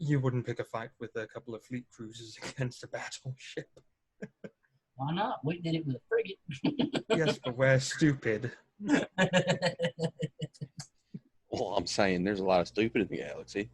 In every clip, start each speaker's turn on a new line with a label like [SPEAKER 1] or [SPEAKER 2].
[SPEAKER 1] You wouldn't pick a fight with a couple of fleet cruisers against a battleship.
[SPEAKER 2] Why not? We did it with a frigate.
[SPEAKER 1] Yes, but we're stupid.
[SPEAKER 3] Well, I'm saying there's a lot of stupid in the galaxy.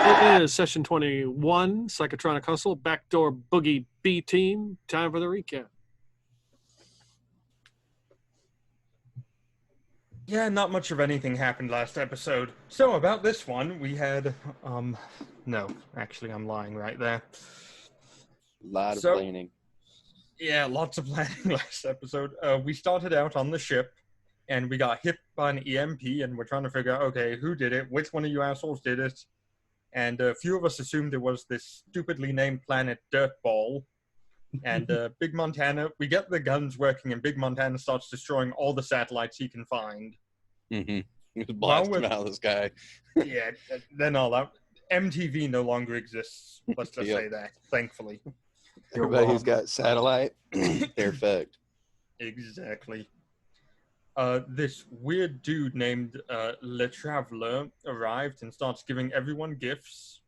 [SPEAKER 4] It is session 21, Psychotronic Hustle, Backdoor Boogie B Team. Time for the recap.
[SPEAKER 1] Yeah, not much of anything happened last episode. So about this one, we had, no, actually I'm lying right there.
[SPEAKER 3] A lot of planning.
[SPEAKER 1] Yeah, lots of planning last episode. We started out on the ship, and we got hit by an EMP, and we're trying to figure out, okay, who did it? Which one of you assholes did it? And a few of us assumed it was this stupidly named planet Dirtball. And Big Montana, we get the guns working, and Big Montana starts destroying all the satellites he can find.
[SPEAKER 3] Mm-hmm. He was blasting out of the sky.
[SPEAKER 1] Yeah, then all that. MTV no longer exists. Let's just say that, thankfully.
[SPEAKER 3] Everybody who's got satellite, they're fucked.
[SPEAKER 1] Exactly. This weird dude named Le Traveler arrived and starts giving everyone gifts.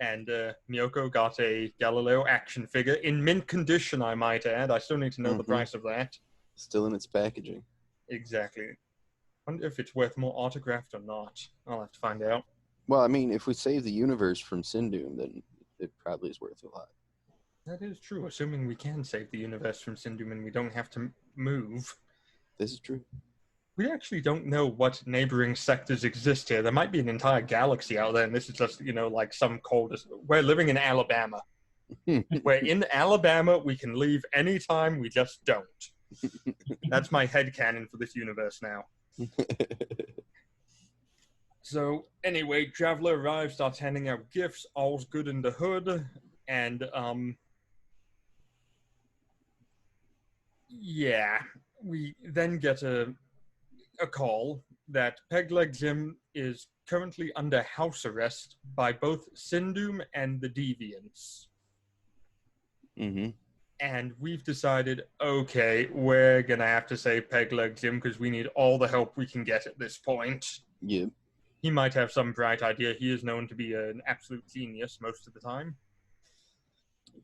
[SPEAKER 1] And Miyoko got a Galileo action figure in mint condition, I might add. I still need to know the price of that.
[SPEAKER 3] Still in its packaging.
[SPEAKER 1] Exactly. I wonder if it's worth more autographed or not. I'll have to find out.
[SPEAKER 3] Well, I mean, if we save the universe from Sindoom, then it probably is worth a lot.
[SPEAKER 1] That is true, assuming we can save the universe from Sindoom and we don't have to move.
[SPEAKER 3] This is true.
[SPEAKER 1] We actually don't know what neighboring sectors exist here. There might be an entire galaxy out there, and this is just, like some coldest. We're living in Alabama. We're in Alabama. We can leave anytime. We just don't. That's my headcanon for this universe now. So, anyway, Traveler arrives, starts handing out gifts. All's good in the hood. And, yeah. We then get a call that Pegleg Jim is currently under house arrest by both Sindoom and the Deviants.
[SPEAKER 3] Mm-hmm.
[SPEAKER 1] And we've decided, okay, we're going to have to save Pegleg Jim because we need all the help we can get at this point.
[SPEAKER 3] Yep.
[SPEAKER 1] He might have some bright idea. He is known to be an absolute genius most of the time.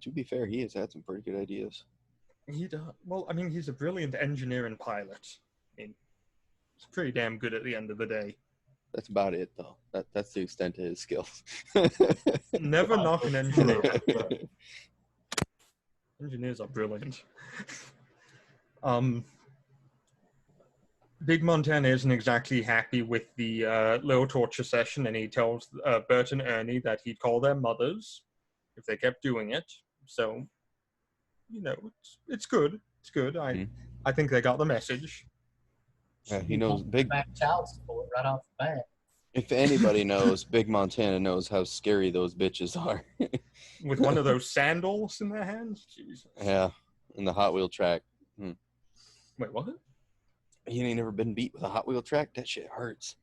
[SPEAKER 3] To be fair, he has had some pretty good ideas.
[SPEAKER 1] He does. Well, I mean, he's a brilliant engineer and pilot. I mean, he's pretty damn good at the end of the day.
[SPEAKER 3] That's about it, though. That's the extent of his skills.
[SPEAKER 1] Never knock an engineer. Engineers are brilliant. Big Montana isn't exactly happy with the little torture session, and he tells Bert and Ernie that he'd call their mothers if they kept doing it. So, it's good. It's good. I think they got the message.
[SPEAKER 3] He knows big
[SPEAKER 2] back child support right off the bat.
[SPEAKER 3] If anybody knows, Big Montana knows how scary those bitches are.
[SPEAKER 1] With one of those sandals in their hands? Jesus.
[SPEAKER 3] Yeah, in the Hot Wheel track.
[SPEAKER 1] Wait, what?
[SPEAKER 3] You ain't never been beat with a Hot Wheel track? That shit hurts.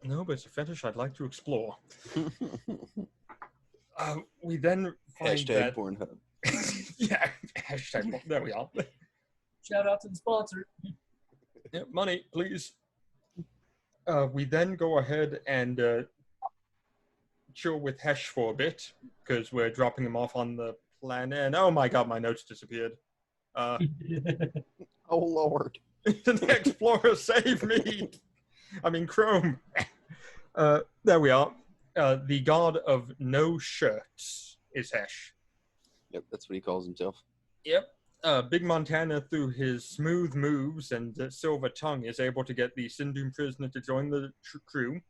[SPEAKER 1] No, but it's a fetish I'd like to explore. We then find
[SPEAKER 3] Hashtag Pornhub.
[SPEAKER 1] Yeah, hashtag. There we are.
[SPEAKER 2] Shout out to the sponsor.
[SPEAKER 1] Yeah, money, please. We then go ahead and chill with Hesh for a bit because we're dropping him off on the planet. And oh my god, my notes disappeared.
[SPEAKER 3] Oh Lord.
[SPEAKER 1] The Explorer, save me! I mean, Chrome. There we are. The god of no shirts is Hesh.
[SPEAKER 3] Yep, that's what he calls himself.
[SPEAKER 1] Yep. Big Montana, through his smooth moves and silver tongue, is able to get the Sindum prisoner to join the crew.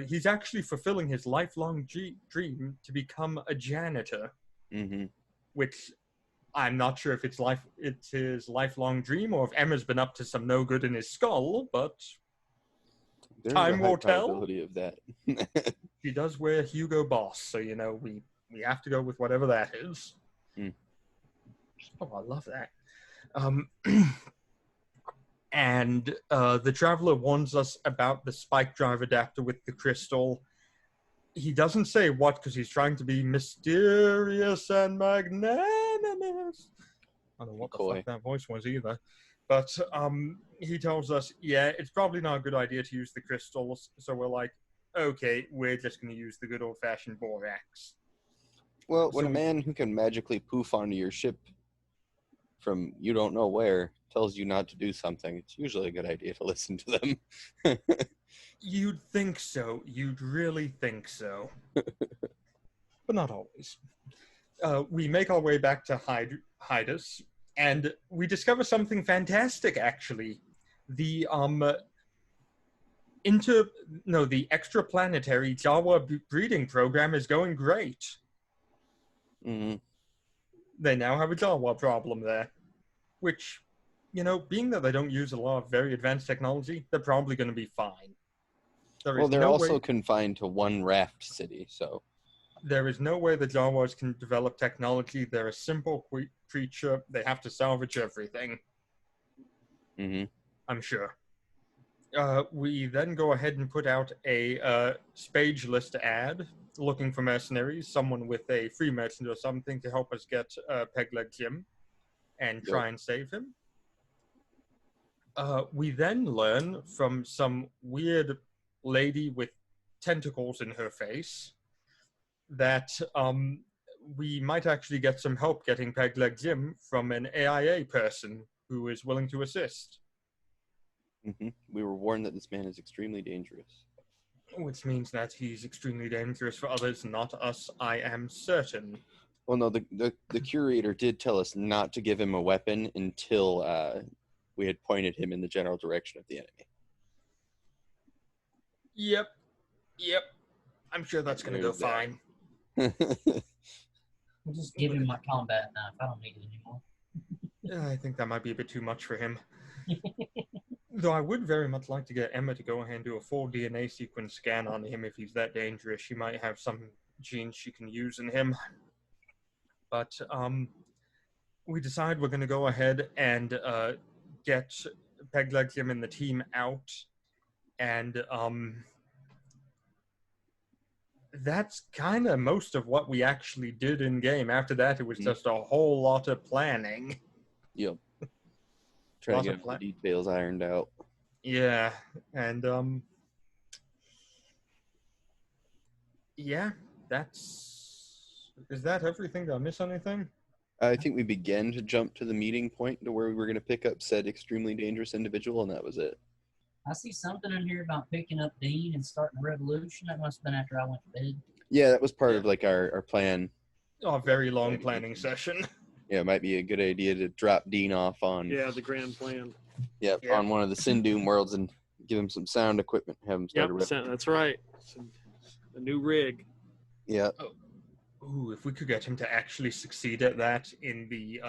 [SPEAKER 1] He's actually fulfilling his lifelong dream to become a janitor,
[SPEAKER 3] Mm-hmm.
[SPEAKER 1] which I'm not sure if it's his lifelong dream or if Emma's been up to some no good in his skull, but
[SPEAKER 3] There's
[SPEAKER 1] time
[SPEAKER 3] a high
[SPEAKER 1] will tell.
[SPEAKER 3] probability of that.
[SPEAKER 1] He does wear Hugo Boss, so we have to go with whatever that is.
[SPEAKER 3] Mm.
[SPEAKER 1] Oh, I love that. And the Traveler warns us about the spike drive adapter with the crystal. He doesn't say what because he's trying to be mysterious and magnanimous. I don't know what the fuck that voice was either. But he tells us, yeah, it's probably not a good idea to use the crystals. So we're like, okay, we're just going to use the good old-fashioned borax.
[SPEAKER 3] Well, when a man who can magically poof onto your ship from you don't know where tells you not to do something, it's usually a good idea to listen to them.
[SPEAKER 1] You'd think so. You'd really think so. But not always. We make our way back to Hydus, and we discover something fantastic, actually. The the extraplanetary Jawa breeding program is going great.
[SPEAKER 3] Mm-hmm.
[SPEAKER 1] They now have a Jawa problem there, which, being that they don't use a lot of very advanced technology, they're probably going to be fine.
[SPEAKER 3] They're also confined to one raft city, so...
[SPEAKER 1] There is no way the Jawas can develop technology. They're a simple creature. They have to salvage everything.
[SPEAKER 3] Mm-hmm.
[SPEAKER 1] I'm sure. We then go ahead and put out a Spage list ad looking for mercenaries, someone with a free merchant or something to help us get Pegleg Jim and try and save him. We then learn from some weird lady with tentacles in her face that we might actually get some help getting Pegleg Jim from an AIA person who is willing to assist.
[SPEAKER 3] Mm-hmm. We were warned that this man is extremely dangerous.
[SPEAKER 1] Which means that he's extremely dangerous for others, not us, I am certain.
[SPEAKER 3] Well, no, the curator did tell us not to give him a weapon until we had pointed him in the general direction of the enemy.
[SPEAKER 1] Yep. I'm sure that's going to go fine.
[SPEAKER 2] I'll just give him my combat knife. I don't need it anymore.
[SPEAKER 1] I think that might be a bit too much for him. Though I would very much like to get Emma to go ahead and do a full DNA sequence scan on him if he's that dangerous. She might have some genes she can use in him. But we decide we're going to go ahead and get Pegleg Jim and the team out. And that's kind of most of what we actually did in game. After that, it was just a whole lot of planning.
[SPEAKER 3] Yep. Trying to get the details ironed out.
[SPEAKER 1] Yeah, and yeah, is that everything? Did I miss anything?
[SPEAKER 3] I think we began to jump to the meeting point to where we were going to pick up said extremely dangerous individual, and that was it.
[SPEAKER 2] I see something in here about picking up Dean and starting a revolution. That must have been after I went to bed.
[SPEAKER 3] Yeah, that was part of like our plan.
[SPEAKER 1] A very long planning session.
[SPEAKER 3] Yeah, it might be a good idea to drop Dean off on...
[SPEAKER 4] Yeah, the grand plan.
[SPEAKER 3] Yep, on one of the Sindum worlds and give him some sound equipment. Have him start a revolution.
[SPEAKER 4] That's right. A new rig.
[SPEAKER 3] Yeah.
[SPEAKER 1] Ooh, if we could get him to actually succeed at that in the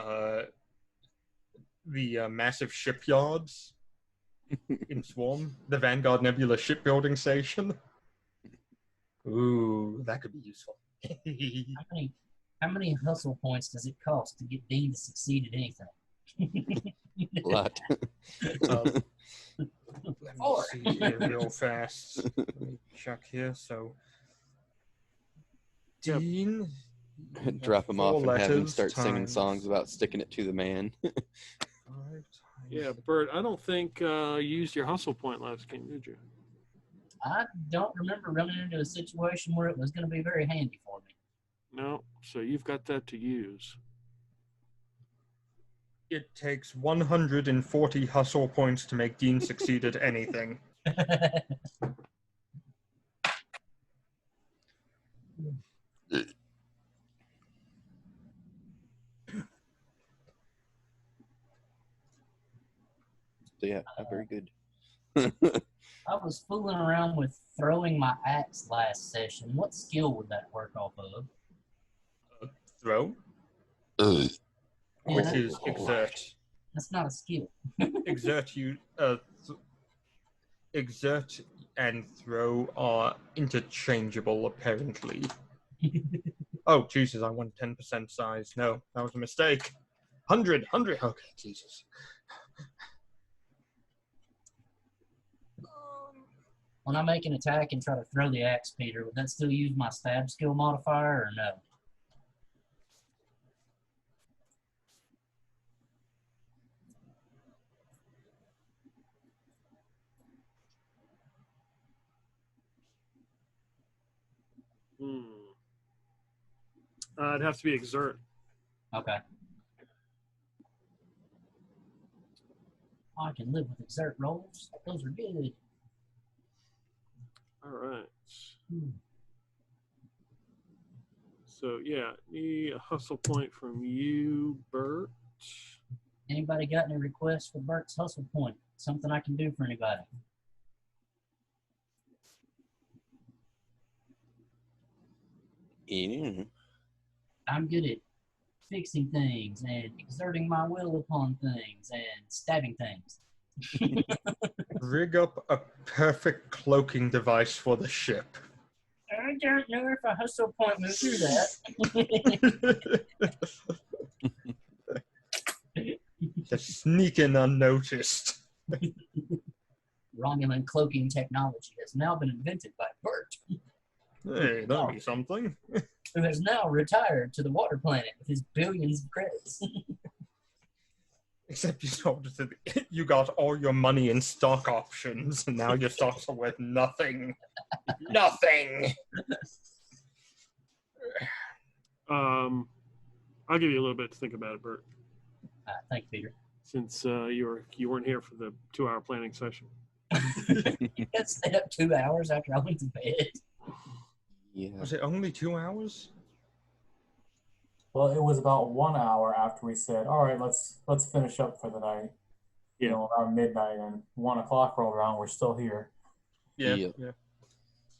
[SPEAKER 1] massive shipyards in Swarm, the Vanguard Nebula shipbuilding station. Ooh, that could be useful.
[SPEAKER 2] How many hustle points does it cost to get Dean to succeed at anything?
[SPEAKER 3] A lot.
[SPEAKER 1] Let me see here real fast. Let me check here. So, Dean.
[SPEAKER 3] Drop him off and have him start singing songs about sticking it to the man.
[SPEAKER 4] Yeah, Bert, I don't think you used your hustle point last game, did you?
[SPEAKER 2] I don't remember running into a situation where it was going to be very handy for me.
[SPEAKER 4] No, so you've got that to use.
[SPEAKER 1] It takes 140 hustle points to make Dean succeed at anything.
[SPEAKER 3] yeah, not very good.
[SPEAKER 2] I was fooling around with throwing my axe last session. What skill would that work off of?
[SPEAKER 1] Throw,
[SPEAKER 2] Yeah,
[SPEAKER 1] which
[SPEAKER 2] that-
[SPEAKER 1] is exert.
[SPEAKER 2] That's not a skill.
[SPEAKER 1] Exert exert and throw are interchangeable, apparently. Oh, Jesus, I want 10% size. No, that was a mistake. 100. Okay, Jesus.
[SPEAKER 2] When I make an attack and try to throw the axe, Peter, would that still use my stab skill modifier or no?
[SPEAKER 4] It'd have to be exert.
[SPEAKER 2] Okay. I can live with exert rolls. Those are good.
[SPEAKER 4] All right.
[SPEAKER 2] Hmm.
[SPEAKER 4] So yeah, need a hustle point from you, Bert.
[SPEAKER 2] Anybody got any requests for Bert's hustle point? Something I can do for anybody?
[SPEAKER 3] Yeah.
[SPEAKER 2] I'm good at fixing things and exerting my will upon things and stabbing things.
[SPEAKER 1] Rig up a perfect cloaking device for the ship.
[SPEAKER 2] I don't know if a hustle point will do that.
[SPEAKER 1] Just sneak in unnoticed.
[SPEAKER 2] Romulan cloaking technology has now been invented by Bert,
[SPEAKER 1] Hey, that'd be something.
[SPEAKER 2] who has now retired to the water planet with his billions of credits.
[SPEAKER 1] Except you told us that you got all your money in stock options, and now your stocks are worth nothing. Nothing.
[SPEAKER 4] I'll give you a little bit to think about it, Bert,
[SPEAKER 2] Thank you, Peter.
[SPEAKER 4] since you weren't here for the 2-hour planning session.
[SPEAKER 2] You got stayed up 2 hours after I went to bed.
[SPEAKER 3] Yeah.
[SPEAKER 1] Was it only 2 hours?
[SPEAKER 5] Well, it was about 1 hour after we said, "All right, let's finish up for the night."
[SPEAKER 4] Yeah.
[SPEAKER 5] You know, around midnight, and 1 o'clock rolled around. We're still here.
[SPEAKER 1] Yeah.
[SPEAKER 3] Yep.
[SPEAKER 1] Yeah.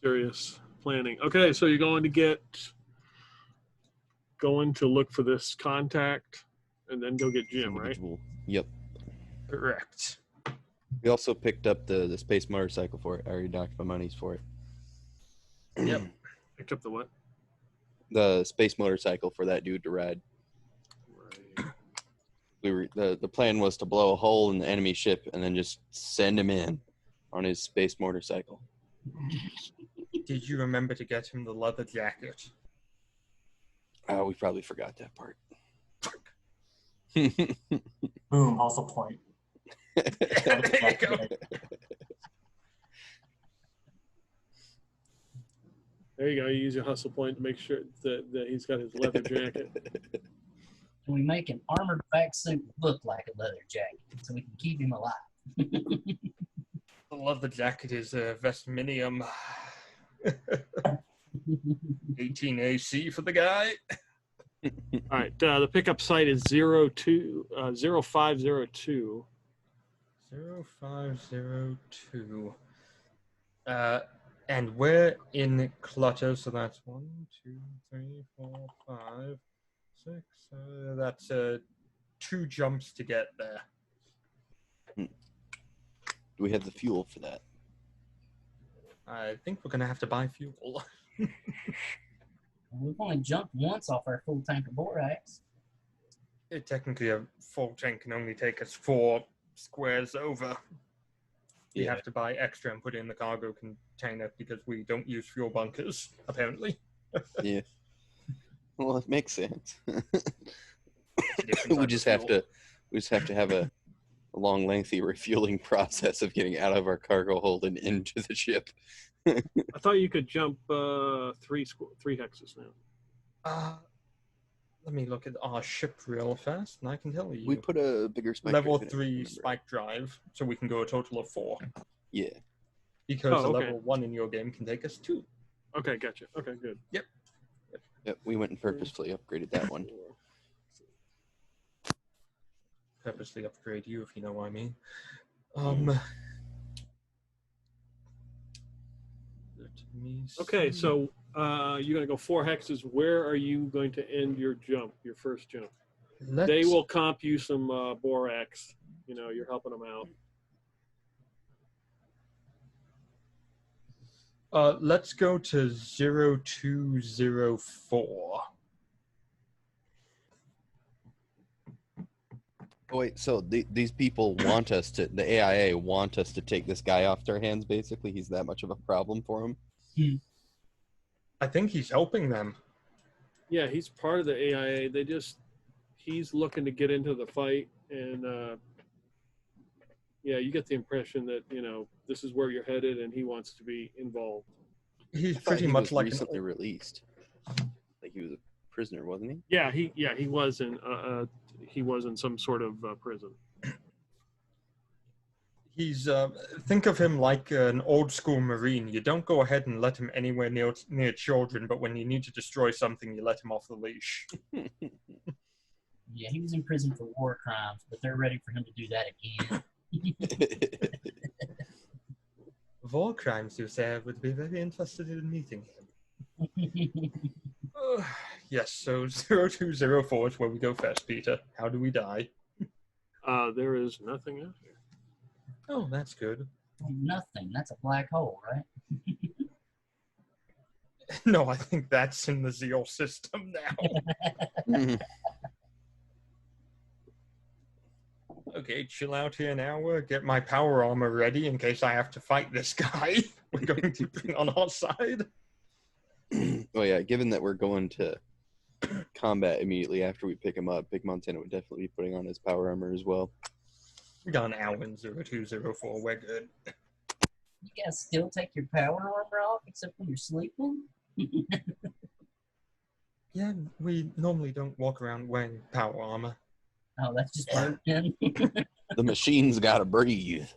[SPEAKER 4] Serious planning. Okay, so you're going to look for this contact and then go get Jim, right?
[SPEAKER 3] Individual. Yep.
[SPEAKER 1] Correct.
[SPEAKER 3] We also picked up the space motorcycle for it. I already docked my monies for it.
[SPEAKER 1] Yep.
[SPEAKER 4] Picked up the what?
[SPEAKER 3] The space motorcycle for that dude to ride.
[SPEAKER 4] Right.
[SPEAKER 3] The plan was to blow a hole in the enemy ship and then just send him in on his space motorcycle.
[SPEAKER 1] Did you remember to get him the leather jacket?
[SPEAKER 3] Oh, we probably forgot that part.
[SPEAKER 5] Boom, hustle point.
[SPEAKER 1] There you go.
[SPEAKER 4] There you go. You use your hustle point to make sure that he's got his leather jacket.
[SPEAKER 2] Can we make an armored back suit look like a leather jacket so we can keep him alive?
[SPEAKER 1] The leather jacket is Vestminium 18 AC for the guy.
[SPEAKER 4] All right. The pickup site is 0502.
[SPEAKER 1] 0502. And we're in clutter, so that's 1, 2, 3, 4, 5, 6. That's 2 jumps to get there.
[SPEAKER 3] Do we have the fuel for that?
[SPEAKER 1] I think we're gonna have to buy fuel.
[SPEAKER 2] We've only jumped once off our full tank of borax.
[SPEAKER 1] Technically, a full tank can only take us 4 squares over. We
[SPEAKER 3] Yeah.
[SPEAKER 1] have to buy extra and put it in the cargo container because we don't use fuel bunkers, apparently.
[SPEAKER 3] Yeah. Well, it makes sense.
[SPEAKER 1] It's a different
[SPEAKER 3] we
[SPEAKER 1] type
[SPEAKER 3] just
[SPEAKER 1] of
[SPEAKER 3] have
[SPEAKER 1] fuel.
[SPEAKER 3] to have a long, lengthy refueling process of getting out of our cargo hold and into the ship.
[SPEAKER 4] I thought you could jump 3 hexes now.
[SPEAKER 1] Let me look at our ship real fast, and I can tell you.
[SPEAKER 3] We put a bigger spike
[SPEAKER 1] level
[SPEAKER 3] drive in it,
[SPEAKER 1] 3
[SPEAKER 3] remember.
[SPEAKER 1] spike drive, so we can go a total of 4.
[SPEAKER 3] Yeah.
[SPEAKER 1] Because
[SPEAKER 4] Oh,
[SPEAKER 1] a
[SPEAKER 4] okay.
[SPEAKER 1] level 1 in your game can take us 2.
[SPEAKER 4] Okay, gotcha. Okay, good.
[SPEAKER 3] Yep. We went and purposefully upgraded that one.
[SPEAKER 1] Purposely upgrade you, if you know what I mean. Let me
[SPEAKER 4] Okay,
[SPEAKER 1] see.
[SPEAKER 4] so you're going to go 4 hexes. Where are you going to end your jump, your first jump? They will comp you some borax. You know, you're helping them out.
[SPEAKER 1] Let's go to 0204.
[SPEAKER 3] Oh, wait, so these people want us to, the AIA want us to take this guy off their hands, basically? He's that much of a problem for them?
[SPEAKER 1] I think he's helping them.
[SPEAKER 4] Yeah, he's part of the AIA. He's looking to get into the fight, and yeah, you get the impression that, you know, this is where you're headed, and he wants to be involved.
[SPEAKER 1] He's
[SPEAKER 3] I thought
[SPEAKER 1] pretty
[SPEAKER 3] he
[SPEAKER 1] much
[SPEAKER 3] was
[SPEAKER 1] like
[SPEAKER 3] recently released. Like he was a prisoner, wasn't he?
[SPEAKER 4] Yeah, he was in some sort of prison.
[SPEAKER 1] he's think of him like an old school Marine. You don't go ahead and let him anywhere near children, but when you need to destroy something, you let him off the leash.
[SPEAKER 2] Yeah, he was in prison for war crimes, but they're ready for him to do that again.
[SPEAKER 1] War crimes, you say? I would be very interested in meeting him. Yes, so 0204 is where we go first, Peter. How do we die?
[SPEAKER 4] There is nothing out here.
[SPEAKER 1] Oh, that's good.
[SPEAKER 2] Nothing. That's a black hole, right?
[SPEAKER 1] No, I think that's in the Zeal system now. Okay, chill out here now. Get my power armor ready in case I have to fight this guy. We're going to bring on our side.
[SPEAKER 3] Oh yeah, given that we're going to combat immediately after we pick him up, Big Montana would definitely be putting on his power armor as well.
[SPEAKER 1] We got an hour in 0204. We're good.
[SPEAKER 2] You guys still take your power armor off except when you're sleeping?
[SPEAKER 1] Yeah, we normally don't walk around wearing power armor.
[SPEAKER 2] Oh, that's just burnt in.
[SPEAKER 3] The machine's gotta breathe.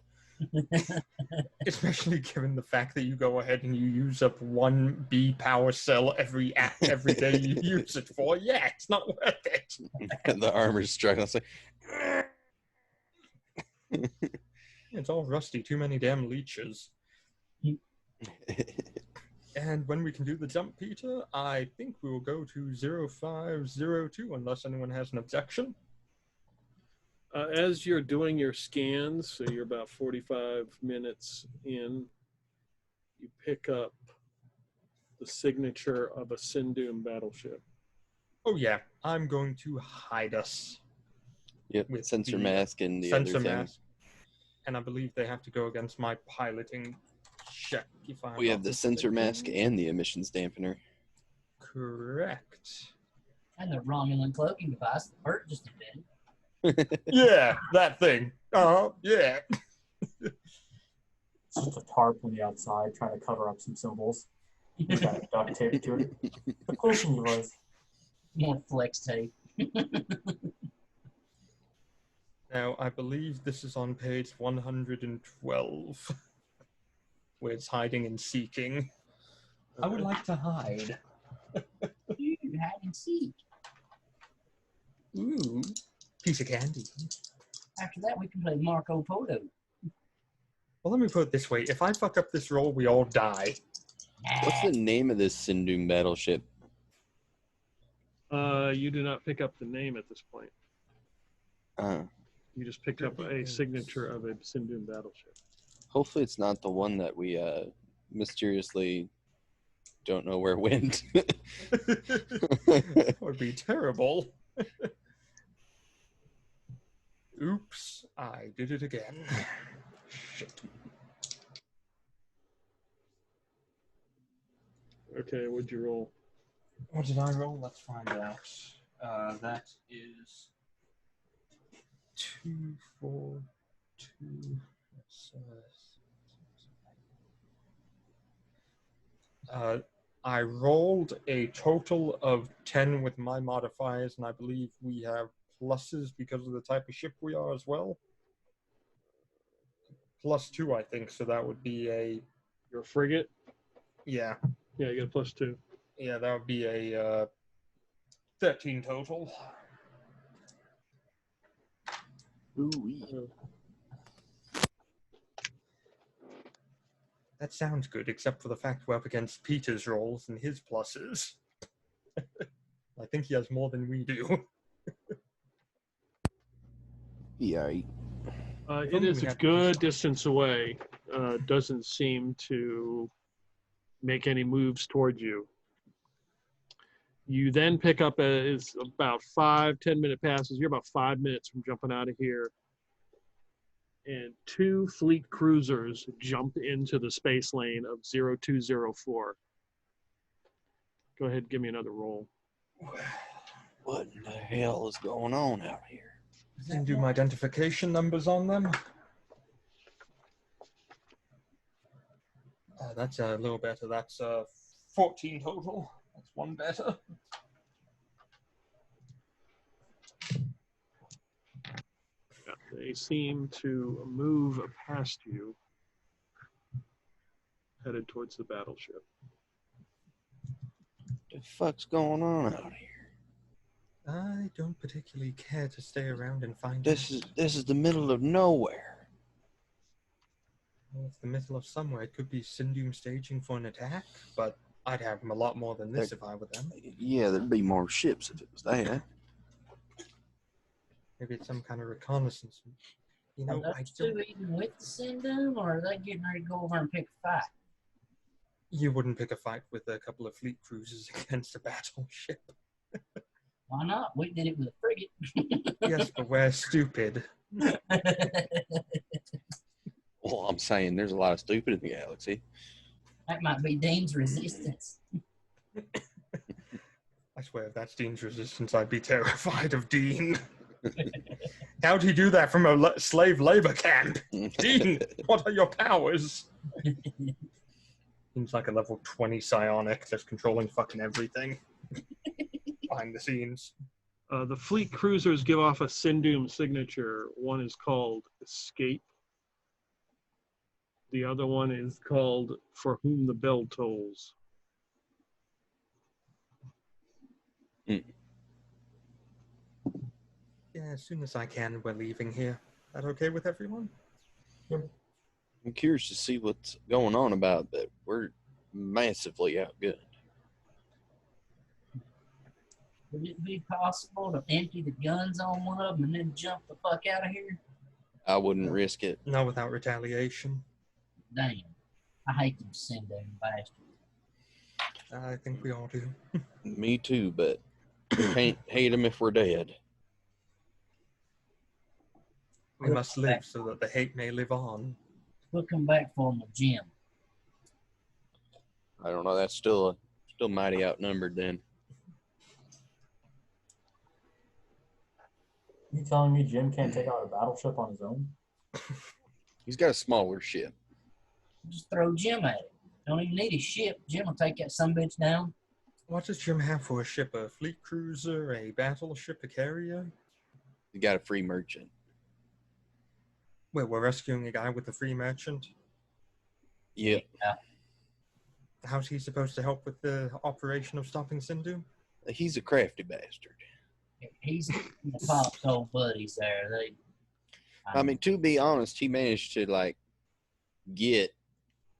[SPEAKER 1] Especially given the fact that you go ahead and you use up 1 B power cell every day you use it for. Yeah, it's not worth it.
[SPEAKER 3] The armor's struggling. It's like,
[SPEAKER 1] It's all rusty. Too many damn leeches. And when we can do the jump, Peter, I think we will go to 0502 unless anyone has an objection.
[SPEAKER 4] As you're doing your scans, so you're about 45 minutes in, you pick up the signature of a Sindum battleship.
[SPEAKER 1] Oh yeah, I'm going to hide us.
[SPEAKER 3] Yep,
[SPEAKER 1] With
[SPEAKER 3] sensor
[SPEAKER 1] the,
[SPEAKER 3] mask and the
[SPEAKER 1] Sensor
[SPEAKER 3] other thing.
[SPEAKER 1] mask. And I believe they have to go against my piloting check. If I'm
[SPEAKER 3] We have
[SPEAKER 1] not
[SPEAKER 3] the sensor mask
[SPEAKER 1] mistaken.
[SPEAKER 3] and the emissions dampener.
[SPEAKER 1] Correct.
[SPEAKER 2] And the Romulan cloaking device that Bert just invented.
[SPEAKER 1] Yeah, that thing. Yeah.
[SPEAKER 5] It's just a tarp on the outside trying to cover up some symbols. We got duct tape to it. The cloaking device.
[SPEAKER 2] More flex tape.
[SPEAKER 1] Now, I believe this is on page 112, where it's hiding and seeking. I would like to hide.
[SPEAKER 2] Ooh, hide and seek.
[SPEAKER 1] Ooh, piece of candy.
[SPEAKER 2] After that, we can play Marco Polo.
[SPEAKER 1] Well, let me put it this way. If I fuck up this roll, we all die.
[SPEAKER 3] What's the name of this Sindum battleship?
[SPEAKER 4] You do not pick up the name at this point. You just picked up a signature of a Sindum battleship.
[SPEAKER 3] Hopefully it's not the one that we mysteriously don't know where went.
[SPEAKER 1] That would be terrible. Oops, I did it again. Shit.
[SPEAKER 4] Okay, what'd you roll?
[SPEAKER 1] What did I roll? Let's find out. That is 2, 4, 2. I rolled a total of 10 with my modifiers, and I believe we have pluses because of the type of ship we are as well. +2, I think, so that would be a...
[SPEAKER 4] You're a frigate?
[SPEAKER 1] Yeah.
[SPEAKER 4] Yeah, you get a +2.
[SPEAKER 1] Yeah, that would be a 13 total.
[SPEAKER 3] Ooh-wee.
[SPEAKER 1] That sounds good, except for the fact we're up against Peter's rolls and his pluses. I think he has more than we do.
[SPEAKER 3] Yeah.
[SPEAKER 4] It
[SPEAKER 1] only
[SPEAKER 4] is
[SPEAKER 1] we
[SPEAKER 4] a
[SPEAKER 1] had
[SPEAKER 4] good
[SPEAKER 1] these-
[SPEAKER 4] distance away. Doesn't seem to make any moves towards you. You then pick up is about 5-10 minute passes. You're about 5 minutes from jumping out of here. And 2 fleet cruisers jump into the space lane of 0204. Go ahead and give me another roll.
[SPEAKER 3] What in the hell is going on out here?
[SPEAKER 1] Can do my identification numbers on them. That's a little better. That's 14 total. That's one better.
[SPEAKER 4] Yeah, they seem to move past you, headed towards the battleship.
[SPEAKER 3] The fuck's going on out here?
[SPEAKER 1] I don't particularly care to stay around and find
[SPEAKER 3] This
[SPEAKER 1] out.
[SPEAKER 3] is the middle of nowhere.
[SPEAKER 1] Well, it's the middle of somewhere. It could be Sindum staging for an attack, but I'd have them a lot more than this if I were them.
[SPEAKER 3] Yeah, there'd be more ships if it was that.
[SPEAKER 1] Maybe it's some kind of reconnaissance. You know,
[SPEAKER 2] Are
[SPEAKER 1] I
[SPEAKER 2] those two
[SPEAKER 1] don't.
[SPEAKER 2] even with the Sindum, or are they getting ready to go over and pick a fight?
[SPEAKER 1] You wouldn't pick a fight with a couple of fleet cruisers against a battleship.
[SPEAKER 2] Why not? We did it with a frigate.
[SPEAKER 1] Yes, but we're stupid.
[SPEAKER 3] Well, I'm saying there's a lot of stupid in the galaxy.
[SPEAKER 2] That might be Dean's resistance.
[SPEAKER 1] I swear, if that's Dean's resistance, I'd be terrified of Dean. How'd he do that from a slave labor camp? Dean, what are your powers? Seems like a level 20 psionic just controlling fucking everything behind the scenes.
[SPEAKER 4] The fleet cruisers give off a Sindum signature. One is called Escape. The other one is called For Whom the Bell Tolls.
[SPEAKER 1] Yeah, as soon as I can, we're leaving here. That okay with everyone?
[SPEAKER 3] I'm curious to see what's going on about that. We're massively outgunned.
[SPEAKER 2] Would it be possible to empty the guns on one of them and then jump the fuck out of here?
[SPEAKER 3] I wouldn't risk it.
[SPEAKER 1] Not without retaliation.
[SPEAKER 2] Damn. I hate them Sindum bastards.
[SPEAKER 1] I think we all do.
[SPEAKER 3] Me too, but we can't hate them if we're dead.
[SPEAKER 1] We must live so that the hate may live on.
[SPEAKER 2] We'll come back for them with Jim.
[SPEAKER 3] I don't know. That's still mighty outnumbered then.
[SPEAKER 5] You telling me Jim can't take out a battleship on his own?
[SPEAKER 3] He's got a smaller ship.
[SPEAKER 2] Just throw Jim at it. Don't even need a ship. Jim will take that sumbitch down.
[SPEAKER 1] What does Jim have for a ship? A fleet cruiser, a battleship, a carrier?
[SPEAKER 3] He got a free merchant.
[SPEAKER 1] Wait, we're rescuing a guy with a free merchant?
[SPEAKER 3] Yep.
[SPEAKER 1] How's he supposed to help with the operation of stopping Sindhu?
[SPEAKER 3] He's a crafty bastard.
[SPEAKER 2] He's the Pop's old buddies there.
[SPEAKER 3] I mean, to be honest, he managed to like get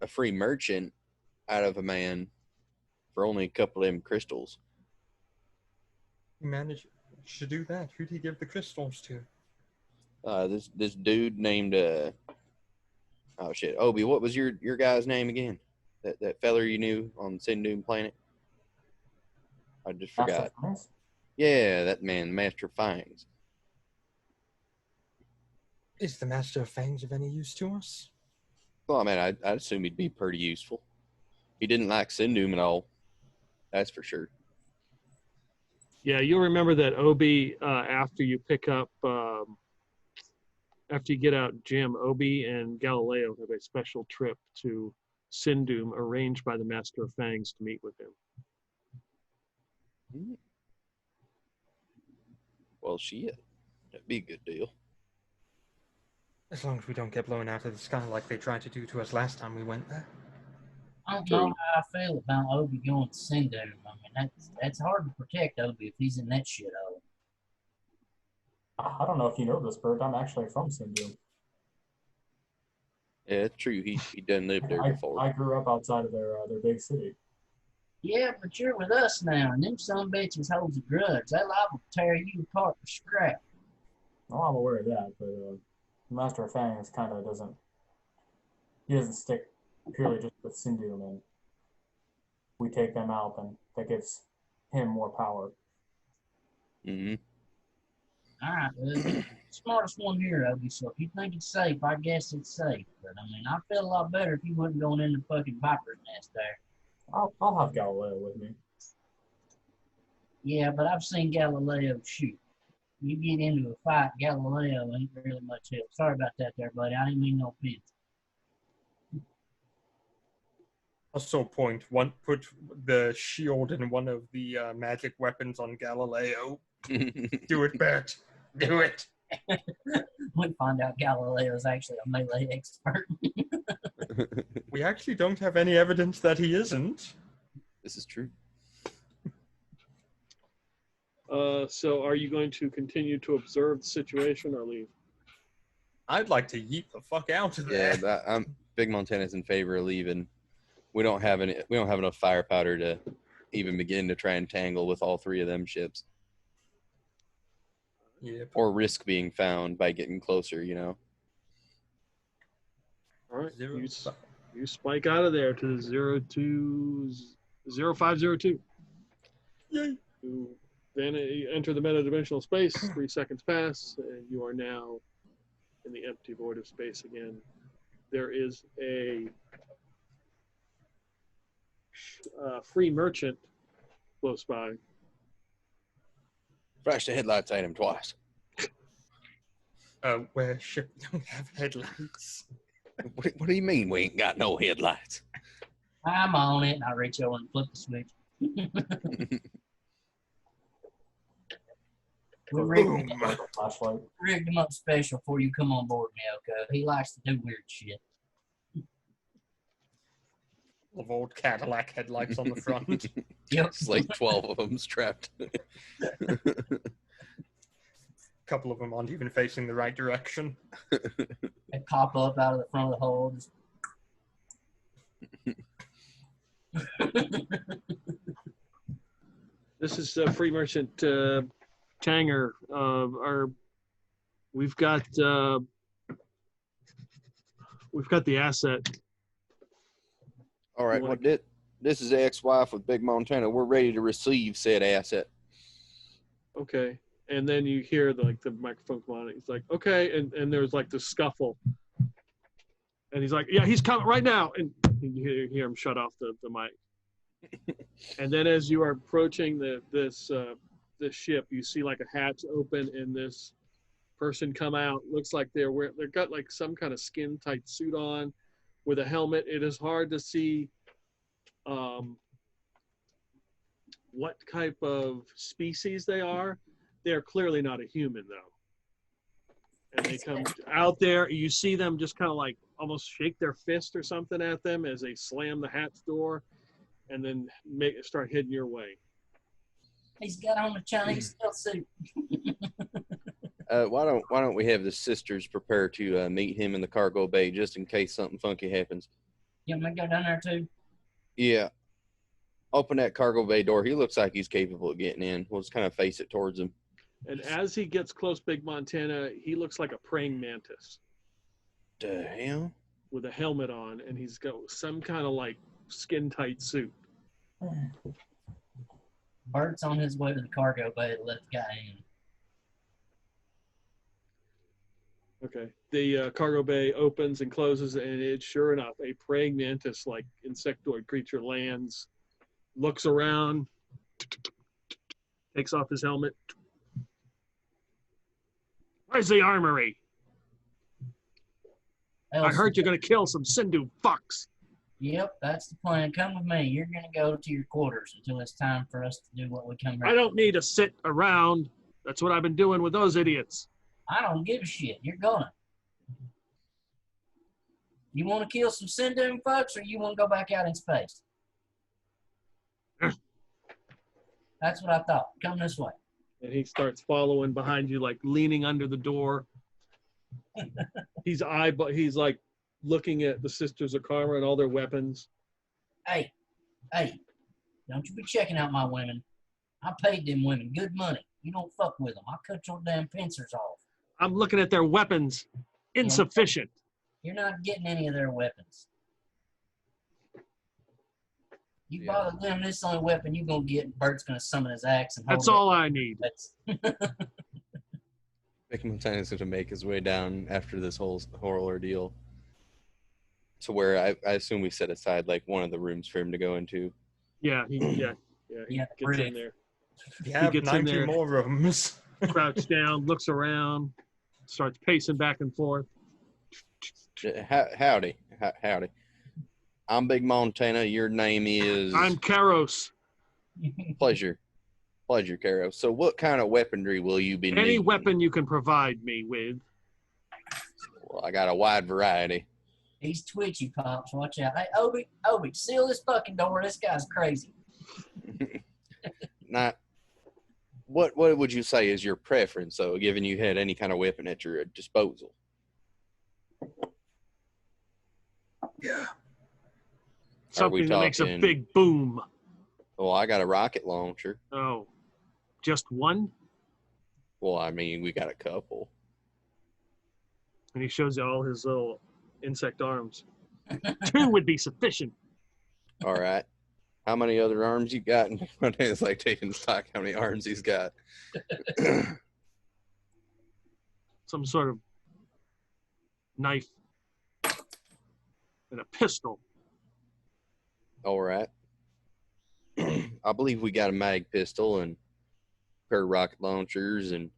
[SPEAKER 3] a free merchant out of a man for only a couple of them crystals.
[SPEAKER 1] He managed to do that. Who'd he give the crystals to?
[SPEAKER 3] This dude named oh shit, Obi. What was your guy's name again? That feller you knew on Sindum planet. I just forgot. Yeah, that man, Master of Fangs.
[SPEAKER 1] Is the Master of Fangs of any use to us?
[SPEAKER 3] Well, I mean, I'd assume he'd be pretty useful. He didn't like Sindum at all. That's for sure.
[SPEAKER 4] Yeah, you'll remember that Obi, after you pick up, after you get out Jim, Obi and Galileo have a special trip to Sindum arranged by the Master of Fangs to meet with him.
[SPEAKER 3] Well, shit. That'd be a good deal.
[SPEAKER 1] As long as we don't get blown out of the sky like they tried to do to us last time we went there.
[SPEAKER 2] I don't know how I feel about Obi going to Sindhu. I mean, that's hard to protect Obi if he's in that shithole.
[SPEAKER 5] I don't know if you know this, Bert. I'm actually from Sindhu.
[SPEAKER 3] Yeah, it's true. He done lived there before.
[SPEAKER 5] I grew up outside of their big city.
[SPEAKER 2] Yeah, but you're with us now, and them some bitches holds a grudge. They liable to tear you apart for scrap.
[SPEAKER 5] Well, I'm aware of that, but Master of Fangs kind of doesn't. He doesn't stick purely just with Sindhu, and we take them out, and that gives him more power.
[SPEAKER 3] Mm-hmm.
[SPEAKER 2] All right, well, you're the smartest one here, Obi, so if you think it's safe, I guess it's safe. But, I mean, I'd feel a lot better if you wasn't going in the fucking viper's nest there.
[SPEAKER 5] I'll have Galileo with me.
[SPEAKER 2] Yeah, but I've seen Galileo shoot. You get into a fight, Galileo ain't really much help. Sorry about that there, buddy. I didn't mean no offense.
[SPEAKER 1] Also, put the shield in one of the magic weapons on Galileo. Do it, Bert. Do it.
[SPEAKER 2] We find out Galileo is actually a melee expert.
[SPEAKER 1] We actually don't have any evidence that he isn't.
[SPEAKER 3] This is true.
[SPEAKER 4] So are you going to continue to observe the situation or leave?
[SPEAKER 1] I'd like to yeet the fuck out of there.
[SPEAKER 3] Yeah, Big Montana's in favor of leaving. We don't have enough firepower to even begin to try and tangle with all three of them ships.
[SPEAKER 1] Yep.
[SPEAKER 3] Or risk being found by getting closer, you know.
[SPEAKER 4] All right. You spike out of there to 0502.
[SPEAKER 1] Yay.
[SPEAKER 4] You then enter the metadimensional space. 3 seconds pass, and you are now in the empty void of space again. There is a free merchant close by.
[SPEAKER 3] Flash the headlights at him twice.
[SPEAKER 1] Where ship don't have headlights.
[SPEAKER 3] What do you mean we ain't got no headlights?
[SPEAKER 2] I'm on it. I reach over and flip the switch. We rigged him up special before you come on board, Mielko. He likes to do weird shit.
[SPEAKER 1] Of old Cadillac headlights on the front.
[SPEAKER 2] Yep.
[SPEAKER 3] It's like 12 of them strapped.
[SPEAKER 1] A couple of them aren't even facing the right direction.
[SPEAKER 2] They pop up out of the front of the hole.
[SPEAKER 4] This is free merchant Tanger. We've got the asset.
[SPEAKER 3] All right, this is the ex-wife of Big Montana. We're ready to receive said asset.
[SPEAKER 4] Okay. And then you hear the microphone come on. He's like, okay. And there's like this scuffle. And he's like, yeah, he's coming right now. And you hear him shut off the mic. And then as you are approaching this ship, you see like a hatch open and this person come out. Looks like they've got like some kind of skin tight suit on with a helmet. It is hard to see what type of species they are. They're clearly not a human, though. And they come out there. You see them just kind of like almost shake their fist or something at them as they slam the hatch door and then start heading your way.
[SPEAKER 2] He's got on a Chinese stealth suit.
[SPEAKER 3] Why don't we have the sisters prepare to meet him in the cargo bay just in case something funky happens?
[SPEAKER 2] You want me to go down there, too?
[SPEAKER 3] Yeah. Open that cargo bay door. He looks like he's capable of getting in. We'll just kind of face it towards him.
[SPEAKER 4] And as he gets close, Big Montana, he looks like a praying mantis.
[SPEAKER 3] The hell?
[SPEAKER 4] With a helmet on, and he's got some kind of like skin-tight suit.
[SPEAKER 2] Bert's on his way to the cargo bay to let the guy in.
[SPEAKER 4] Okay. The cargo bay opens and closes, and it's sure enough a praying mantis like insectoid creature lands, looks around, takes off his helmet. Where's the armory? I heard you're going to kill some Sindhu fucks.
[SPEAKER 2] Yep, that's the plan. Come with me. You're going to go to your quarters until it's time for us to do what we come back.
[SPEAKER 4] I don't need to sit around. That's what I've been doing with those idiots.
[SPEAKER 2] I don't give a shit. You're gonna. You want to kill some Sindhu folks, or you want to go back out in space? That's what I thought. Come this way.
[SPEAKER 4] And he starts following behind you, like leaning under the door. He's like looking at the Sisters of Karma and all their weapons.
[SPEAKER 2] Hey, don't you be checking out my women. I paid them women good money. You don't fuck with them. I'll cut your damn pincers off.
[SPEAKER 4] I'm looking at their weapons. Insufficient.
[SPEAKER 2] You're not getting any of their weapons. You
[SPEAKER 3] Yeah.
[SPEAKER 2] bother them, this is the only weapon you're going to get, and Bert's going to summon his axe and hold
[SPEAKER 4] That's all I need.
[SPEAKER 3] Mick Montana's going to make his way down after this whole ordeal to where I assume we set aside like one of the rooms for him to go into.
[SPEAKER 4] Yeah, he
[SPEAKER 2] Yeah,
[SPEAKER 4] gets in there.
[SPEAKER 1] You have
[SPEAKER 4] gets in
[SPEAKER 1] 90
[SPEAKER 4] there.
[SPEAKER 1] more rooms.
[SPEAKER 4] Crouched down, looks around, starts pacing back and forth.
[SPEAKER 3] Howdy. I'm Big Montana. Your name is...
[SPEAKER 4] I'm Karos.
[SPEAKER 3] Pleasure, Caro. So what kind of weaponry will you be
[SPEAKER 4] Any
[SPEAKER 3] needing?
[SPEAKER 4] weapon you can provide me with.
[SPEAKER 3] Well, I got a wide variety.
[SPEAKER 2] He's twitchy, Pops. Watch out. Hey, Obi, seal this fucking door. This guy's crazy.
[SPEAKER 3] Not... What would you say is your preference, though, given you had any kind of weapon at your disposal?
[SPEAKER 1] Yeah.
[SPEAKER 4] Something that makes a
[SPEAKER 3] talking-
[SPEAKER 4] big boom.
[SPEAKER 3] Well, I got a rocket launcher.
[SPEAKER 4] Oh, just one?
[SPEAKER 3] Well, I mean, we got a couple.
[SPEAKER 4] And he shows you all his little insect arms. 2 would be sufficient.
[SPEAKER 3] All right. How many other arms you got? And it's like taking stock how many arms he's got.
[SPEAKER 4] Some sort of knife and a pistol.
[SPEAKER 3] All right. I believe we got a mag pistol and a pair of rocket launchers and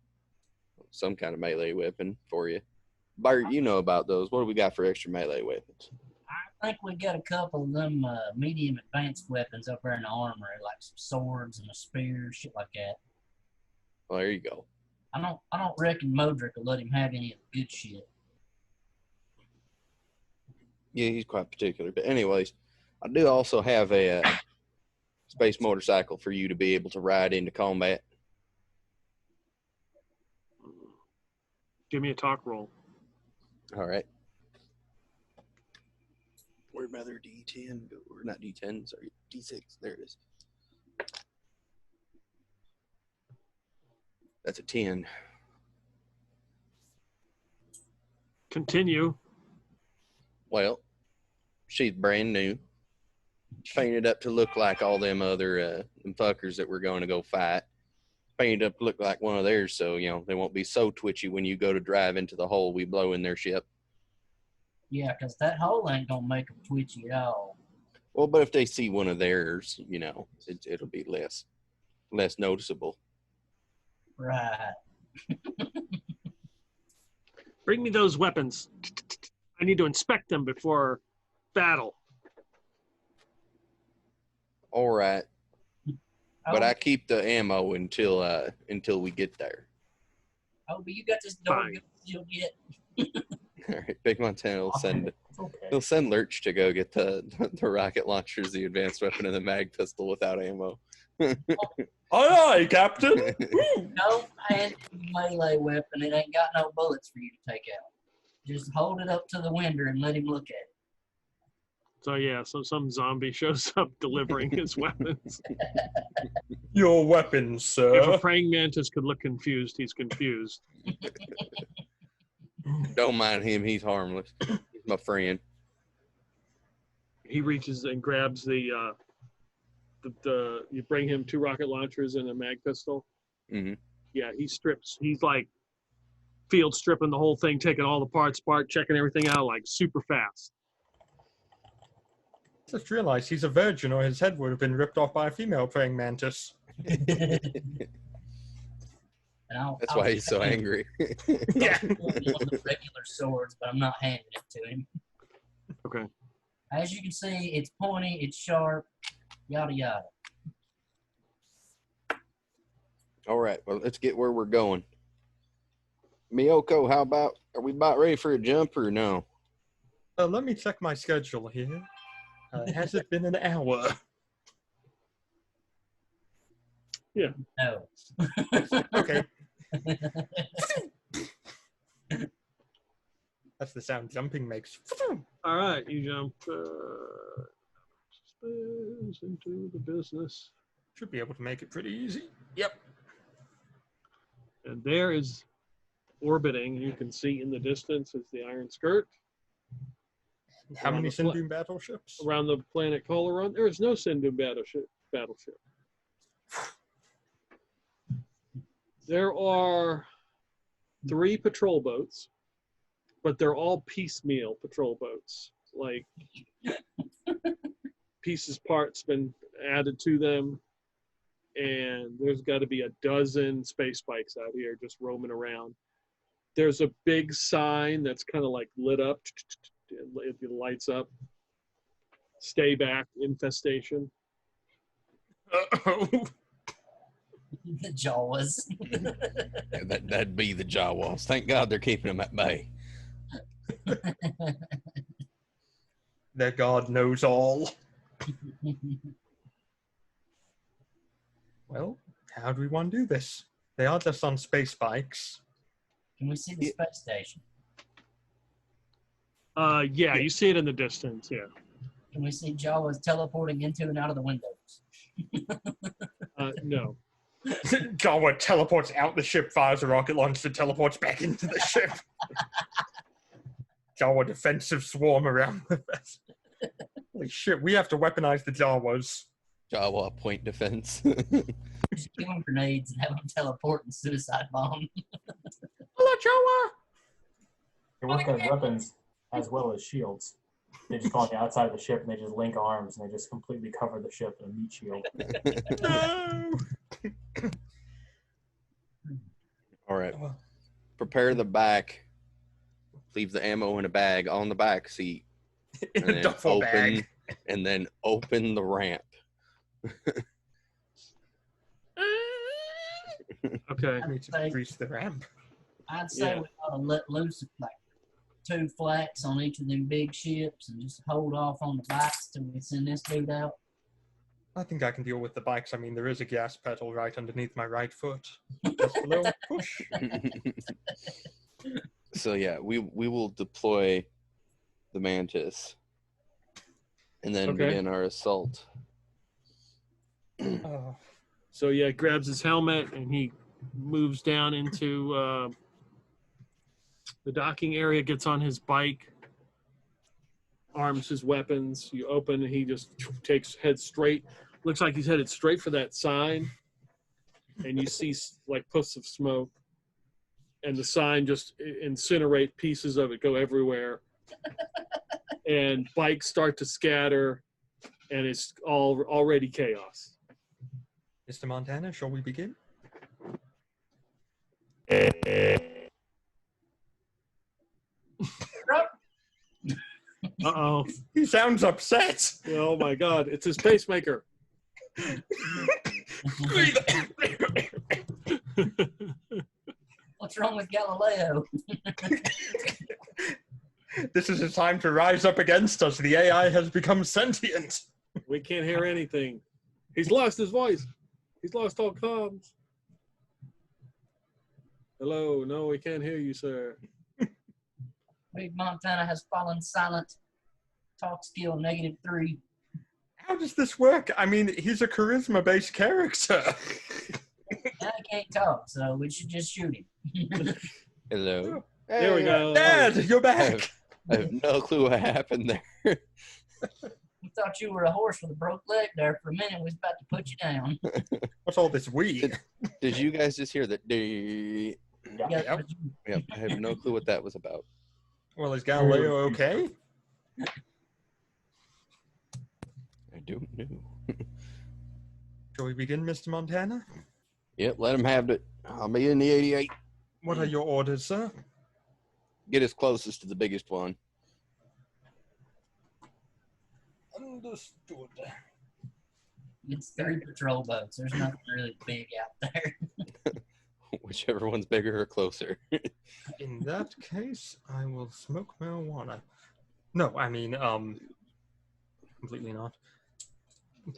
[SPEAKER 3] some kind of melee weapon for you. Bart, you know about those. What do we got for extra melee weapons?
[SPEAKER 2] I think we got a couple of them medium advanced weapons up there in the armory, like some swords and a spear, shit like that.
[SPEAKER 3] Well, there you go.
[SPEAKER 2] I don't reckon Modric will let him have any of the good shit.
[SPEAKER 3] Yeah, he's quite particular. But anyways, I do also have a space motorcycle for you to be able to ride into combat.
[SPEAKER 4] Give me a talk roll.
[SPEAKER 3] All right. Where'd my other D10 go? Or not D10, sorry, D6. There it is. That's a 10.
[SPEAKER 4] Continue.
[SPEAKER 3] Well, she's brand new. Painted up to look like all them other them fuckers that we're going to go fight. Painted up to look like one of theirs, so, you know, they won't be so twitchy when you go to drive into the hole we blow in their ship.
[SPEAKER 2] Yeah, because that hole ain't going to make them twitchy at all.
[SPEAKER 3] Well, but if they see one of theirs, you know, it'll be less noticeable.
[SPEAKER 2] Right.
[SPEAKER 4] Bring me those weapons. I need to inspect them before battle.
[SPEAKER 3] All right. But
[SPEAKER 2] Oh,
[SPEAKER 3] I keep the ammo until we get there.
[SPEAKER 2] but you got this door
[SPEAKER 4] Fine.
[SPEAKER 2] you'll get.
[SPEAKER 3] All right, Big Montana will send
[SPEAKER 5] It's okay.
[SPEAKER 3] he'll send Lurch to go get the rocket launchers, the advanced weapon, and the mag pistol without ammo.
[SPEAKER 1] Aye, aye, Captain.
[SPEAKER 2] No hand melee weapon. It ain't got no bullets for you to take out. Just hold it up to the window and let him look at it.
[SPEAKER 4] So yeah, so some zombie shows up delivering his weapons.
[SPEAKER 1] Your weapons,
[SPEAKER 4] If
[SPEAKER 1] sir.
[SPEAKER 4] a praying mantis could look confused, he's confused.
[SPEAKER 3] Don't mind him; he's harmless. He's my friend.
[SPEAKER 4] He reaches and grabs the you bring him 2 rocket launchers and a mag pistol.
[SPEAKER 3] Mm-hmm.
[SPEAKER 4] Yeah, he's like field stripping the whole thing, taking all the parts apart, checking everything out like super fast.
[SPEAKER 1] Just realized he's a virgin, or his head would have been ripped off by a female praying mantis.
[SPEAKER 2] And
[SPEAKER 3] That's why he's so angry.
[SPEAKER 1] Yeah.
[SPEAKER 2] One of the regular swords, but I'm not handing it to him.
[SPEAKER 4] Okay.
[SPEAKER 2] As you can see, it's pointy, it's sharp, yada yada.
[SPEAKER 3] All right, well, let's get where we're going. Miyoko, are we about ready for a jump or no?
[SPEAKER 1] Let me check my schedule here. Has it been an hour?
[SPEAKER 2] No.
[SPEAKER 1] Okay. That's the sound jumping makes.
[SPEAKER 4] All right, you jump into the business.
[SPEAKER 1] Should be able to make it pretty easy. Yep.
[SPEAKER 4] And there is orbiting. You can see in the distance is the Iron Skirt.
[SPEAKER 1] How many Sindoom battleships?
[SPEAKER 4] Around the planet Coloron. There is no Sindoom battleship. There are 3 patrol boats, but they're all piecemeal patrol boats. Like parts been added to them, and there's got to be a dozen space bikes out here just roaming around. There's a big sign that's kind of like lit up. It lights up. Stay back, infestation.
[SPEAKER 1] Uh-oh.
[SPEAKER 2] The Jawas.
[SPEAKER 3] Yeah, that'd be the Jawas. Thank God they're keeping them at bay.
[SPEAKER 1] Their God knows all. Well, how do we want to do this? They are just on space bikes.
[SPEAKER 2] Can we see the space station?
[SPEAKER 4] Yeah, you see it in the distance, yeah.
[SPEAKER 2] Can we see Jawas teleporting into and out of the windows?
[SPEAKER 4] No.
[SPEAKER 1] Jawa teleports out the ship, fires a rocket launcher, teleports back into the ship. Jawa defensive swarm around the vessel. Holy shit, we have to weaponize the Jawas.
[SPEAKER 3] Jawa point defense.
[SPEAKER 2] Just give them grenades and have them teleport and suicide bomb.
[SPEAKER 1] Hello, Jawa!
[SPEAKER 5] They work as weapons as well as shields. They just go on the outside of the ship and they just link arms and they just completely cover the ship in a meat shield.
[SPEAKER 1] No!
[SPEAKER 3] All right. Prepare the back. Leave the ammo in a bag on the back seat.
[SPEAKER 1] In a duffel bag.
[SPEAKER 3] And then open the ramp.
[SPEAKER 4] Okay.
[SPEAKER 1] I need to grease the ramp.
[SPEAKER 2] I'd say we ought to let loose like 2 flaks on each of them big ships and just hold off on the bikes till we send this dude out.
[SPEAKER 1] I think I can deal with the bikes. I mean, there is a gas pedal right underneath my right foot. Just a little push.
[SPEAKER 3] So yeah, we will deploy the Mantis and then begin our assault.
[SPEAKER 1] Oh.
[SPEAKER 4] So yeah, grabs his helmet and he moves down into the docking area, gets on his bike, arms his weapons. You open and he just heads straight. Looks like he's headed straight for that sign. And you see like puffs of smoke. And the sign just incinerate, pieces of it go everywhere. And bikes start to scatter. And it's already chaos.
[SPEAKER 1] Mr. Montana, shall we begin?
[SPEAKER 4] Uh-oh.
[SPEAKER 1] He sounds upset.
[SPEAKER 4] Oh my God, it's his pacemaker.
[SPEAKER 2] What's wrong with Galileo?
[SPEAKER 1] This is a time to rise up against us. The AI has become sentient.
[SPEAKER 4] We can't hear anything. He's lost his voice. He's lost all comms. Hello, no, we can't hear you, sir.
[SPEAKER 2] Big Montana has fallen silent. Talk skill -3.
[SPEAKER 1] How does this work? I mean, he's a charisma-based character.
[SPEAKER 2] Now he can't talk, so we should just shoot him.
[SPEAKER 3] Hello.
[SPEAKER 4] There we go.
[SPEAKER 1] Dad, you're back.
[SPEAKER 3] I have no clue what happened there.
[SPEAKER 2] We thought you were a horse with a broke leg there for a minute. We was about to put you down.
[SPEAKER 1] What's all this weed?
[SPEAKER 3] Did you guys just hear that?
[SPEAKER 2] Yeah,
[SPEAKER 3] Yep, I have no clue what that was about.
[SPEAKER 1] Well, is Galileo okay?
[SPEAKER 3] I don't know.
[SPEAKER 1] Shall we begin, Mr. Montana?
[SPEAKER 3] Yep, let him have it. I'll be in the 88.
[SPEAKER 1] What are your orders, sir?
[SPEAKER 3] Get us closest to the biggest one.
[SPEAKER 1] Understood.
[SPEAKER 2] It's 3 patrol boats. There's nothing really big out there.
[SPEAKER 3] Whichever one's bigger or closer.
[SPEAKER 1] In that case, I will smoke marijuana. No, I mean, completely not.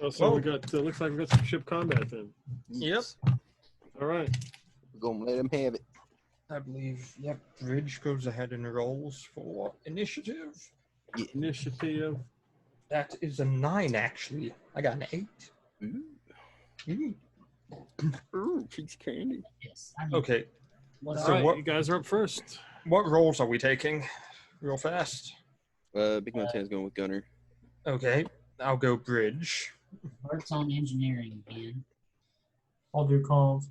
[SPEAKER 4] Oh, so we got. Looks like we got some ship combat then.
[SPEAKER 1] Yep.
[SPEAKER 4] All right.
[SPEAKER 3] We're gonna let him have it.
[SPEAKER 1] I believe, yep, Bridge goes ahead and rolls for initiative.
[SPEAKER 4] Initiative.
[SPEAKER 1] That is a 9, actually. I got an 8.
[SPEAKER 3] Ooh,
[SPEAKER 1] Ooh.
[SPEAKER 3] ooh, piece of candy.
[SPEAKER 2] Yes. I need
[SPEAKER 1] Okay,
[SPEAKER 2] what
[SPEAKER 1] So
[SPEAKER 4] All right,
[SPEAKER 1] what-
[SPEAKER 4] you guys are up first.
[SPEAKER 1] what rolls are we taking? Real fast.
[SPEAKER 3] Big Montana's going with Gunner.
[SPEAKER 1] Okay, I'll go Bridge.
[SPEAKER 2] Bert's on engineering again.
[SPEAKER 5] I'll do comms.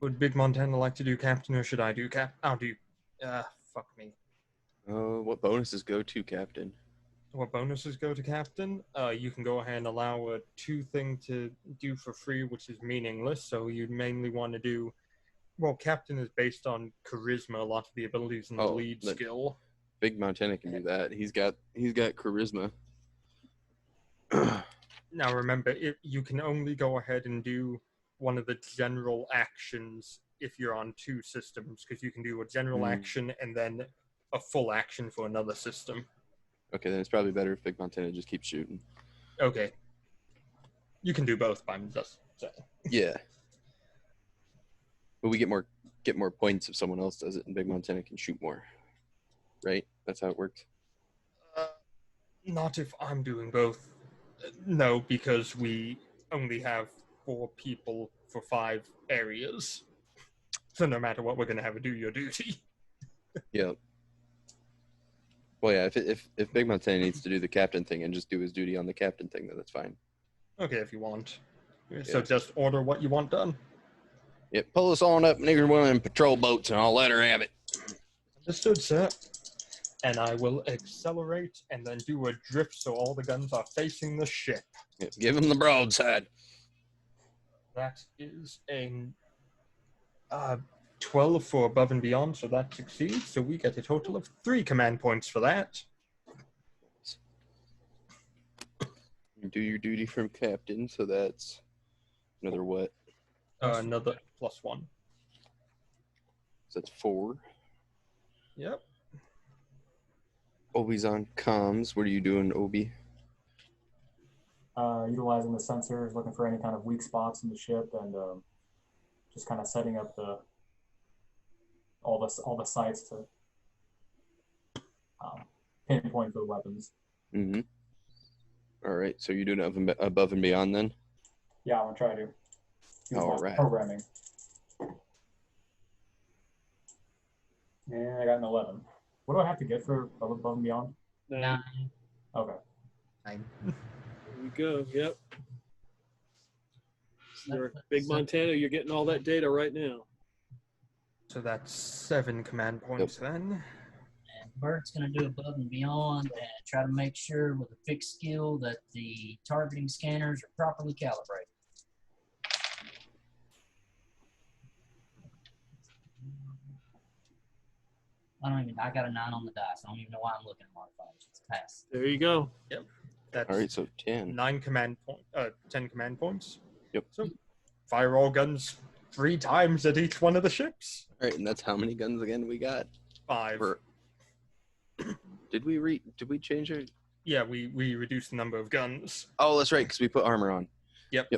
[SPEAKER 1] Would Big Montana like to do Captain, or should I do Cap? I'll do. Fuck me.
[SPEAKER 3] What bonuses go to Captain?
[SPEAKER 1] What bonuses go to Captain? You can go ahead and allow a 2 thing to do for free, which is meaningless. So you'd mainly want to do. Well, Captain is based on charisma, a lot of the abilities in the
[SPEAKER 3] Oh,
[SPEAKER 1] lead
[SPEAKER 3] but-
[SPEAKER 1] skill.
[SPEAKER 3] Big Montana can do that. He's got charisma.
[SPEAKER 1] Now remember, you can only go ahead and do one of the general actions if you're on 2 systems, because you can do a general action and then a full action for another system.
[SPEAKER 3] Okay, then it's probably better if Big Montana just keeps shooting.
[SPEAKER 1] Okay. You can do both by just saying.
[SPEAKER 3] Yeah. But we get more points if someone else does it, and Big Montana can shoot more. Right? That's how it works.
[SPEAKER 1] Not if I'm doing both. No, because we only have 4 people for 5 areas. So no matter what, we're going to have a do your duty.
[SPEAKER 3] Yeah. Well, yeah. If Big Montana needs to do the captain thing and just do his duty on the captain thing, then that's fine.
[SPEAKER 1] Okay, if you want. So
[SPEAKER 3] Yeah.
[SPEAKER 1] just order what you want done.
[SPEAKER 3] Yep. Pull us on up near one of them patrol boats, and I'll let her have it.
[SPEAKER 1] Understood, sir. And I will accelerate and then do a drift so all the guns are facing the ship.
[SPEAKER 3] Yep. Give him the broadside.
[SPEAKER 1] That is a 12 for above and beyond, so that succeeds. So we get a total of 3 command points for that.
[SPEAKER 3] You do your duty from captain, so that's another what?
[SPEAKER 1] Another +1.
[SPEAKER 3] So that's 4.
[SPEAKER 1] Yep.
[SPEAKER 3] Obi's on comms. What are you doing, Obi?
[SPEAKER 5] Utilizing the sensors, looking for any kind of weak spots in the ship, and just kind of setting up all the sites to pinpoint the weapons.
[SPEAKER 3] Mm-hmm. All right. So you're doing above and beyond then?
[SPEAKER 5] Yeah, I'm gonna try to. Use
[SPEAKER 3] All
[SPEAKER 5] my
[SPEAKER 3] right.
[SPEAKER 5] Programming. And I got an 11. What do I have to get for above and beyond?
[SPEAKER 2] 9.
[SPEAKER 5] Okay.
[SPEAKER 1] 9.
[SPEAKER 4] There we go. Yep. You're Big Montana, you're getting all that data right now.
[SPEAKER 1] So that's 7 command points then.
[SPEAKER 2] And Bert's going to do above and beyond and try to make sure with a fixed skill that the targeting scanners are properly calibrated. I got a 9 on the dice. I don't even know why I'm looking at modifiers. It's a pass.
[SPEAKER 4] There you go.
[SPEAKER 1] That's
[SPEAKER 3] All right. So 10.
[SPEAKER 1] 9 command point, 10 command points.
[SPEAKER 3] Yep.
[SPEAKER 1] So fire all guns 3 times at each one of the ships.
[SPEAKER 3] All right. And that's how many guns again we got?
[SPEAKER 1] 5.
[SPEAKER 3] Did we change it?
[SPEAKER 1] Yeah, we reduced the number of guns.
[SPEAKER 3] Oh, that's right, because we put armor on.
[SPEAKER 1] Yep.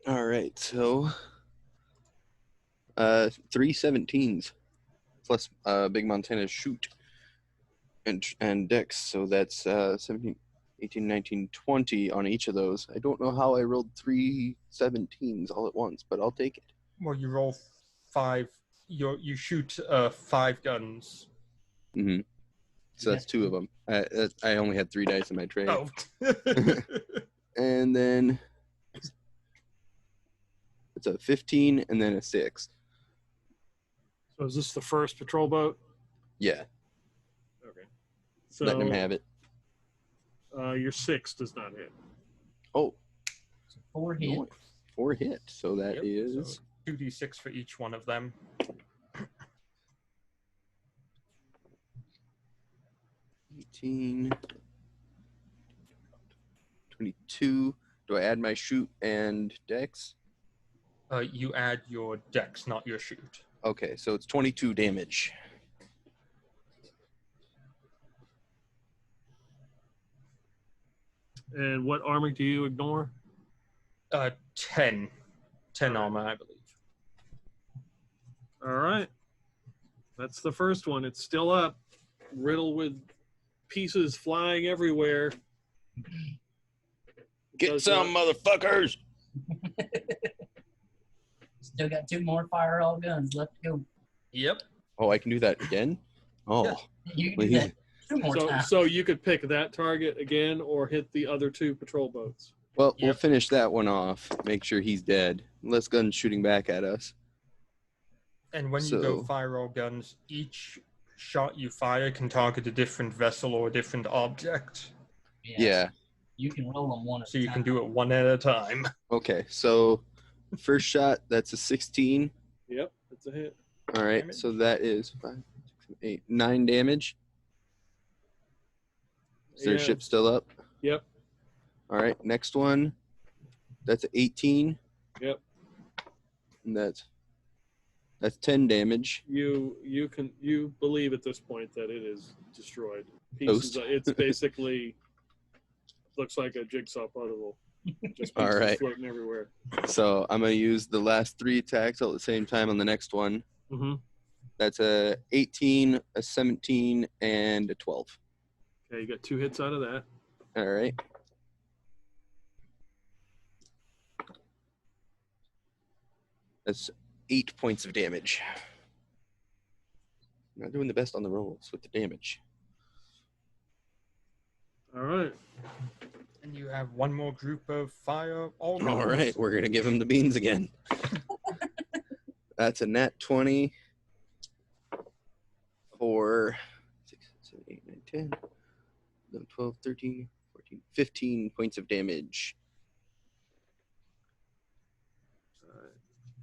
[SPEAKER 3] All right, so 3 17s plus Big Montana's shoot and dex, so that's 17, 18, 19, 20 on each of those. I don't know how I rolled 3 17s all at once, but I'll take it.
[SPEAKER 1] Well, you roll 5. You shoot 5 guns.
[SPEAKER 3] Mm-hmm. So that's 2 of them. I only had 3 dice in my tray.
[SPEAKER 1] Oh.
[SPEAKER 3] And then it's a 15 and then a 6.
[SPEAKER 4] So is this the first patrol boat?
[SPEAKER 3] Yeah,
[SPEAKER 4] Okay. So
[SPEAKER 3] letting him have it.
[SPEAKER 4] Your 6 does not hit.
[SPEAKER 3] Oh,
[SPEAKER 2] 4 hit.
[SPEAKER 3] nice. 4 hit. So that
[SPEAKER 1] Yep,
[SPEAKER 3] is
[SPEAKER 1] so 2d6 for each one of them.
[SPEAKER 3] 18, 22. Do I add my shoot and dex?
[SPEAKER 1] You add your dex, not your shoot.
[SPEAKER 3] Okay, so it's 22 damage.
[SPEAKER 4] And what armor do you ignore?
[SPEAKER 1] 10 armor, I believe.
[SPEAKER 4] All right. That's the first one. It's still up, riddled with pieces flying everywhere.
[SPEAKER 3] Get some, motherfuckers!
[SPEAKER 2] Still got 2 more fire all guns left to go.
[SPEAKER 1] Yep.
[SPEAKER 3] Oh, I can do that again? Oh,
[SPEAKER 1] Yeah.
[SPEAKER 2] You can do
[SPEAKER 3] please.
[SPEAKER 2] that 2 more times.
[SPEAKER 4] So you could pick that target again or hit the other 2 patrol boats.
[SPEAKER 3] Well, we'll
[SPEAKER 1] Yep.
[SPEAKER 3] finish that one off. Make sure he's dead. Less guns shooting back at us.
[SPEAKER 1] And when you go
[SPEAKER 3] So-
[SPEAKER 1] fire all guns, each shot you fire can target a different vessel or a different object.
[SPEAKER 3] Yeah.
[SPEAKER 2] You can roll them one at
[SPEAKER 1] So
[SPEAKER 2] a
[SPEAKER 1] you
[SPEAKER 2] time.
[SPEAKER 1] can do it one at a time.
[SPEAKER 3] Okay, so first shot, that's a 16.
[SPEAKER 4] Yep, that's a hit.
[SPEAKER 3] All right,
[SPEAKER 1] Damage.
[SPEAKER 3] so that is 5, 6, 7, 8, 9 damage. Is their
[SPEAKER 4] Yeah.
[SPEAKER 3] ship still up?
[SPEAKER 4] Yep.
[SPEAKER 3] All right, next one. That's 18.
[SPEAKER 4] Yep.
[SPEAKER 3] And that's 10 damage.
[SPEAKER 4] You believe at this point that it is destroyed.
[SPEAKER 3] Toast.
[SPEAKER 4] It's basically looks like a jigsaw puzzle. Just
[SPEAKER 3] All
[SPEAKER 4] pieces
[SPEAKER 3] right.
[SPEAKER 4] floating everywhere.
[SPEAKER 3] So I'm gonna use the last 3 attacks all at the same time on the next one.
[SPEAKER 4] Mm-hmm.
[SPEAKER 3] That's a 18, a 17, and a 12.
[SPEAKER 4] Okay, you got 2 hits out of that.
[SPEAKER 3] All right. That's 8 points of damage. Not doing the best on the rolls with the damage.
[SPEAKER 4] All right.
[SPEAKER 1] And you have one more group of fire all guns.
[SPEAKER 3] All right, we're gonna give him the beans again. That's a nat 20 for 6, 7, 8, 9, 10, 11, 12, 13, 14, 15 points of damage.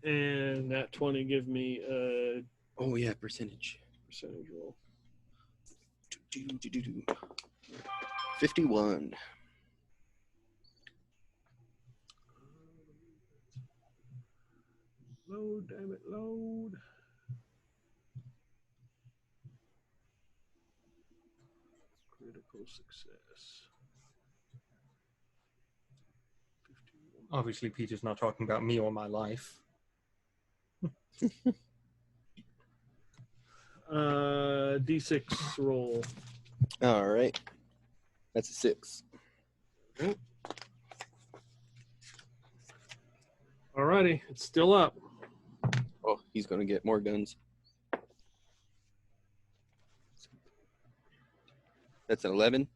[SPEAKER 4] And that 20 give me a
[SPEAKER 3] Oh yeah, percentage.
[SPEAKER 4] percentage roll.
[SPEAKER 3] 51.
[SPEAKER 4] Load, damn it, load. Critical success. 51.
[SPEAKER 1] Obviously, Peter's not talking about me or my life.
[SPEAKER 4] D6 roll.
[SPEAKER 3] All right. That's a 6.
[SPEAKER 4] Alrighty, it's still up.
[SPEAKER 3] Oh, he's gonna get more guns. That's an 11.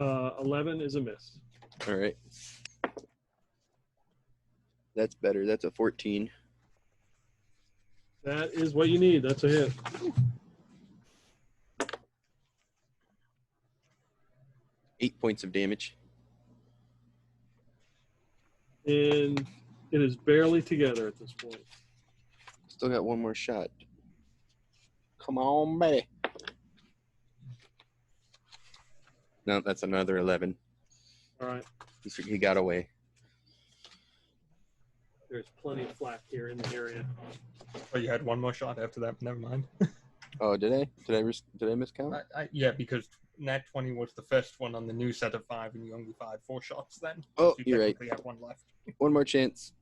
[SPEAKER 4] 11 is a miss.
[SPEAKER 3] All right. That's better. That's a 14.
[SPEAKER 4] That is what you need. That's a hit.
[SPEAKER 3] Eight points of damage.
[SPEAKER 4] And it is barely together at this point.
[SPEAKER 3] Still got one more shot. Come on, baby. No, that's another 11.
[SPEAKER 4] All right.
[SPEAKER 3] He got away.
[SPEAKER 4] There's plenty of flak here in the area.
[SPEAKER 1] Oh, you had one more shot after that. Never mind.
[SPEAKER 3] Oh, did I? Did I miscount?
[SPEAKER 1] Yeah, because Nat 20 was the first one on the new set of 5, and you only fired 4 shots then.
[SPEAKER 3] Oh,
[SPEAKER 1] you
[SPEAKER 3] you're right.
[SPEAKER 1] technically have one left.
[SPEAKER 3] One more chance.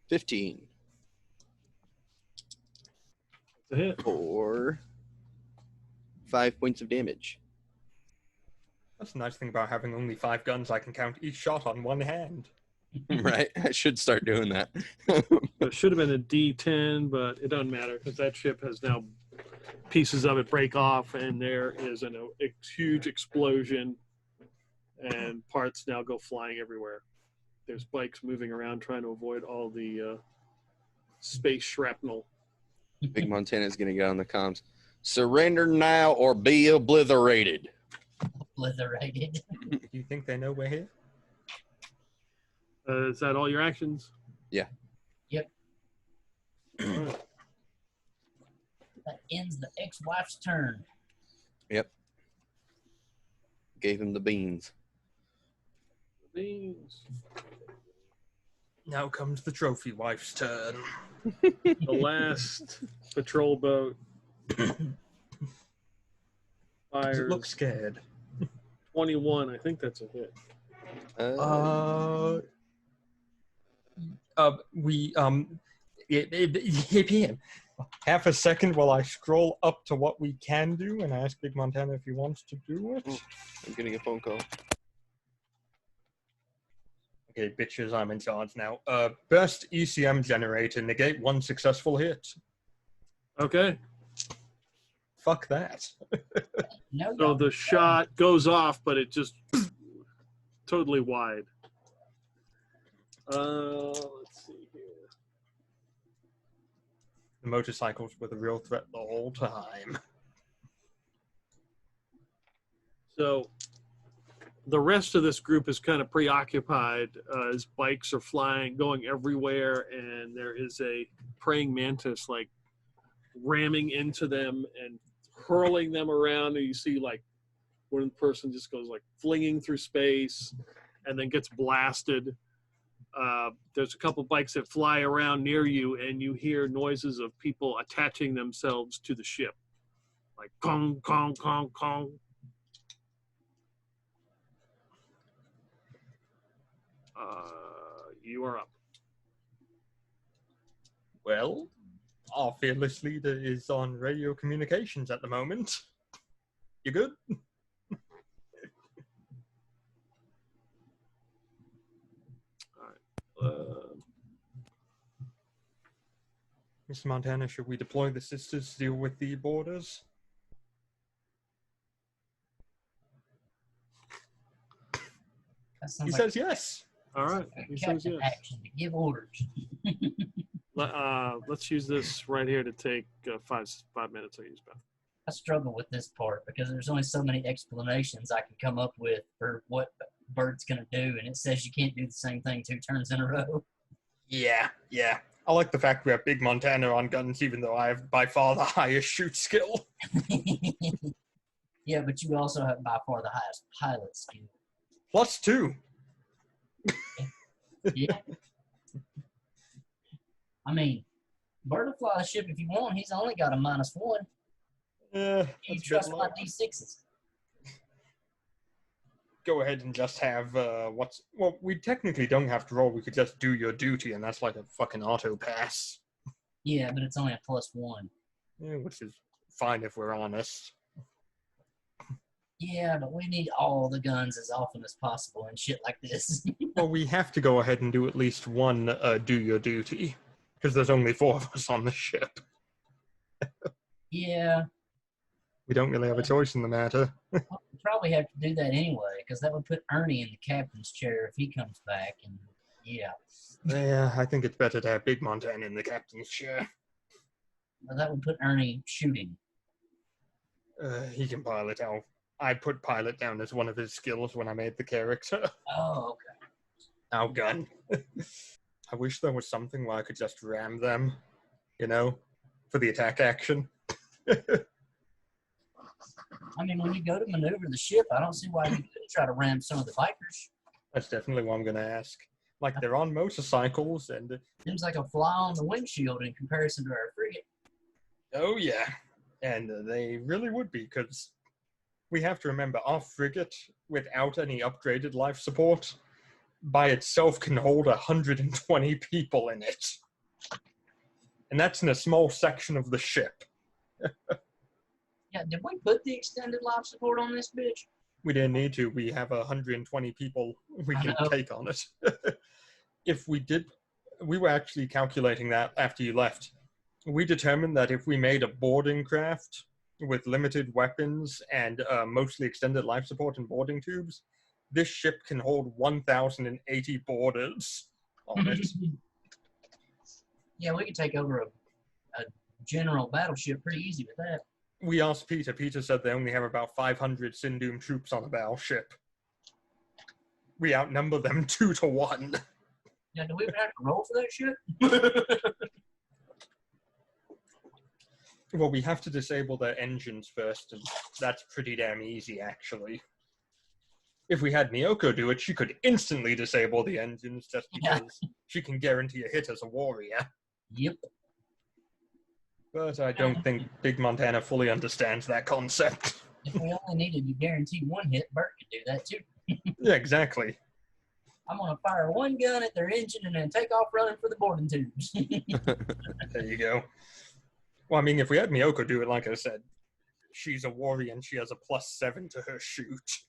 [SPEAKER 3] 15
[SPEAKER 4] It's a hit.
[SPEAKER 3] for 5 points of damage.
[SPEAKER 1] That's the nice thing about having only 5 guns. I can count each shot on one hand.
[SPEAKER 3] Right? I should start doing that.
[SPEAKER 4] It should have been a D10, but it doesn't matter because that ship has now pieces of it break off, and there is a huge explosion, and parts now go flying everywhere. There's bikes moving around trying to avoid all the space shrapnel.
[SPEAKER 3] Big Montana's going to get on the comms. Surrender now or be obliterated.
[SPEAKER 2] Obliterated.
[SPEAKER 1] Do you think they know we're here?
[SPEAKER 4] Is that all your actions?
[SPEAKER 3] Yeah.
[SPEAKER 2] Yep.
[SPEAKER 4] All right.
[SPEAKER 2] That ends the ex-wife's turn.
[SPEAKER 3] Yep. Gave him the beans.
[SPEAKER 4] Beans.
[SPEAKER 1] Now comes the trophy wife's turn.
[SPEAKER 4] The last patrol boat
[SPEAKER 1] Does
[SPEAKER 4] fires
[SPEAKER 1] it look scared?
[SPEAKER 4] 21. I think that's a hit.
[SPEAKER 1] Half a second while I scroll up to what we can do and ask Big Montana if he wants to do it.
[SPEAKER 3] I'm getting a phone call.
[SPEAKER 1] Okay, bitches, I'm in charge now. Best ECM generator, negate one successful hit.
[SPEAKER 4] Okay.
[SPEAKER 1] Fuck that.
[SPEAKER 2] No,
[SPEAKER 4] So the shot goes off, but it just totally wide. Let's see here.
[SPEAKER 1] The motorcycles were the real threat the whole time.
[SPEAKER 4] So the rest of this group is kind of preoccupied as bikes are flying, going everywhere, and there is a praying mantis like ramming into them and hurling them around, and you see like one person just goes like flinging through space and then gets blasted. There's a couple bikes that fly around near you, and you hear noises of people attaching themselves to the ship, like kong, kong, kong, kong. You are up.
[SPEAKER 1] Well, our fearless leader is on radio communications at the moment. You good? Mr. Montana, should we deploy the sisters to deal with the borders? He says yes.
[SPEAKER 4] All right. He says
[SPEAKER 2] captain
[SPEAKER 4] yes.
[SPEAKER 2] action to give orders.
[SPEAKER 4] Let's use this right here to take 5 minutes. I use Beth.
[SPEAKER 2] I struggle with this part because there's only so many explanations I can come up with for what Bird's going to do, and it says you can't do the same thing 2 turns in a row.
[SPEAKER 1] Yeah. I like the fact we have Big Montana on guns, even though I have by far the highest shoot skill.
[SPEAKER 2] Yeah, but you also have by far the highest pilot skill.
[SPEAKER 1] +2.
[SPEAKER 2] Yeah. I mean, Bird will fly the ship if you want. He's only got a -1.
[SPEAKER 1] Yeah.
[SPEAKER 2] You trust my D6s.
[SPEAKER 1] Go ahead and just have well, we technically don't have to roll. We could just do your duty, and that's like a fucking auto pass.
[SPEAKER 2] Yeah, but it's only a +1.
[SPEAKER 1] Yeah, which is fine if we're honest.
[SPEAKER 2] Yeah, but we need all the guns as often as possible and shit like this.
[SPEAKER 1] Well, we have to go ahead and do at least one do your duty, because there's only 4 of us on the ship.
[SPEAKER 2] Yeah.
[SPEAKER 1] We don't really have a choice in the matter.
[SPEAKER 2] We'll probably have to do that anyway, because that would put Ernie in the captain's chair if he comes back, and yeah.
[SPEAKER 1] Yeah, I think it's better to have Big Montana in the captain's chair.
[SPEAKER 2] Well, that would put Ernie shooting.
[SPEAKER 1] He can pilot out. I put pilot down as one of his skills when I made the character.
[SPEAKER 2] Oh, okay.
[SPEAKER 1] Outgun. I wish there was something where I could just ram them, for the attack action.
[SPEAKER 2] I mean, when you go to maneuver the ship, I don't see why you couldn't try to ram some of the bikers.
[SPEAKER 1] That's definitely what I'm going to ask. Like, they're on motorcycles, and...
[SPEAKER 2] Seems like a fly on the windshield in comparison to our frigate.
[SPEAKER 1] Oh, yeah. And they really would be, because we have to remember, our frigate, without any upgraded life support, by itself can hold 120 people in it. And that's in a small section of the ship.
[SPEAKER 2] Yeah, did we put the extended life support on this bitch?
[SPEAKER 1] We didn't need to. We have 120 people we can take on it. If we did, we were actually calculating that after you left. We determined that if we made a boarding craft with limited weapons and mostly extended life support and boarding tubes, this ship can hold 1,080 boarders on it.
[SPEAKER 2] Yeah, we could take over a general battleship pretty easy with that.
[SPEAKER 1] We asked Peter. Peter said they only have about 500 Sindoom troops on a battleship. We outnumber them 2 to 1.
[SPEAKER 2] Now, do we even have to roll for that shit?
[SPEAKER 1] Well, we have to disable their engines first, and that's pretty damn easy, actually. If we had Miyoko do it, she could instantly disable the engines just because she can guarantee a hit as a warrior.
[SPEAKER 2] Yep.
[SPEAKER 1] But I don't think Big Montana fully understands that concept.
[SPEAKER 2] If we only needed to guarantee 1 hit, Bert could do that too.
[SPEAKER 1] Yeah, exactly.
[SPEAKER 2] I'm gonna fire one gun at their engine and then take off running for the boarding tubes.
[SPEAKER 1] There you go. Well, I mean, if we had Miyoko do it, like I said, she's a warrior and she has a +7 to her shoot.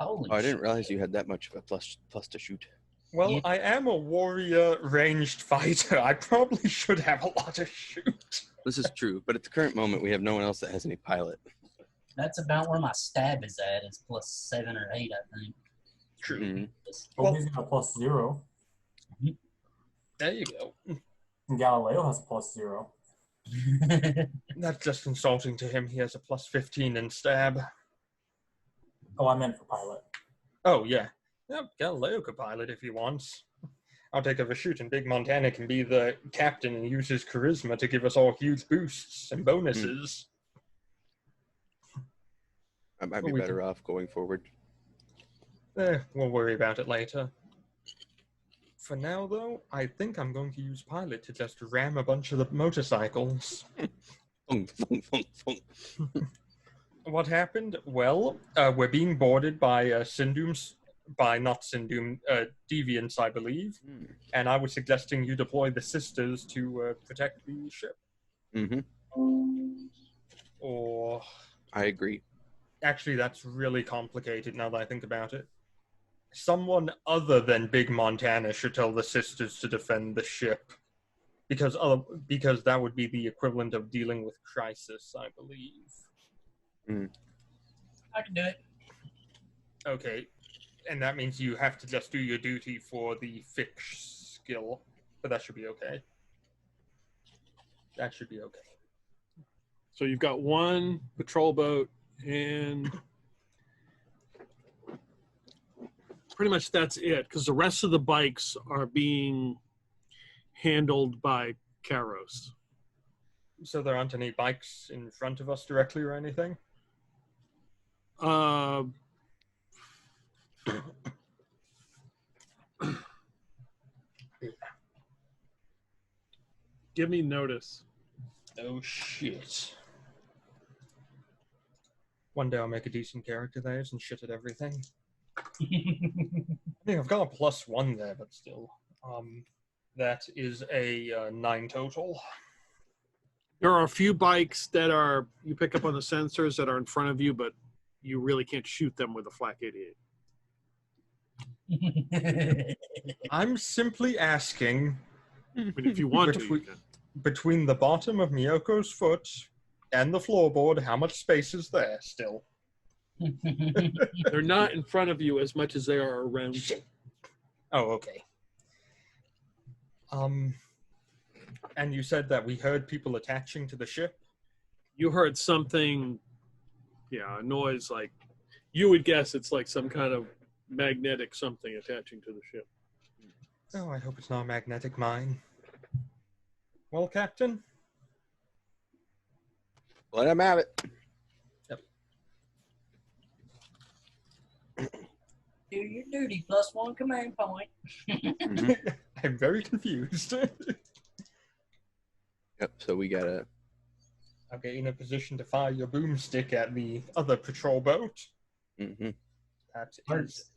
[SPEAKER 2] Holy
[SPEAKER 3] Oh, I didn't
[SPEAKER 2] shit.
[SPEAKER 3] realize you had that much of a plus to shoot.
[SPEAKER 1] Well,
[SPEAKER 2] Yeah.
[SPEAKER 1] I am a warrior ranged fighter. I probably should have a lot of shoot.
[SPEAKER 3] This is true, but at the current moment, we have no one else that has any pilot.
[SPEAKER 2] That's about where my stab is at, is +7 or 8, I think.
[SPEAKER 1] True.
[SPEAKER 3] Mhm.
[SPEAKER 5] Well, he's got a +0.
[SPEAKER 1] There you go.
[SPEAKER 5] And Galileo has a +0.
[SPEAKER 1] That's just insulting to him. He has a +15 in stab.
[SPEAKER 5] Oh, I meant for pilot.
[SPEAKER 1] Oh, yeah. Yep, Galileo could pilot if he wants. I'll take over shoot, and Big Montana can be the captain and use his charisma to give us all huge boosts and bonuses.
[SPEAKER 3] I might be
[SPEAKER 1] Well, we
[SPEAKER 3] better off going forward.
[SPEAKER 1] We'll worry about it later. For now, though, I think I'm going to use pilot to just ram a bunch of the motorcycles.
[SPEAKER 3] Thunk, thunk, thunk, thunk.
[SPEAKER 1] What happened? Well, we're being boarded by Deviants, I believe. And I was suggesting you deploy the sisters to protect the ship.
[SPEAKER 3] Mm-hmm.
[SPEAKER 1] Or
[SPEAKER 3] I agree.
[SPEAKER 1] actually, that's really complicated now that I think about it. Someone other than Big Montana should tell the sisters to defend the ship, because that would be the equivalent of dealing with crisis, I believe.
[SPEAKER 2] I can do it.
[SPEAKER 1] Okay, and that means you have to just do your duty for the fix skill, but that should be okay. That should be okay.
[SPEAKER 4] So you've got one patrol boat, and pretty much that's it, because the rest of the bikes are being handled by Karos.
[SPEAKER 1] So there aren't any bikes in front of us directly or anything?
[SPEAKER 4] Give me notice.
[SPEAKER 1] Oh, shit. One day I'll make a decent character that isn't shit at everything. I think I've got a +1 there, but still. That is a 9 total.
[SPEAKER 4] There are a few bikes that are, you pick up on the sensors that are in front of you, but you really can't shoot them with a flak 88.
[SPEAKER 1] I'm simply asking,
[SPEAKER 4] I mean, if you want to, you can.
[SPEAKER 1] between the bottom of Miyoko's foot and the floorboard, how much space is there still?
[SPEAKER 4] They're not in front of you as much as they are around you.
[SPEAKER 1] Oh, okay. And you said that we heard people attaching to the ship?
[SPEAKER 4] You heard something, a noise like, you would guess it's like some kind of magnetic something attaching to the ship.
[SPEAKER 1] Oh, I hope it's not a magnetic mine. Well, Captain?
[SPEAKER 3] Let him have it.
[SPEAKER 2] Do your duty, +1 command point.
[SPEAKER 3] Mm-hmm.
[SPEAKER 1] I'm very confused.
[SPEAKER 3] Yep, so we gotta...
[SPEAKER 1] I'll get you in a position to fire your boomstick at the other patrol boat.
[SPEAKER 3] Mm-hmm.
[SPEAKER 1] That is...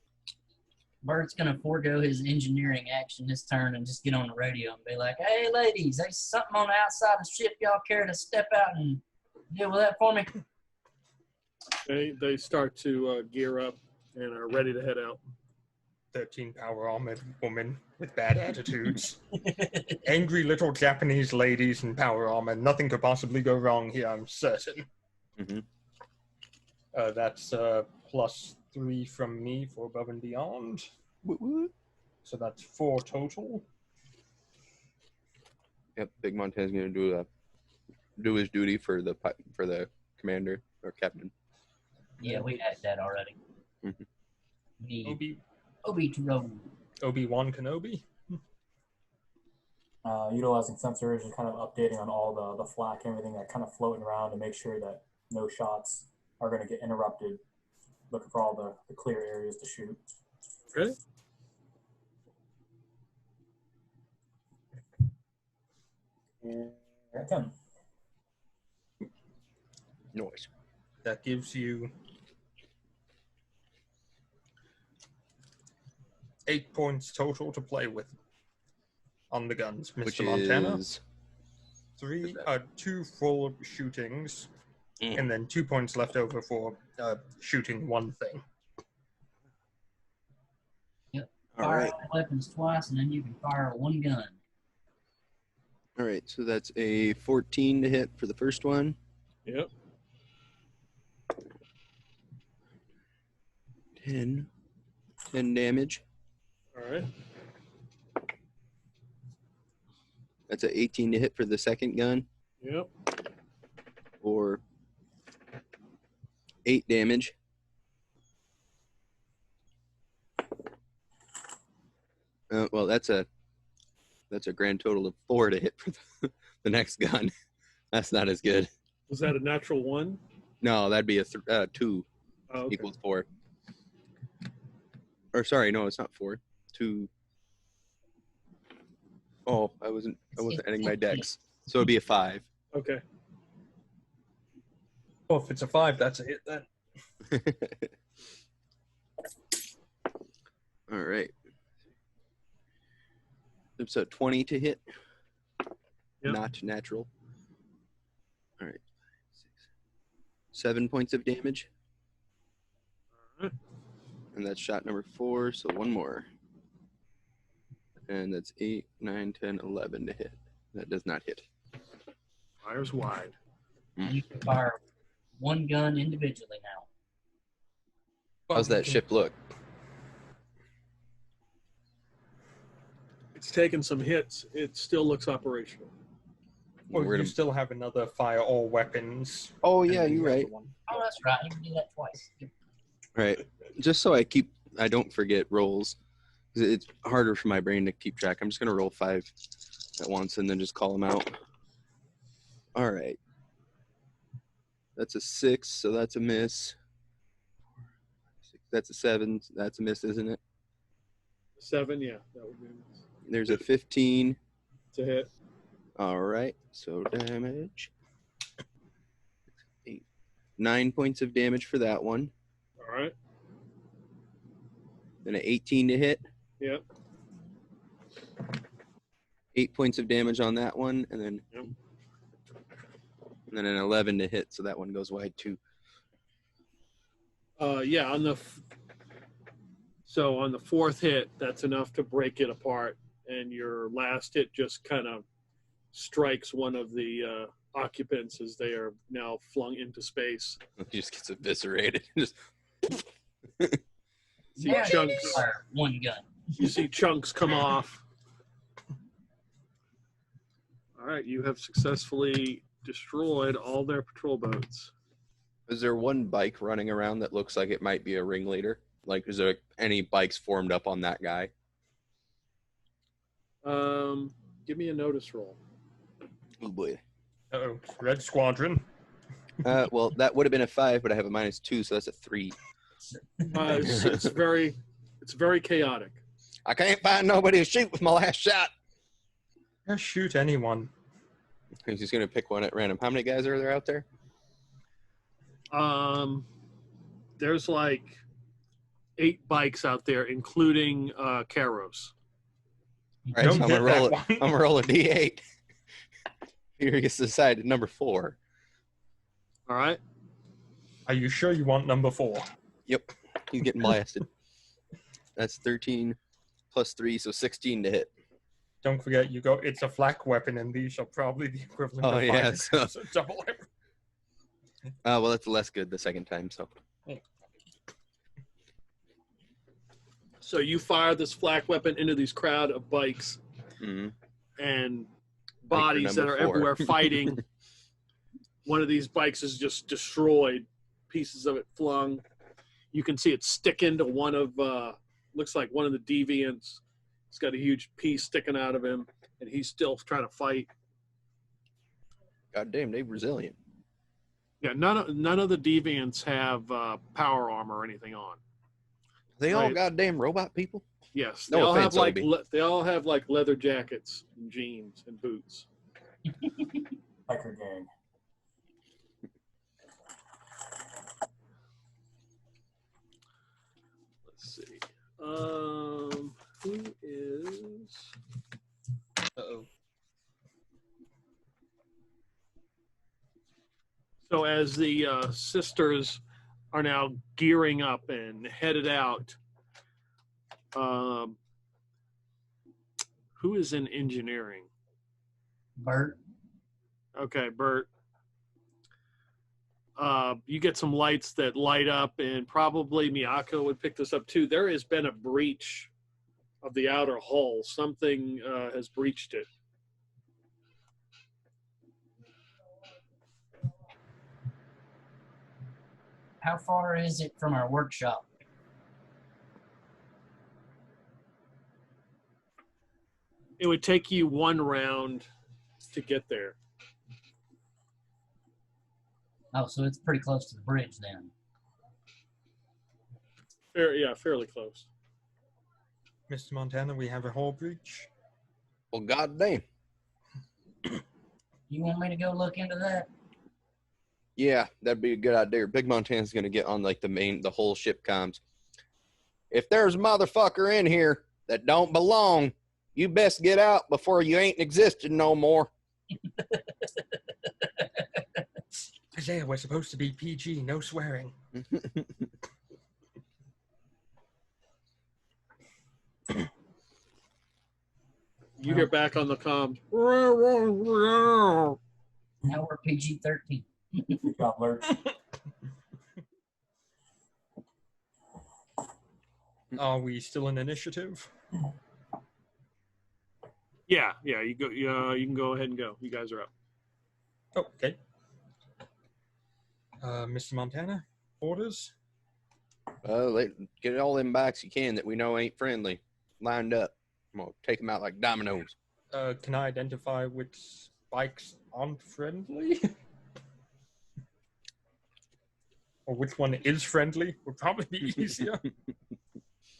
[SPEAKER 2] Bert's gonna forego his engineering action this turn and just get on the radio and be like, "Hey, ladies, there's something on the outside of the ship. Y'all care to step out and deal with that for me?"
[SPEAKER 4] They start to gear up and are ready to head out.
[SPEAKER 1] 13 power armored woman with bad attitudes. Angry little Japanese ladies in power armor. Nothing could possibly go wrong here, I'm certain.
[SPEAKER 3] Mm-hmm.
[SPEAKER 1] That's +3 from me for above and beyond. So that's 4 total.
[SPEAKER 3] Yep, Big Montana's gonna do his duty for the commander or captain.
[SPEAKER 2] Yeah, we had that already.
[SPEAKER 3] Mm-hmm.
[SPEAKER 1] Obi-Wan Kenobi.
[SPEAKER 5] Utilizing sensors and kind of updating on all the flak and everything that kind of floating around to make sure that no shots are going to get interrupted. Looking for all the clear areas to shoot.
[SPEAKER 4] Okay.
[SPEAKER 5] And 10.
[SPEAKER 3] Noise.
[SPEAKER 1] That gives you 8 points total to play with on the guns. Mr.
[SPEAKER 3] Which
[SPEAKER 1] Montana,
[SPEAKER 3] is
[SPEAKER 1] 2 full shootings,
[SPEAKER 3] Mm.
[SPEAKER 1] and then 2 points left over for shooting one thing.
[SPEAKER 3] all
[SPEAKER 2] Fire
[SPEAKER 3] right.
[SPEAKER 2] all weapons twice, and then you can fire one gun.
[SPEAKER 3] All right, so that's a 14 to hit for the first one.
[SPEAKER 4] Yep.
[SPEAKER 3] 10 damage.
[SPEAKER 4] All right.
[SPEAKER 3] That's a 18 to hit for the second gun,
[SPEAKER 4] Yep.
[SPEAKER 3] or 8 damage. Well, that's a grand total of 4 to hit for the next gun. That's not as good.
[SPEAKER 4] Was that a natural one?
[SPEAKER 3] No, that'd be a 2
[SPEAKER 4] Oh, okay.
[SPEAKER 3] equals 4. Or sorry, no, it's not 4. 2. Oh, I wasn't adding my dex, so it'd be a 5.
[SPEAKER 4] Okay.
[SPEAKER 1] Well, if it's a 5, that's a hit then.
[SPEAKER 3] All right. It's a 20 to hit.
[SPEAKER 4] Yep.
[SPEAKER 3] Not natural. All right. 7 points of damage.
[SPEAKER 4] All right.
[SPEAKER 3] And that's shot number 4, so one more. And that's 8, 9, 10, 11 to hit. That does not hit.
[SPEAKER 4] Fires wide.
[SPEAKER 2] And you can fire one gun individually now.
[SPEAKER 3] How's that ship look?
[SPEAKER 4] It's taken some hits. It still looks operational.
[SPEAKER 1] Well,
[SPEAKER 3] We're
[SPEAKER 1] you
[SPEAKER 3] gonna-
[SPEAKER 1] still have another fire all weapons.
[SPEAKER 3] Oh,
[SPEAKER 1] and
[SPEAKER 3] yeah,
[SPEAKER 1] then
[SPEAKER 3] you're
[SPEAKER 1] the other
[SPEAKER 3] right.
[SPEAKER 1] one.
[SPEAKER 2] Oh, that's right. You can do that twice.
[SPEAKER 3] Right. Just so I don't forget rolls. 'Cause it's harder for my brain to keep track. I'm just going to roll 5 at once and then just call them out. All right. That's a 6, so that's a miss. That's a 7, so that's a miss, isn't it?
[SPEAKER 4] 7, yeah, that would be
[SPEAKER 3] There's a 15.
[SPEAKER 4] to hit.
[SPEAKER 3] All right, so damage. 8. 9 points of damage for that one.
[SPEAKER 4] All right.
[SPEAKER 3] Then an 18 to hit.
[SPEAKER 4] Yep.
[SPEAKER 3] 8 points of damage on that one, and then
[SPEAKER 4] Yep.
[SPEAKER 3] and then an 11 to hit, so that one goes wide too.
[SPEAKER 4] Yeah, on the fourth hit, that's enough to break it apart, and your last hit just kind of strikes one of the occupants as they are now flung into space.
[SPEAKER 3] He just gets eviscerated. Just
[SPEAKER 4] See
[SPEAKER 2] Now you can
[SPEAKER 4] chunks.
[SPEAKER 2] fire one gun.
[SPEAKER 4] You see chunks come off. All right, you have successfully destroyed all their patrol boats.
[SPEAKER 3] Is there one bike running around that looks like it might be a ringleader? Like, is there any bikes formed up on that guy?
[SPEAKER 4] Give me a notice roll.
[SPEAKER 3] Oh boy.
[SPEAKER 1] Uh-oh, Red Squadron.
[SPEAKER 3] Well, that would have been a 5, but I have a -2, so that's a 3.
[SPEAKER 4] It's very chaotic.
[SPEAKER 3] I can't find nobody to shoot with my last shot.
[SPEAKER 1] Just shoot anyone.
[SPEAKER 3] He's just gonna pick one at random. How many guys are there out there?
[SPEAKER 4] There's like 8 bikes out there, including Caros.
[SPEAKER 3] All right,
[SPEAKER 1] Don't
[SPEAKER 3] so I'm
[SPEAKER 1] hit
[SPEAKER 3] gonna roll.
[SPEAKER 1] that one.
[SPEAKER 3] I'm gonna roll a D8. Here gets to decide number 4.
[SPEAKER 4] All right.
[SPEAKER 1] Are you sure you want number 4?
[SPEAKER 3] Yep, he's getting blasted. That's 13 plus 3, so 16 to hit.
[SPEAKER 1] Don't forget, it's a flak weapon, and these are probably the equivalent
[SPEAKER 3] Oh,
[SPEAKER 1] of
[SPEAKER 3] yeah,
[SPEAKER 1] 5
[SPEAKER 3] so-
[SPEAKER 1] so double it.
[SPEAKER 3] Well, that's less good the second time. So
[SPEAKER 4] So you fire this flak weapon into these crowd of bikes
[SPEAKER 3] mhm.
[SPEAKER 4] and bodies that
[SPEAKER 3] number
[SPEAKER 4] are
[SPEAKER 3] 4.
[SPEAKER 4] everywhere fighting. One of these bikes is just destroyed, pieces of it flung. You can see it stick into one of, looks like one of the deviants. He's got a huge piece sticking out of him, and he's still trying to fight.
[SPEAKER 3] God damn, they're resilient.
[SPEAKER 4] Yeah, none of the deviants have power armor or anything on.
[SPEAKER 3] They all
[SPEAKER 4] Right.
[SPEAKER 3] goddamn robot people.
[SPEAKER 4] Yes,
[SPEAKER 3] No
[SPEAKER 4] they all
[SPEAKER 3] offense,
[SPEAKER 4] have like
[SPEAKER 3] Obi.
[SPEAKER 4] they all have like leather jackets and jeans and boots.
[SPEAKER 5] Biker gang.
[SPEAKER 4] Let's see. as the sisters are now gearing up and headed out, who is in engineering?
[SPEAKER 2] Bert.
[SPEAKER 4] Okay, Bert. You get some lights that light up, and probably Miyako would pick this up too. There has been a breach of the outer hull. Something has breached it.
[SPEAKER 2] How far is it from our workshop?
[SPEAKER 4] It would take you one round to get there.
[SPEAKER 2] Oh, so it's pretty close to the bridge then.
[SPEAKER 4] Fairly close.
[SPEAKER 1] Mr. Montana, we have a hull breach.
[SPEAKER 3] Well, goddamn.
[SPEAKER 2] You want me to go look into that?
[SPEAKER 3] Yeah, that'd be a good idea. Big Montana's gonna get on like the whole ship comms. If there's a motherfucker in here that don't belong, you best get out before you ain't existed no more.
[SPEAKER 1] Isaiah, we're supposed to be PG, no swearing.
[SPEAKER 4] You get back on the comms.
[SPEAKER 2] Now we're PG-13.
[SPEAKER 5] We got lurched.
[SPEAKER 1] Are we still in initiative?
[SPEAKER 4] Yeah. You go. You can go ahead and go. You guys are up.
[SPEAKER 1] Oh, okay. Mr. Montana, orders?
[SPEAKER 3] Get all them bikes you can that we know ain't friendly lined up. I'm gonna take them out like dominoes.
[SPEAKER 1] Can I identify which bikes aren't friendly? Or which one is friendly would probably be easier.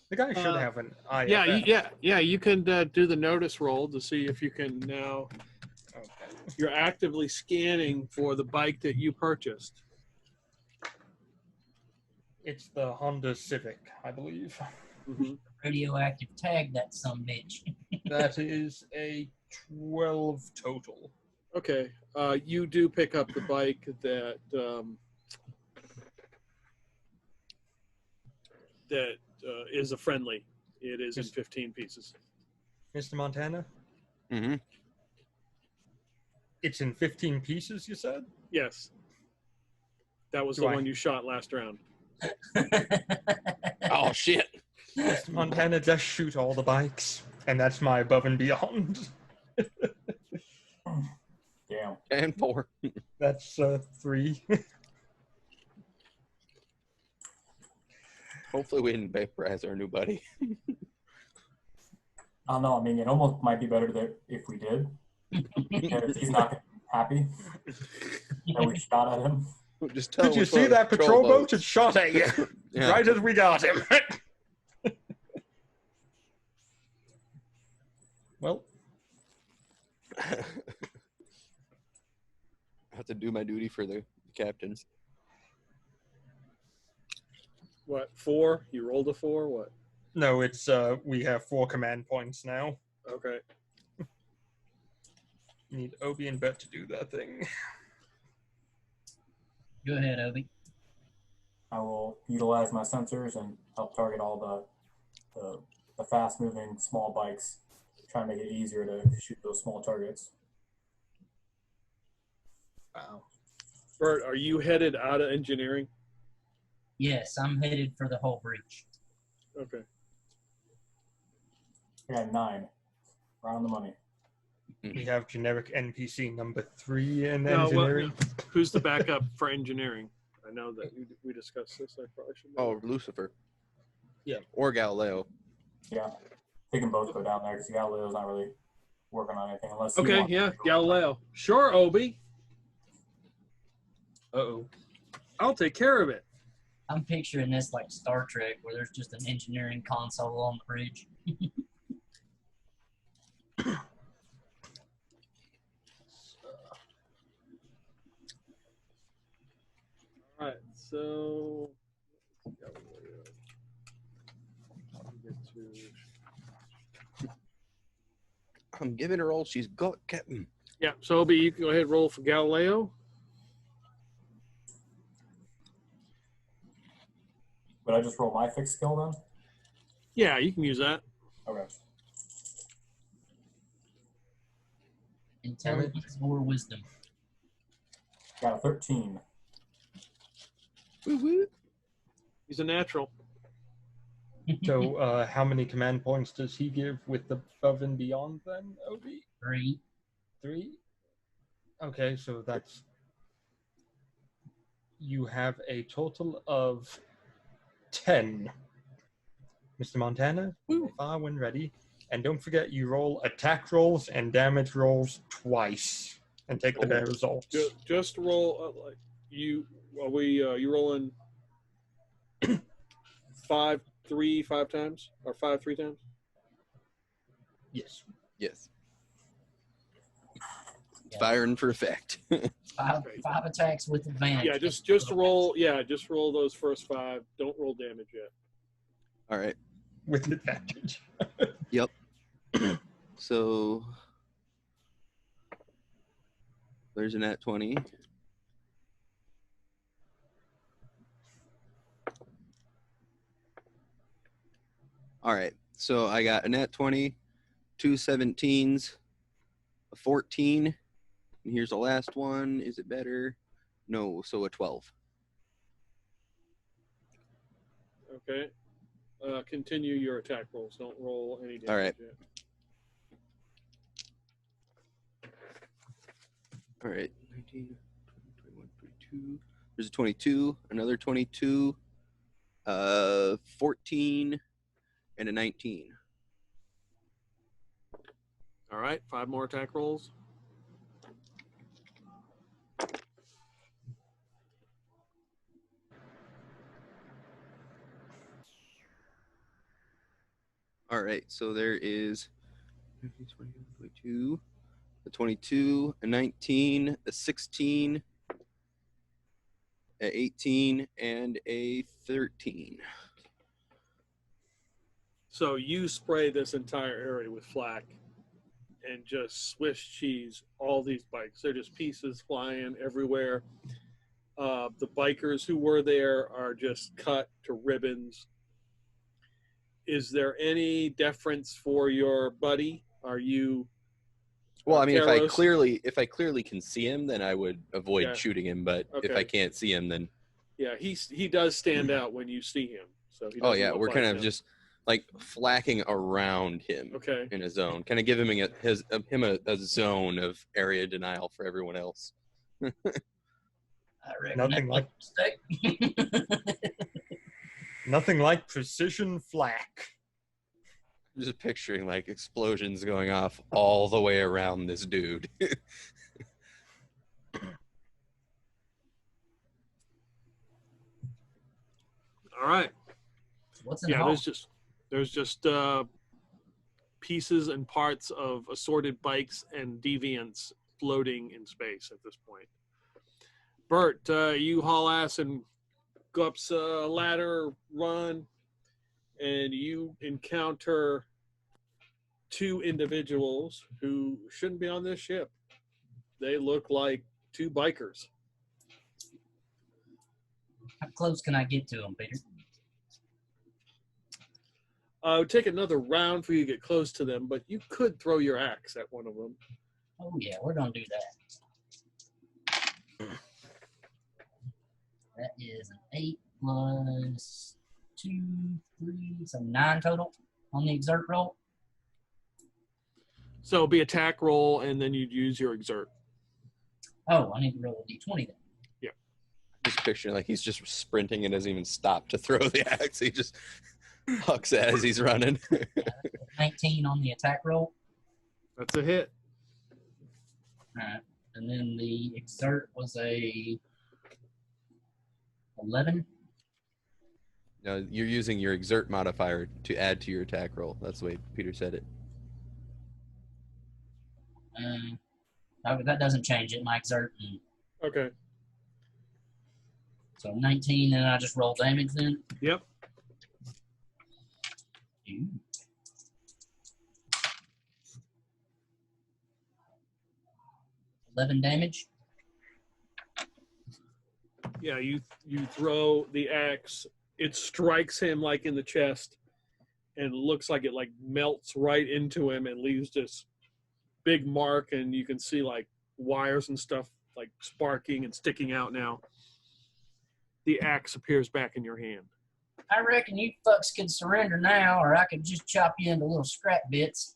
[SPEAKER 1] The guy should have an IFF.
[SPEAKER 4] Yeah. You can do the notice roll to see if you can now.
[SPEAKER 1] Okay.
[SPEAKER 4] You're actively scanning for the bike that you purchased.
[SPEAKER 1] It's the Honda Civic, I believe.
[SPEAKER 4] Mm-hmm.
[SPEAKER 2] Radioactive tag that some bitch.
[SPEAKER 1] That is a 12 total.
[SPEAKER 4] Okay. You do pick up the bike that is a friendly. It is in 15 pieces.
[SPEAKER 1] Mr. Montana?
[SPEAKER 3] Mm-hmm.
[SPEAKER 1] It's in 15 pieces, you said?
[SPEAKER 4] Yes. That was the one you shot last round.
[SPEAKER 3] Oh shit!
[SPEAKER 1] Mr. Montana, just shoot all the bikes, and that's my above and beyond.
[SPEAKER 5] Damn.
[SPEAKER 3] And 4.
[SPEAKER 1] That's 3.
[SPEAKER 3] Hopefully we didn't vaporize our new buddy.
[SPEAKER 5] I don't know. I mean, it almost might be better that if we did. Because he's not happy that we shot at him.
[SPEAKER 3] Just tell
[SPEAKER 1] Did you see that patrol boat? It shot at you
[SPEAKER 3] Yeah.
[SPEAKER 1] right as we got him. Well,
[SPEAKER 3] I have to do my duty for the captain.
[SPEAKER 4] What, 4? You rolled a 4? What?
[SPEAKER 1] no, it's we have 4 command points now.
[SPEAKER 4] Okay.
[SPEAKER 1] Need Obi and Bet to do that thing.
[SPEAKER 2] Go ahead, Obi.
[SPEAKER 5] I will utilize my sensors and help target all the fast-moving small bikes, try and make it easier to shoot those small targets.
[SPEAKER 1] Wow.
[SPEAKER 4] Bert, are you headed out of engineering?
[SPEAKER 2] Yes, I'm headed for the whole breach.
[SPEAKER 4] Okay.
[SPEAKER 5] I got 9. Right on the money.
[SPEAKER 1] We have generic NPC number 3 in
[SPEAKER 4] No,
[SPEAKER 1] engineering.
[SPEAKER 4] Who's the backup for engineering? I know that we discussed this. I probably should know.
[SPEAKER 3] Oh, Lucifer.
[SPEAKER 1] Yeah.
[SPEAKER 3] Or Galileo.
[SPEAKER 5] Yeah. They can both go down there because Galileo's not really working on anything unless he
[SPEAKER 4] Okay,
[SPEAKER 5] wants
[SPEAKER 4] yeah,
[SPEAKER 5] to go.
[SPEAKER 4] Galileo. Sure, Obi.
[SPEAKER 1] Uh-oh.
[SPEAKER 4] I'll take care of it.
[SPEAKER 2] I'm picturing this like Star Trek, where there's just an engineering console on the bridge.
[SPEAKER 4] All right, so
[SPEAKER 3] I'm giving her all she's got, Captain.
[SPEAKER 4] yeah, so Obi, you can go ahead and roll for Galileo.
[SPEAKER 5] I just roll my fixed skill then?
[SPEAKER 4] Yeah, you can use that.
[SPEAKER 5] Okay.
[SPEAKER 2] Intelligence or wisdom.
[SPEAKER 5] Got a 13.
[SPEAKER 3] Woo woo.
[SPEAKER 4] He's a natural.
[SPEAKER 1] So, how many command points does he give with the above and beyond then, Obi?
[SPEAKER 2] 3.
[SPEAKER 1] 3? Okay, so that's... You have a total of 10. Mr. Montana, fire when ready. And don't forget, you roll attack rolls and damage rolls twice. And take the bad results.
[SPEAKER 4] Just roll like you. Are we? You rolling 5 times or 5 3 times?
[SPEAKER 1] Yes.
[SPEAKER 3] Yes.
[SPEAKER 2] Yeah.
[SPEAKER 3] Firing for effect.
[SPEAKER 2] 5 attacks with advantage.
[SPEAKER 4] Yeah, just roll. Yeah, just roll those first 5. Don't roll damage yet.
[SPEAKER 3] All right.
[SPEAKER 1] With advantage.
[SPEAKER 3] Yep. So there's a nat 20. All right. So I got a nat 20, 2 17s, a 14, and here's the last one. Is it better? No, so a 12.
[SPEAKER 4] Okay. Continue your attack rolls. Don't roll any damage
[SPEAKER 3] All right.
[SPEAKER 4] yet.
[SPEAKER 3] All right. 19, 21, 22. There's a 22, another 22, 14, and a 19.
[SPEAKER 4] All right. 5 more attack rolls.
[SPEAKER 3] All right. So there is 22, a 22, a 19, a 16, a 18, and a 13.
[SPEAKER 4] So you spray this entire area with flak and just Swiss cheese all these bikes. They're just pieces flying everywhere. The bikers who were there are just cut to ribbons. Is there any deference for your buddy? Are you?
[SPEAKER 3] Well, I mean, if I
[SPEAKER 4] Karos?
[SPEAKER 3] clearly can see him, then I would avoid
[SPEAKER 4] Yeah.
[SPEAKER 3] shooting him. But if
[SPEAKER 4] Okay.
[SPEAKER 3] I can't see him, then
[SPEAKER 4] Yeah, he does stand out when you see him. So he
[SPEAKER 3] oh
[SPEAKER 4] doesn't
[SPEAKER 3] yeah,
[SPEAKER 4] look
[SPEAKER 3] we're
[SPEAKER 4] like
[SPEAKER 3] kind of
[SPEAKER 4] him.
[SPEAKER 3] just like flacking around him
[SPEAKER 4] Okay.
[SPEAKER 3] in a zone, kind of giving him a zone of area denial for everyone else.
[SPEAKER 2] I reckon
[SPEAKER 1] Nothing like nothing like precision flak.
[SPEAKER 3] I'm just picturing like explosions going off all the way around this dude.
[SPEAKER 4] All right.
[SPEAKER 2] What's in the
[SPEAKER 4] Yeah,
[SPEAKER 2] hall?
[SPEAKER 4] there's just pieces and parts of assorted bikes and deviants floating in space at this point. Bert, you haul ass and go up a ladder, run, and you encounter 2 individuals who shouldn't be on this ship. They look like 2 bikers.
[SPEAKER 2] How close can I get to them, Peter?
[SPEAKER 4] It would take another round for you to get close to them, but you could throw your axe at one of them.
[SPEAKER 2] Oh, yeah, we're going to do that. That is an 8 plus 2, 3, so 9 total on the exert roll.
[SPEAKER 4] So it'll be attack roll, and then you'd use your exert.
[SPEAKER 2] Oh, I need to roll a d20 then.
[SPEAKER 3] Just picturing like he's just sprinting and doesn't even stop to throw the axe. He just hucks it as he's running.
[SPEAKER 2] 19 on the attack roll.
[SPEAKER 4] That's a hit.
[SPEAKER 2] All right. And then the exert was a 11.
[SPEAKER 3] No, you're using your exert modifier to add to your attack roll. That's the way Peter said it.
[SPEAKER 2] That doesn't change it. My exert.
[SPEAKER 4] Okay.
[SPEAKER 2] So 19, and I just roll damage then.
[SPEAKER 4] Yep.
[SPEAKER 2] Ooh. 11 damage.
[SPEAKER 4] Yeah, you throw the axe it strikes him like in the chest, and looks like it like melts right into him and leaves this big mark, and you can see like wires and stuff like sparking and sticking out now. The axe appears back in your hand.
[SPEAKER 2] I reckon you fucks could surrender now, or I could just chop you into little scrap bits.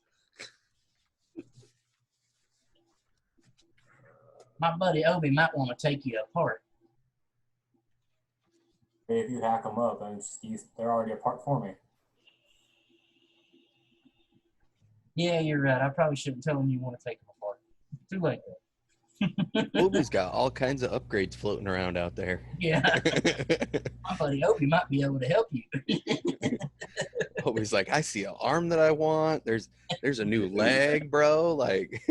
[SPEAKER 2] My buddy Obi might want to take you apart.
[SPEAKER 5] Hey, if you hack them up, then they're already apart for me.
[SPEAKER 2] Yeah, you're right. I probably shouldn't tell him you want to take them apart. Too late, though.
[SPEAKER 3] Obi's got all kinds of upgrades floating around out there.
[SPEAKER 2] Yeah. My buddy Obi might be able to help you.
[SPEAKER 3] Obi's like, I see an arm that I want. There's a new leg, bro. Like,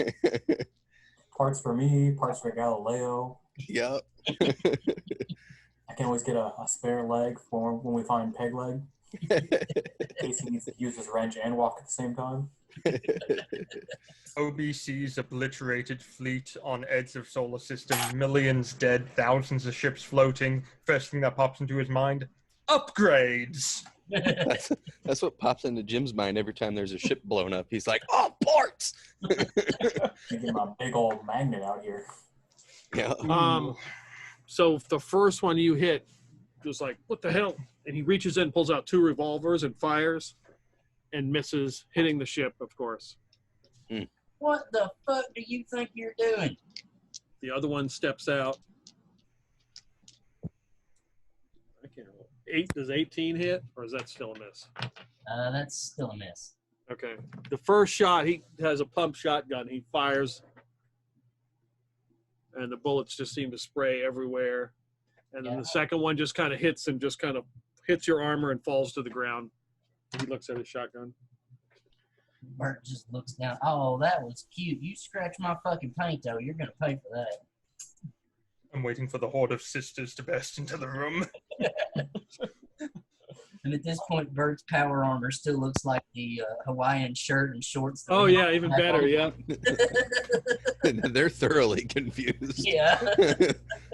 [SPEAKER 5] Parts for me, parts for Galileo.
[SPEAKER 3] yep.
[SPEAKER 5] I can always get a spare leg for when we find Peg Leg, in case he needs to use his wrench and walk at the same time.
[SPEAKER 1] OBC's obliterated fleet on edge of solar system, millions dead, thousands of ships floating. First thing that pops into his mind, upgrades.
[SPEAKER 3] That's what pops into Jim's mind every time there's a ship blown up. He's like, oh, parts.
[SPEAKER 5] Get my big old magnet out here.
[SPEAKER 3] Yeah.
[SPEAKER 4] So the first one you hit, just like, what the hell? And he reaches in, pulls out 2 revolvers and fires, and misses, hitting the ship, of course.
[SPEAKER 2] What the fuck do you think you're doing?
[SPEAKER 4] The other one steps out. I can't remember. Does 18 hit, or is that still a miss?
[SPEAKER 2] That's still a miss.
[SPEAKER 4] Okay. The first shot, he has a pump shotgun. He fires, and the bullets just seem to spray everywhere. And then the second one just kind of hits and just kind of hits your armor and falls to the ground. He looks at his shotgun.
[SPEAKER 2] Bert just looks down. Oh, that was cute. You scratched my fucking paint, though. You're going to pay for that.
[SPEAKER 1] I'm waiting for the horde of sisters to burst into the room.
[SPEAKER 2] And at this point, Bert's power armor still looks like the Hawaiian shirt and shorts.
[SPEAKER 4] Oh, yeah, even better, yeah.
[SPEAKER 3] They're thoroughly confused.
[SPEAKER 2] Yeah.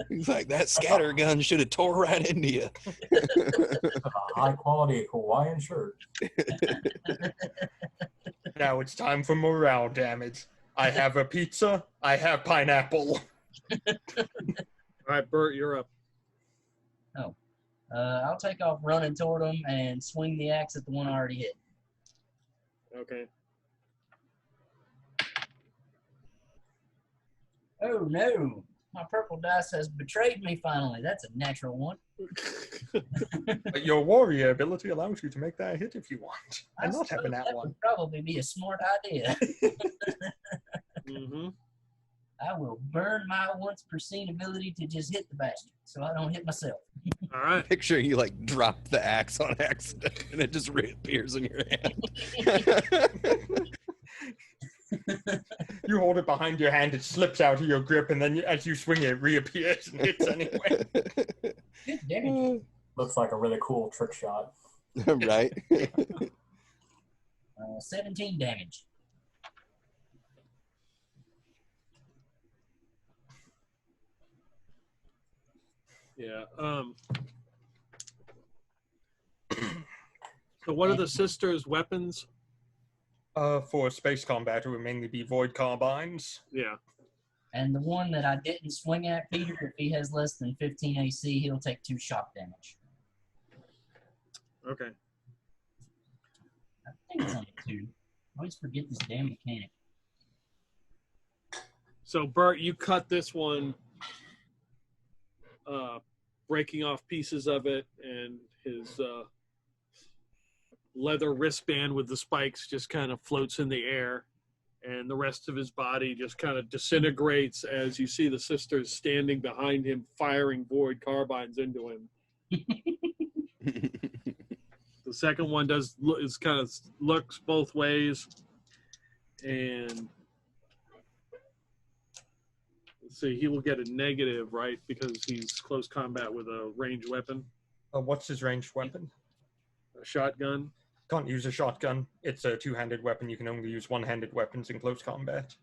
[SPEAKER 3] He's like, that scatter gun should have tore right into you.
[SPEAKER 5] A high-quality Hawaiian shirt.
[SPEAKER 1] Now it's time for morale damage. I have a pizza. I have pineapple.
[SPEAKER 4] All right, Bert, you're up.
[SPEAKER 2] I'll take off running toward him and swing the axe at the one I already hit.
[SPEAKER 4] Okay.
[SPEAKER 2] Oh, no. My purple dice has betrayed me finally. That's a natural one.
[SPEAKER 1] But your warrior ability allows you to make that hit if you want. And not have a nat
[SPEAKER 2] that
[SPEAKER 1] one.
[SPEAKER 2] would probably be a smart idea.
[SPEAKER 4] Mm-hmm.
[SPEAKER 2] I will burn my once pristine ability to just hit the bastard so I don't hit myself.
[SPEAKER 4] All right.
[SPEAKER 3] Picture you like drop the axe on accident and it just reappears in your hand.
[SPEAKER 1] You hold it behind your hand, it slips out of your grip, and then as you swing it reappears and hits anyway.
[SPEAKER 2] Good damage.
[SPEAKER 5] Looks like a really cool trick shot.
[SPEAKER 3] Right?
[SPEAKER 2] 17 damage.
[SPEAKER 4] Yeah. So what are the sisters' weapons?
[SPEAKER 1] For space combat, it would mainly be void carbines.
[SPEAKER 4] Yeah.
[SPEAKER 2] And the one that I didn't swing at, Peter, if he has less than 15 AC, he'll take 2 shock damage.
[SPEAKER 4] Okay.
[SPEAKER 2] I think it's only 2. I always forget this damn mechanic.
[SPEAKER 4] So, Bert, you cut this one, breaking off pieces of it, and his leather wristband with the spikes just kind of floats in the air, and the rest of his body just kind of disintegrates as you see the sisters standing behind him firing void carbines into him. The second one looks both ways, and let's see, he will get a negative, right, because he's close combat with a ranged weapon.
[SPEAKER 1] What's his ranged weapon?
[SPEAKER 4] A shotgun.
[SPEAKER 1] Can't use a shotgun. It's a two-handed weapon. You can only use one-handed weapons in close combat.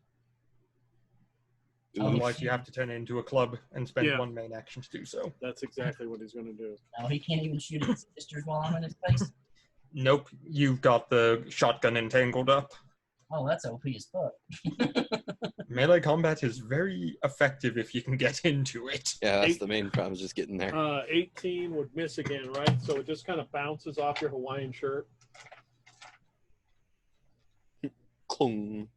[SPEAKER 1] Otherwise, you have to turn it into a club and spend
[SPEAKER 4] Yeah.
[SPEAKER 1] 1 main action to do so.
[SPEAKER 4] That's exactly what he's going to do.
[SPEAKER 2] No, he can't even shoot at his sisters while I'm in his face.
[SPEAKER 1] Nope, you've got the shotgun entangled up.
[SPEAKER 2] Oh, that's OP as fuck.
[SPEAKER 1] Melee combat is very effective if you can get into it.
[SPEAKER 3] Yeah, that's the main problem, is just getting there.
[SPEAKER 4] 18 would miss again, right? So it just kind of bounces off your Hawaiian shirt.
[SPEAKER 3] Clong.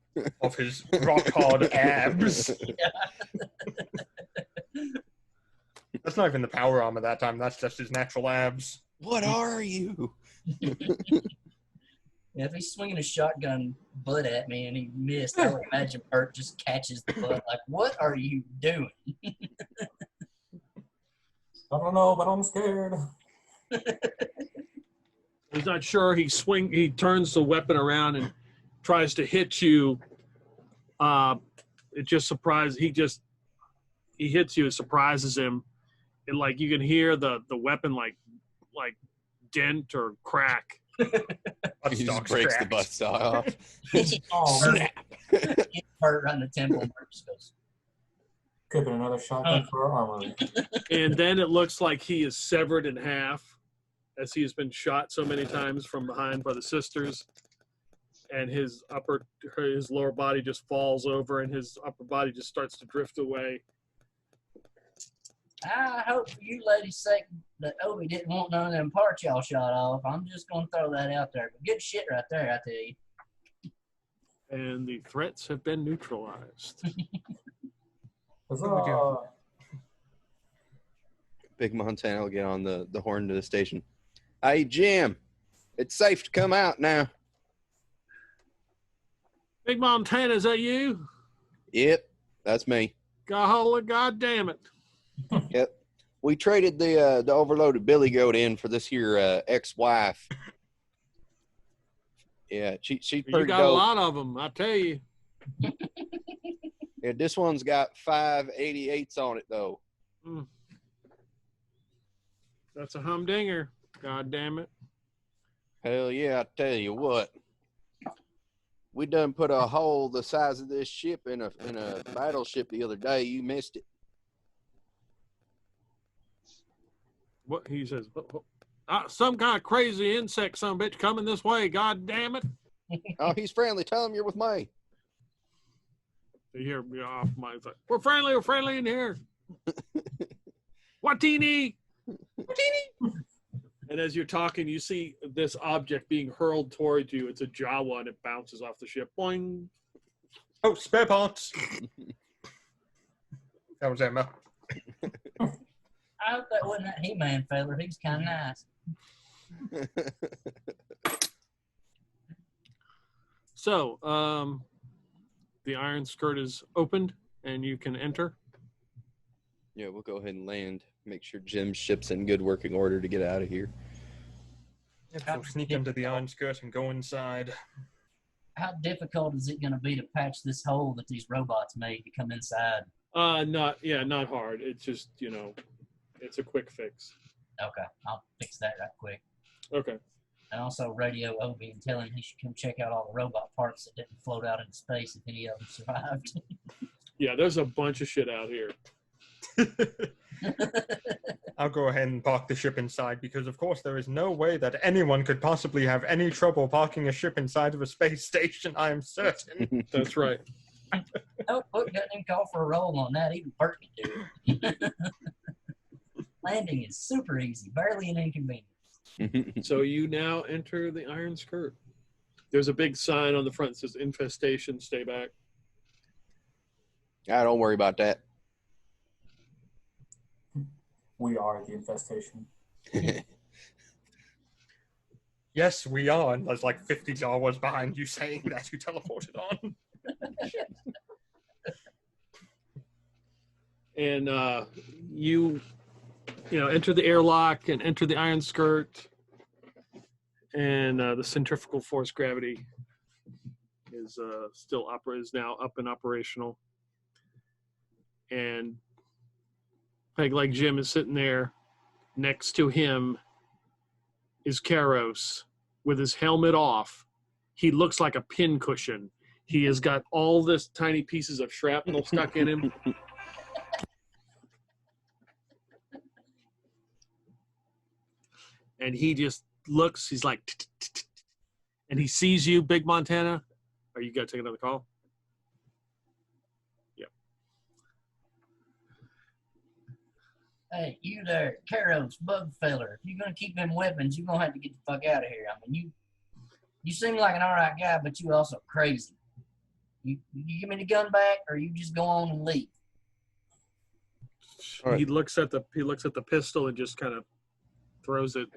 [SPEAKER 1] Of his rock hard abs. That's not even the power armor that time. That's just his natural abs.
[SPEAKER 3] What are you?
[SPEAKER 2] Yeah, if he's swinging a shotgun butt at me and he missed, I would imagine Bert just catches the butt. Like, what are you doing?
[SPEAKER 5] I don't know, but I'm scared.
[SPEAKER 4] He's not sure. He turns the weapon around and tries to hit you. It just surprises. He hits you. It surprises him. And like you can hear the weapon like dent or crack.
[SPEAKER 3] He just breaks the buttstock off.
[SPEAKER 2] Oh,
[SPEAKER 3] Snap.
[SPEAKER 2] hit Bert right in the temple. Bert just goes,
[SPEAKER 5] Could have been another shotgun for our armory.
[SPEAKER 4] And then it looks like he is severed in half, as he has been shot so many times from behind by the sisters. And his lower body just falls over, and his upper body just starts to drift away.
[SPEAKER 2] I hope for you ladies' sake that Obi didn't want none of them parts y'all shot off. I'm just going to throw that out there. But good shit right there, I tell you.
[SPEAKER 4] And the threats have been neutralized.
[SPEAKER 5] Huzzah.
[SPEAKER 3] Big Montana will get on the horn to the station. Hey, Jim, it's safe to come out now.
[SPEAKER 4] Big Montana, is that you?
[SPEAKER 3] Yep, that's me.
[SPEAKER 4] God damn it.
[SPEAKER 3] Yep. We traded the overloaded billy goat in for this here ex-wife. Yeah, she's pretty
[SPEAKER 4] You got
[SPEAKER 3] dope.
[SPEAKER 4] a lot of them, I tell you.
[SPEAKER 3] Yeah, this one's got 588s on it though.
[SPEAKER 4] That's a humdinger. God damn it.
[SPEAKER 3] Hell yeah, I tell you what. We done put a hole the size of this ship in a battleship the other day. You missed it.
[SPEAKER 4] What he says? Some kind of crazy insect, some bitch coming this way. God damn it!
[SPEAKER 3] Oh, he's friendly. Tell him you're with me.
[SPEAKER 4] You hear me off my. Like, we're friendly in here. Watini. And as you're talking, you see this object being hurled towards you. It's a Jawa, and it bounces off the ship. Boing.
[SPEAKER 1] Oh, spare parts. That was Emma.
[SPEAKER 2] I hope that wasn't that He-Man feller. He's kind of nice.
[SPEAKER 4] So, the iron skirt is opened, and you can enter.
[SPEAKER 3] Yeah, we'll go ahead and land. Make sure Jim's ship's in good working order to get out of here.
[SPEAKER 1] We'll sneak into the iron skirt and go inside.
[SPEAKER 2] How difficult is it going to be to patch this hole that these robots made to come inside?
[SPEAKER 4] Not hard. It's just, it's a quick fix.
[SPEAKER 2] Okay, I'll fix that right quick.
[SPEAKER 4] Okay.
[SPEAKER 2] And also radio Obi and tell him he should come check out all the robot parts that didn't float out into space if any of them survived.
[SPEAKER 4] Yeah, there's a bunch of shit out here.
[SPEAKER 1] I'll go ahead and park the ship inside because, of course, there is no way that anyone could possibly have any trouble parking a ship inside of a space station, I am certain.
[SPEAKER 4] That's right.
[SPEAKER 2] Oh, look, doesn't even call for a roll on that. Even Bert can do it. Landing is super easy, barely an inconvenience.
[SPEAKER 4] So you now enter the iron skirt. There's a big sign on the front that says Infestation, stay back.
[SPEAKER 3] Don't worry about that.
[SPEAKER 5] We are the infestation.
[SPEAKER 1] Yes, we are. And there's like 50 Jawas behind you saying that you teleported on.
[SPEAKER 4] And you enter the airlock and enter the iron skirt. And the centrifugal force gravity is is now up and operational. And like Jim is sitting there. Next to him is Karos with his helmet off. He looks like a pincushion. He has got all this tiny pieces of shrapnel stuck in him. And he just looks, he's like, and he sees you, Big Montana. Are you going to take another call? Yep.
[SPEAKER 2] Hey, you there, Caros, bug feller. If you're going to keep them weapons, you're going to have to get the fuck out of here. I mean, you seem like an all right guy, but you also crazy. You give me the gun back, or you just go on and leave.
[SPEAKER 4] Right. He looks at the pistol and just kind of throws it.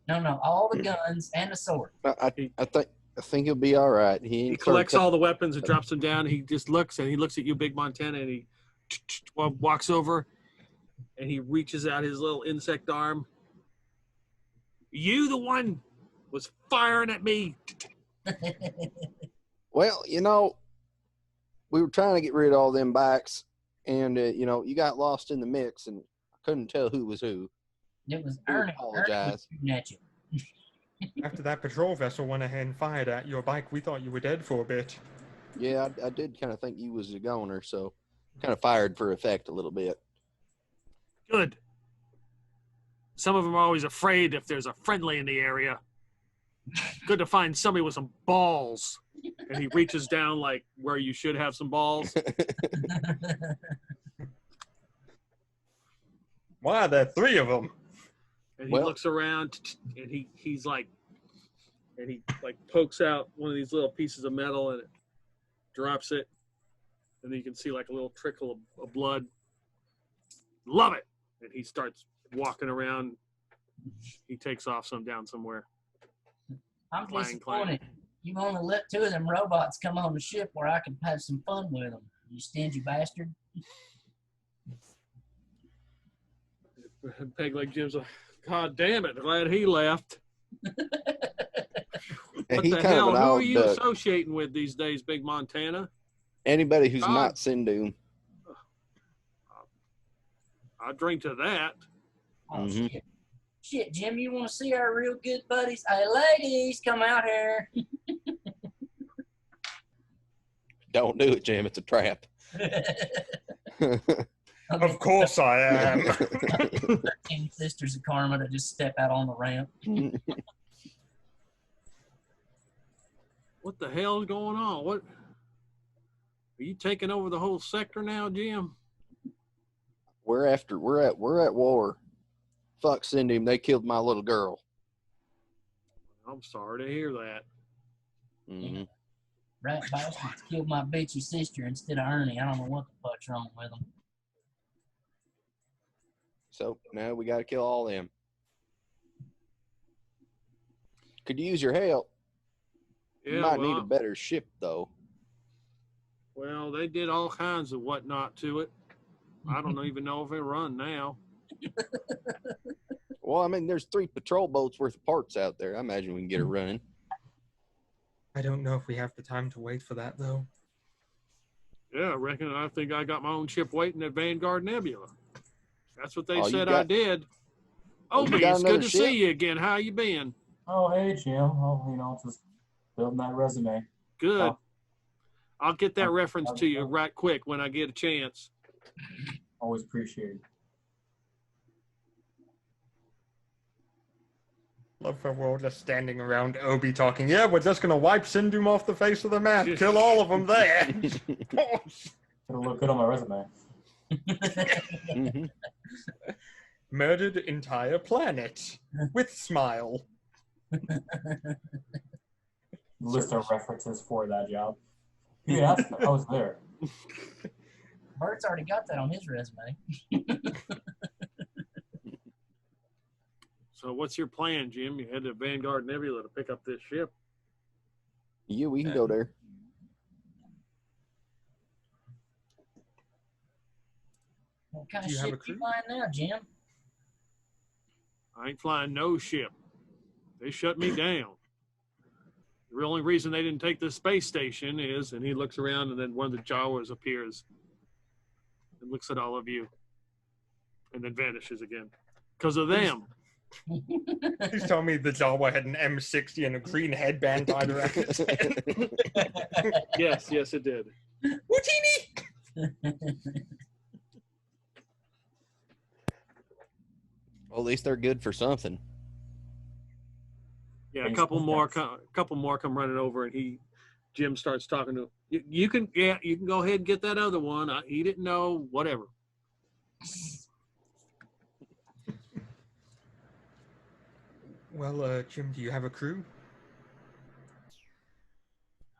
[SPEAKER 2] No, all the guns and the sword.
[SPEAKER 3] I think he'll be all right.
[SPEAKER 4] He collects all the weapons and drops them down. He just looks, and he looks at you, Big Montana, and he walks over, and he reaches out his little insect arm. You, the one, was firing at me.
[SPEAKER 3] Well, we were trying to get rid of all them bikes, and you got lost in the mix, and I couldn't tell who was who.
[SPEAKER 2] It was Ernie.
[SPEAKER 3] Apologize.
[SPEAKER 2] Ernie at you.
[SPEAKER 1] After that patrol vessel went ahead and fired at your bike, we thought you were dead for a bit.
[SPEAKER 3] Yeah, I did kind of think you was a goner, so kind of fired for effect a little bit.
[SPEAKER 4] Good. Some of them are always afraid if there's a friendly in the area. Good to find somebody with some balls. And he reaches down like where you should have some balls.
[SPEAKER 1] Why, there are 3 of them.
[SPEAKER 4] And he looks around, and he's like, and he like pokes out one of these little pieces of metal, and it drops it, and then you can see like a little trickle of blood. Love it. And he starts walking around. He takes off down somewhere.
[SPEAKER 2] I'm disappointed. You only let 2 of them robots come on the ship where I can have some fun with them. You stingy bastard.
[SPEAKER 4] Peg Leg Jim's like, God damn it, glad he left. What the hell? Who are you associating with these days, Big Montana?
[SPEAKER 3] Anybody who's not Sindoom.
[SPEAKER 4] I'll drink to that.
[SPEAKER 2] Oh, shit. Shit, Jim, you want to see our real good buddies? Hey, ladies, come out here.
[SPEAKER 3] Don't do it, Jim. It's a trap.
[SPEAKER 1] Of course I am.
[SPEAKER 2] 13 sisters of Karma to just step out on the ramp.
[SPEAKER 4] What the hell is going on? What? Are you taking over the whole sector now, Jim?
[SPEAKER 3] We're at war. Fuck Cindy, they killed my little girl.
[SPEAKER 4] I'm sorry to hear that.
[SPEAKER 3] Mm-hmm.
[SPEAKER 2] Rat bastards killed my bitchy sister instead of Ernie. I don't know what the fuck's wrong with them.
[SPEAKER 3] So now we got to kill all them. Could use your help.
[SPEAKER 4] Yeah,
[SPEAKER 3] you might need a better ship, though.
[SPEAKER 4] Well, they did all kinds of whatnot to it. I don't even know if it run now.
[SPEAKER 3] Well, I mean, there's 3 patrol boats worth of parts out there. I imagine we can get it running.
[SPEAKER 1] I don't know if we have the time to wait for that, though.
[SPEAKER 4] Yeah, I think I got my own ship waiting at Vanguard Nebula. That's what they said I did. Obi, it's good to see you again. How you been?
[SPEAKER 5] Oh, hey, Jim. Oh, just building that resume.
[SPEAKER 4] Good. I'll get that reference to you right quick when I get a chance.
[SPEAKER 5] Always appreciated.
[SPEAKER 1] Love how we're all just standing around Obi talking. Yeah, we're just going to wipe Sindoom off the face of the map. Kill all of them there.
[SPEAKER 5] It'll look good on my resume.
[SPEAKER 3] Mm-hmm.
[SPEAKER 1] Murdered entire planet with smile.
[SPEAKER 5] List of references for that job. Yeah, I was there.
[SPEAKER 2] Bert's already got that on his resume.
[SPEAKER 4] So what's your plan, Jim? You head to Vanguard Nebula to pick up this ship.
[SPEAKER 3] Yeah, we can go there.
[SPEAKER 2] What kind of ship you flying now, Jim?
[SPEAKER 4] I ain't flying no ship. They shut me down. The only reason they didn't take the space station is, and he looks around, and then one of the Jawas appears and looks at all of you and then vanishes again. Because of them.
[SPEAKER 1] Please tell me the Jawa had an M60 and a green headband tied around its head.
[SPEAKER 4] Yes, it did.
[SPEAKER 1] Wootini!
[SPEAKER 3] Well, at least they're good for something.
[SPEAKER 4] Yeah, a couple more come running over, and Jim starts talking to him. You can go ahead and get that other one. He didn't know, whatever.
[SPEAKER 1] Well, Jim, do you have a crew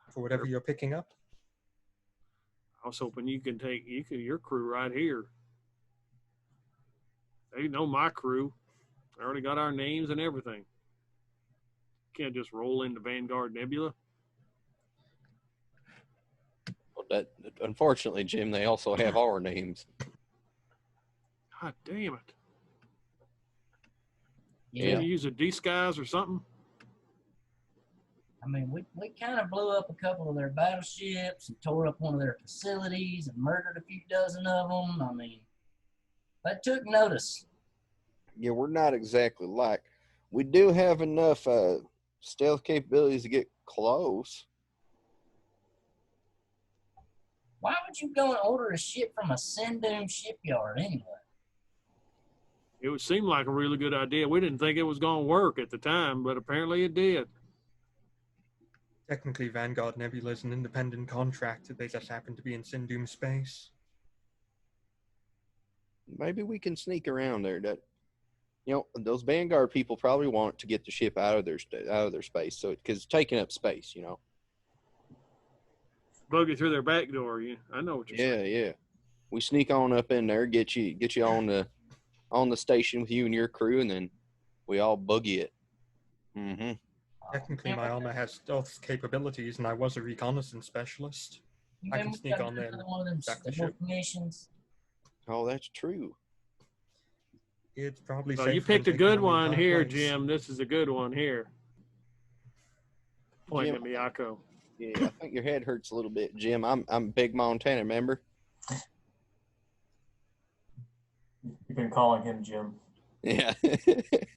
[SPEAKER 1] for whatever you're picking up?
[SPEAKER 4] I was hoping you can take your crew right here. They know my crew. I already got our names and everything. Can't just roll into Vanguard Nebula.
[SPEAKER 3] Well, that unfortunately, Jim, they also have our names.
[SPEAKER 4] God damn it.
[SPEAKER 2] Yeah.
[SPEAKER 4] Can you use a disguise or something?
[SPEAKER 2] I mean, we kind of blew up a couple of their battleships and tore up one of their facilities and murdered a few dozen of them. I mean, they took notice.
[SPEAKER 3] Yeah, we're not exactly like. We do have enough stealth capabilities to get close.
[SPEAKER 2] Why would you go and order a ship from a Sindum shipyard anyway?
[SPEAKER 4] It would seem like a really good idea. We didn't think it was going to work at the time, but apparently it did.
[SPEAKER 1] Technically, Vanguard Nebula is an independent contractor. They just happen to be in Sindum space.
[SPEAKER 3] Maybe we can sneak around there. That, those Vanguard people probably want to get the ship out of their space, so because it's taking up space,
[SPEAKER 4] Boogie through their back door. I know what you're saying.
[SPEAKER 3] Yeah. We sneak on up in there, get you on the station with you and your crew, and then we all boogie it. Mm-hmm.
[SPEAKER 1] Technically, my armor has stealth capabilities, and I was a reconnaissance specialist. I can sneak on there and back the ship.
[SPEAKER 2] Missions.
[SPEAKER 3] Oh, that's true.
[SPEAKER 1] It's probably
[SPEAKER 4] So
[SPEAKER 1] safer
[SPEAKER 4] you
[SPEAKER 1] than
[SPEAKER 4] picked a
[SPEAKER 1] taking
[SPEAKER 4] good
[SPEAKER 1] on the
[SPEAKER 4] one
[SPEAKER 1] entire
[SPEAKER 4] here,
[SPEAKER 1] place.
[SPEAKER 4] Jim. This is a good one here. Pointing at Miyako.
[SPEAKER 3] Yeah, I think your head hurts a little bit, Jim. I'm Big Montana, remember?
[SPEAKER 5] You've been calling him Jim.
[SPEAKER 3] Yeah.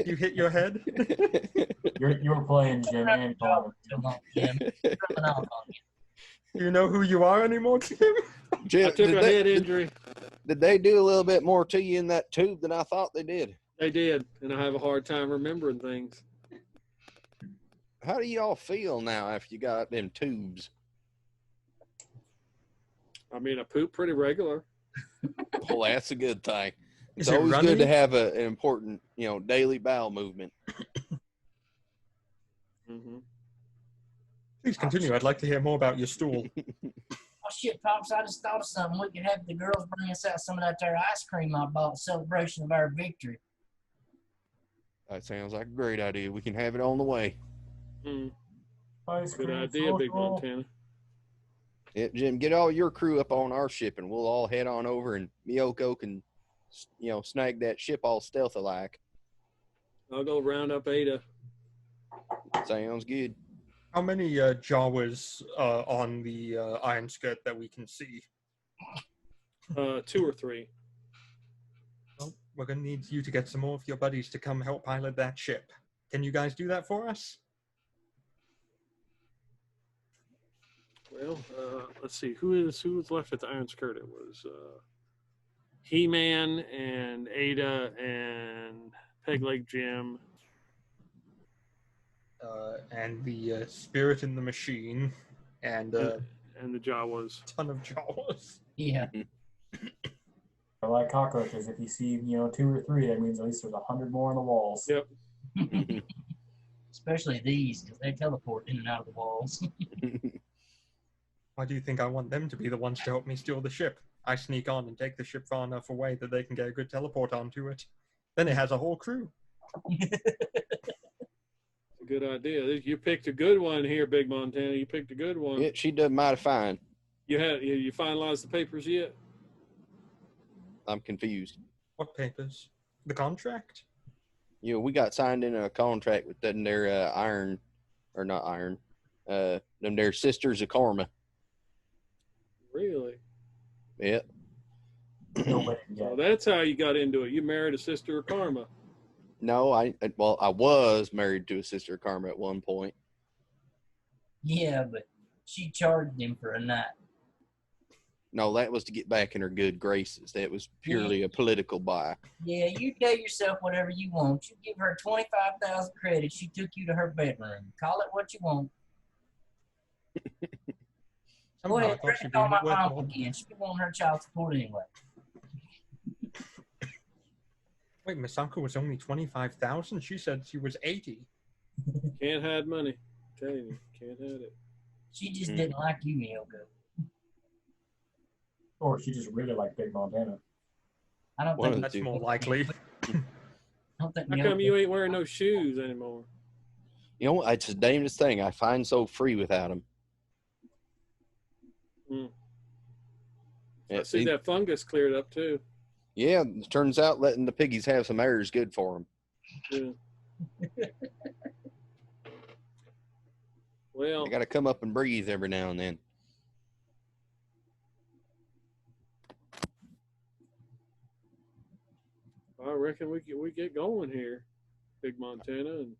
[SPEAKER 1] You hit your head?
[SPEAKER 5] You were playing Jim and calling him Jim.
[SPEAKER 1] Do you know who you are anymore, Jim?
[SPEAKER 3] Jim,
[SPEAKER 4] I took a head injury.
[SPEAKER 3] Did they do a little bit more to you in that tube than I thought they did?
[SPEAKER 4] They did, and I have a hard time remembering things.
[SPEAKER 3] How do y'all feel now after you got them tubes?
[SPEAKER 4] I mean, I poop pretty regular.
[SPEAKER 3] Well, that's a good thing. It's
[SPEAKER 1] Is it
[SPEAKER 3] always
[SPEAKER 1] runny?
[SPEAKER 3] good to have an important, daily bowel movement.
[SPEAKER 4] Mm-hmm.
[SPEAKER 1] Please continue. I'd like to hear more about your stool.
[SPEAKER 2] Oh shit, Pops, I just thought of something. We could have the girls bring us out some of that there ice cream I bought in celebration of our victory.
[SPEAKER 3] That sounds like a great idea. We can have it on the way.
[SPEAKER 5] Ice
[SPEAKER 4] Good
[SPEAKER 5] cream
[SPEAKER 4] idea, Big
[SPEAKER 5] social.
[SPEAKER 4] Montana.
[SPEAKER 3] Yeah, Jim, get all your crew up on our ship, and we'll all head on over, and Miyoko can, snag that ship all stealthy-like.
[SPEAKER 4] I'll go round up Ada.
[SPEAKER 3] Sounds good.
[SPEAKER 1] How many Jawas on the Iron Skirt that we can see?
[SPEAKER 4] 2 or 3.
[SPEAKER 1] Well, we're going to need you to get some more of your buddies to come help pilot that ship. Can you guys do that for us?
[SPEAKER 4] Well, let's see. Who was left at the Iron Skirt? It was He-Man and Ada and Peg Leg Jim.
[SPEAKER 1] And the Spirit in the Machine, and
[SPEAKER 4] the Jawas.
[SPEAKER 1] ton of Jawas.
[SPEAKER 2] Yeah.
[SPEAKER 5] They're like cockroaches. If you see, 2 or 3, that means at least there's 100 more on the walls.
[SPEAKER 4] Yep.
[SPEAKER 2] Especially these, because they teleport in and out of the walls.
[SPEAKER 1] Why do you think I want them to be the ones to help me steal the ship? I sneak on and take the ship far enough away that they can get a good teleport onto it. Then it has a whole crew.
[SPEAKER 4] Good idea. You picked a good one here, Big Montana. You picked a good one.
[SPEAKER 3] Yeah, she done mighty fine.
[SPEAKER 4] You finalized the papers yet?
[SPEAKER 3] I'm confused.
[SPEAKER 1] What papers? The contract?
[SPEAKER 3] We got signed in a contract with them their them their sisters of Karma.
[SPEAKER 4] Really?
[SPEAKER 3] Yep.
[SPEAKER 5] Nobody
[SPEAKER 4] So
[SPEAKER 5] yet.
[SPEAKER 4] that's how you got into it. You married a sister of Karma.
[SPEAKER 3] No, I was married to a sister of Karma at one point.
[SPEAKER 2] Yeah, but she charged him for a night.
[SPEAKER 3] No, that was to get back in her good graces. That was purely a political buy.
[SPEAKER 2] Yeah, you tell yourself whatever you want. You give her 25,000 credits. She took you to her bedroom. Call it what you want. Go ahead, threaten to call my mom again. She want her child support anyway.
[SPEAKER 1] Wait, Misako was only 25,000. She said she was 80.
[SPEAKER 4] Can't hide money. I'm telling you, can't hide it.
[SPEAKER 2] She just didn't like you, Miyoko.
[SPEAKER 5] Or she just really liked Big Montana.
[SPEAKER 2] I don't
[SPEAKER 3] One
[SPEAKER 2] think
[SPEAKER 3] of
[SPEAKER 1] That's more likely.
[SPEAKER 2] I don't think
[SPEAKER 4] How come you ain't wearing no shoes anymore?
[SPEAKER 3] You know, it's the damnedest thing. I find so free without them.
[SPEAKER 4] I see that fungus cleared up too.
[SPEAKER 3] Yeah, it turns out letting the piggies have some air is good for them.
[SPEAKER 4] Yeah. Well,
[SPEAKER 3] I got to come up and breathe every now and then.
[SPEAKER 4] I reckon we get going here, Big Montana, and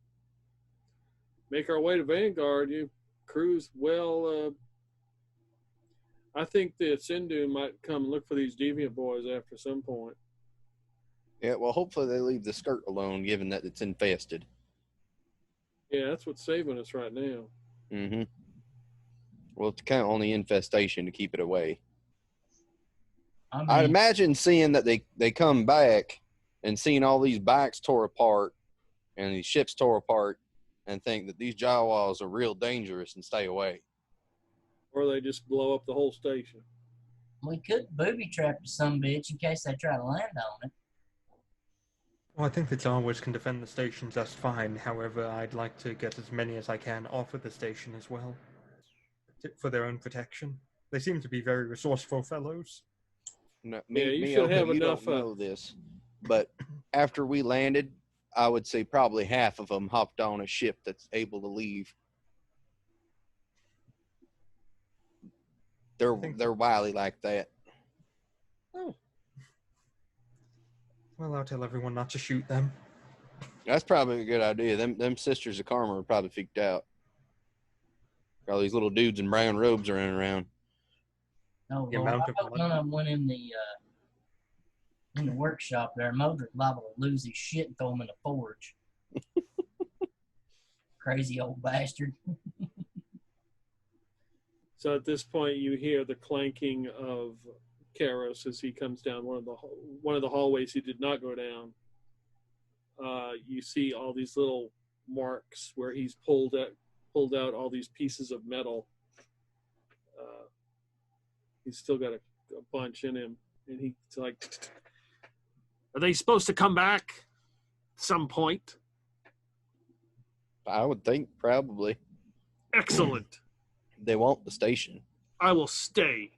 [SPEAKER 4] make our way to Vanguard. You cruise well. I think the Sindhu might come look for these deviant boys after some point.
[SPEAKER 3] Yeah, well, hopefully they leave the skirt alone, given that it's infested.
[SPEAKER 4] Yeah, that's what's saving us right now.
[SPEAKER 3] Mm-hmm. Well, it's count on the infestation to keep it away. I'd imagine seeing that they come back and seeing all these bikes tore apart and these ships tore apart and think that these Jawas are real dangerous and stay away.
[SPEAKER 4] Or they just blow up the whole station.
[SPEAKER 2] We could booby trap some bitch in case they try to land on it.
[SPEAKER 1] Well, I think the Jawas can defend the station just fine. However, I'd like to get as many as I can off of the station as well, for their own protection. They seem to be very resourceful fellows.
[SPEAKER 3] No,
[SPEAKER 4] you should have enough.
[SPEAKER 3] Don't know this, but after we landed, I would say probably half of them hopped on a ship that's able to leave. They're wily like that.
[SPEAKER 1] Oh. Well, I'll tell everyone not to shoot them.
[SPEAKER 3] That's probably a good idea. Them sisters of Karma are probably freaked out. All these little dudes in brown robes are running around.
[SPEAKER 2] Oh, well, I hope none of them went in the workshop there. Modric liable to lose his shit and throw him in the forge. Crazy old bastard.
[SPEAKER 4] So at this point, you hear the clanking of Karos as he comes down one of the hallways he did not go down. You see all these little marks where he's pulled out all these pieces of metal. He's still got a bunch in him, and he's like, "Are they supposed to come back at some point?"
[SPEAKER 3] I would think probably.
[SPEAKER 4] Excellent.
[SPEAKER 3] They want the station.
[SPEAKER 4] I will stay.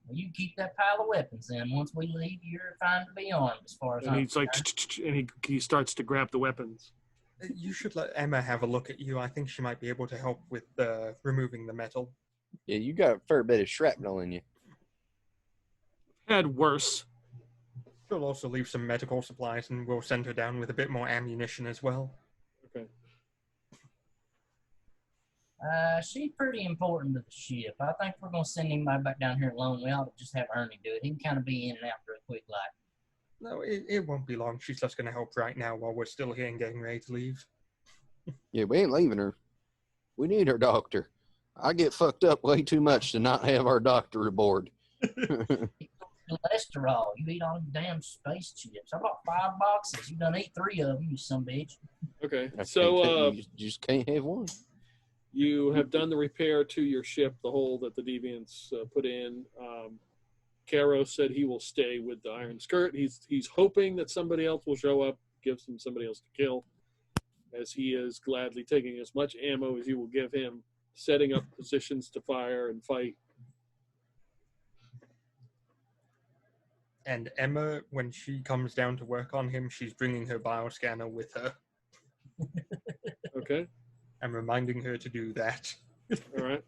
[SPEAKER 2] Well, you keep that pile of weapons then. Once we leave, you're fine to be armed as far as
[SPEAKER 4] and he's like, and he starts to grab the weapons.
[SPEAKER 1] You should let Emma have a look at you. I think she might be able to help with removing the metal.
[SPEAKER 3] Yeah, you got a fair bit of shrapnel in you.
[SPEAKER 4] Had worse.
[SPEAKER 1] She'll also leave some medical supplies, and we'll send her down with a bit more ammunition as well.
[SPEAKER 4] Okay.
[SPEAKER 2] She's pretty important to the ship. I think we're going to send him back down here alone. We ought to just have Ernie do it. He can kind of be in and out real quick like.
[SPEAKER 1] No, it won't be long. She's just going to help right now while we're still here and getting ready to leave.
[SPEAKER 3] Yeah, we ain't leaving her. We need her doctor. I get fucked up way too much to not have our doctor aboard.
[SPEAKER 2] Cholesterol. You eat all the damn space chips. I bought 5 boxes. You done eat 3 of them, you some bitch.
[SPEAKER 4] Okay.
[SPEAKER 3] So you just can't have one.
[SPEAKER 4] You have done the repair to your ship, the hole that the deviants put in. Karos said he will stay with the Iron Skirt. He's hoping that somebody else will show up, gives him somebody else to kill, as he is gladly taking as much ammo as you will give him, setting up positions to fire and fight.
[SPEAKER 1] And Emma, when she comes down to work on him, she's bringing her bioscanner with her.
[SPEAKER 4] Okay.
[SPEAKER 1] I'm reminding her to do that.
[SPEAKER 4] All right.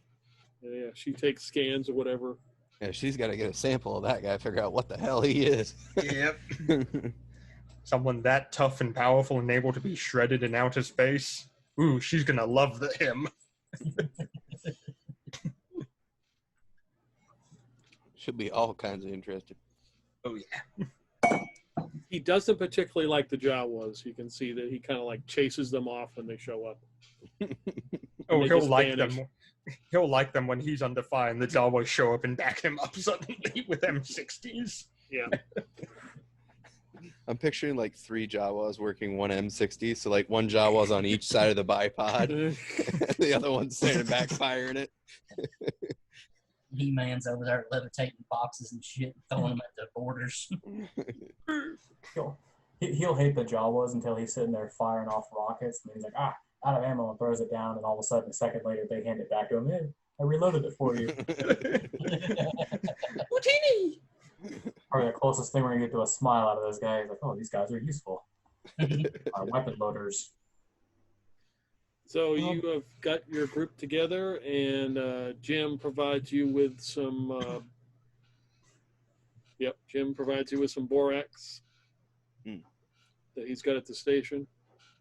[SPEAKER 4] Yeah, she takes scans or whatever.
[SPEAKER 3] Yeah, she's got to get a sample of that guy, figure out what the hell he is.
[SPEAKER 1] Yep. Someone that tough and powerful and able to be shredded in outer space. Ooh, she's gonna love him.
[SPEAKER 3] Should be all kinds of interested.
[SPEAKER 1] Oh yeah.
[SPEAKER 4] He doesn't particularly like the Jawas. You can see that he kind of like chases them off when they show up.
[SPEAKER 1] Oh,
[SPEAKER 4] they
[SPEAKER 1] he'll
[SPEAKER 4] just
[SPEAKER 1] like
[SPEAKER 4] vanish.
[SPEAKER 1] them. He'll like them when he's under fire and the Jawas show up and back him up suddenly with M60s.
[SPEAKER 4] Yeah.
[SPEAKER 3] I'm picturing like 3 Jawas working one M60, so like one Jawa's on each side of the bipod, the other one's standing back firing it.
[SPEAKER 2] He-Man's over there levitating boxes and shit, throwing them at the borders.
[SPEAKER 5] He'll hate the Jawas until he's sitting there firing off rockets, and he's like, out of ammo, and throws it down, and all of a sudden, a second later, they hand it back to him. Hey, I reloaded it for you.
[SPEAKER 1] Houdini!
[SPEAKER 5] Probably the closest thing we're gonna get to a smile out of those guys. Like, oh, these guys are useful. Weapon loaders.
[SPEAKER 4] So you have got your group together, and Jim provides you with some. Jim provides you with some borax that he's got at the station.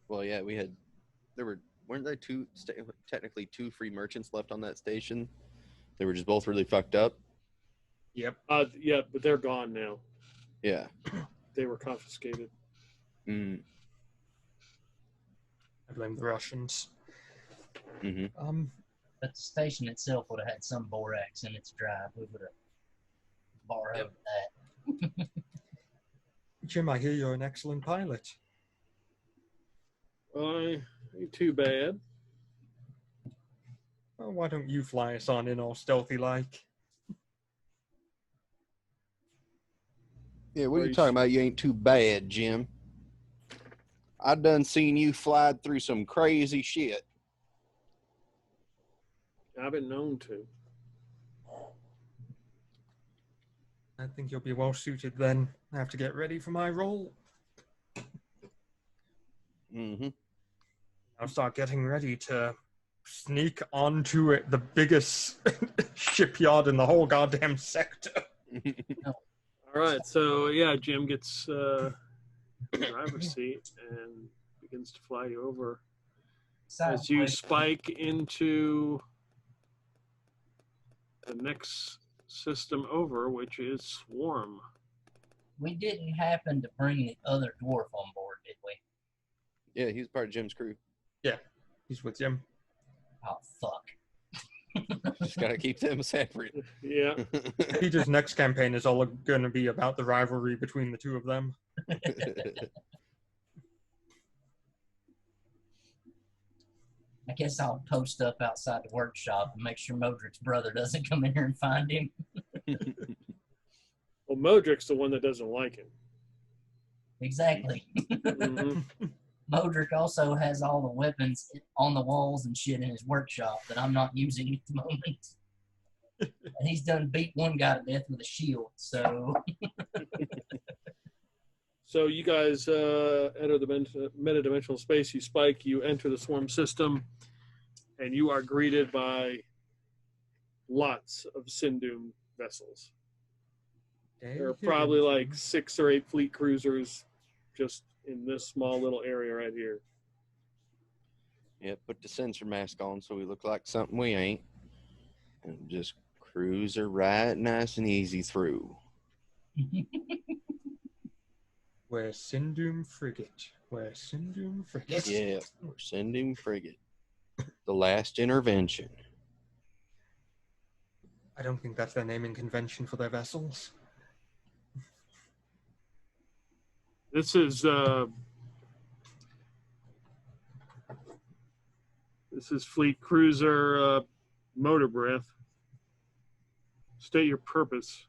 [SPEAKER 3] Well, yeah, weren't there technically 2 free merchants left on that station? They were just both really fucked up.
[SPEAKER 1] Yep.
[SPEAKER 4] Yeah, but they're gone now.
[SPEAKER 3] Yeah.
[SPEAKER 4] They were confiscated.
[SPEAKER 3] Mm.
[SPEAKER 1] I blame the Russians.
[SPEAKER 3] Mm-hmm.
[SPEAKER 2] But the station itself would have had some borax in its drive. We would have borrowed that.
[SPEAKER 1] Jim, I hear you're an excellent pilot.
[SPEAKER 4] Ain't too bad.
[SPEAKER 1] Well, why don't you fly us on in all stealthy-like?
[SPEAKER 3] Yeah, what are you talking about? You ain't too bad, Jim. I done seen you fly through some crazy shit.
[SPEAKER 4] I've been known to.
[SPEAKER 1] I think you'll be well suited then. I have to get ready for my role.
[SPEAKER 3] Mm-hmm.
[SPEAKER 1] I'll start getting ready to sneak onto it, the biggest shipyard in the whole goddamn sector.
[SPEAKER 4] All right, so yeah, Jim gets the driver's seat and begins to fly you over as you spike into the next system over, which is Swarm.
[SPEAKER 2] We didn't happen to bring the other dwarf on board, did we?
[SPEAKER 3] Yeah, he's part of Jim's crew.
[SPEAKER 1] Yeah, he's with Jim.
[SPEAKER 2] Oh, fuck.
[SPEAKER 3] Just gotta keep them separate.
[SPEAKER 4] Yeah.
[SPEAKER 1] Peter's next campaign is all going to be about the rivalry between the two of them.
[SPEAKER 2] I guess I'll post up outside the workshop and make sure Modric's brother doesn't come in here and find him.
[SPEAKER 4] Well, Modric's the one that doesn't like him.
[SPEAKER 2] Exactly.
[SPEAKER 4] Mm-hmm.
[SPEAKER 2] Modric also has all the weapons on the walls and shit in his workshop that I'm not using at the moment. And he's done beat one guy to death with a shield, so...
[SPEAKER 4] So you guys enter the metadimensional space. You spike, you enter the swarm system, and you are greeted by lots of Sindum vessels. There are probably like 6 or 8 fleet cruisers just in this small little area right here.
[SPEAKER 3] Yeah, put the sensor mask on so we look like something we ain't. And just cruise her right nice and easy through.
[SPEAKER 1] We're Sindum Frigate. We're Sindum Frigate.
[SPEAKER 3] Yeah, we're sending frigate. The last intervention.
[SPEAKER 1] I don't think that's their naming convention for their vessels.
[SPEAKER 4] This is fleet cruiser Motor Breath. State your purpose.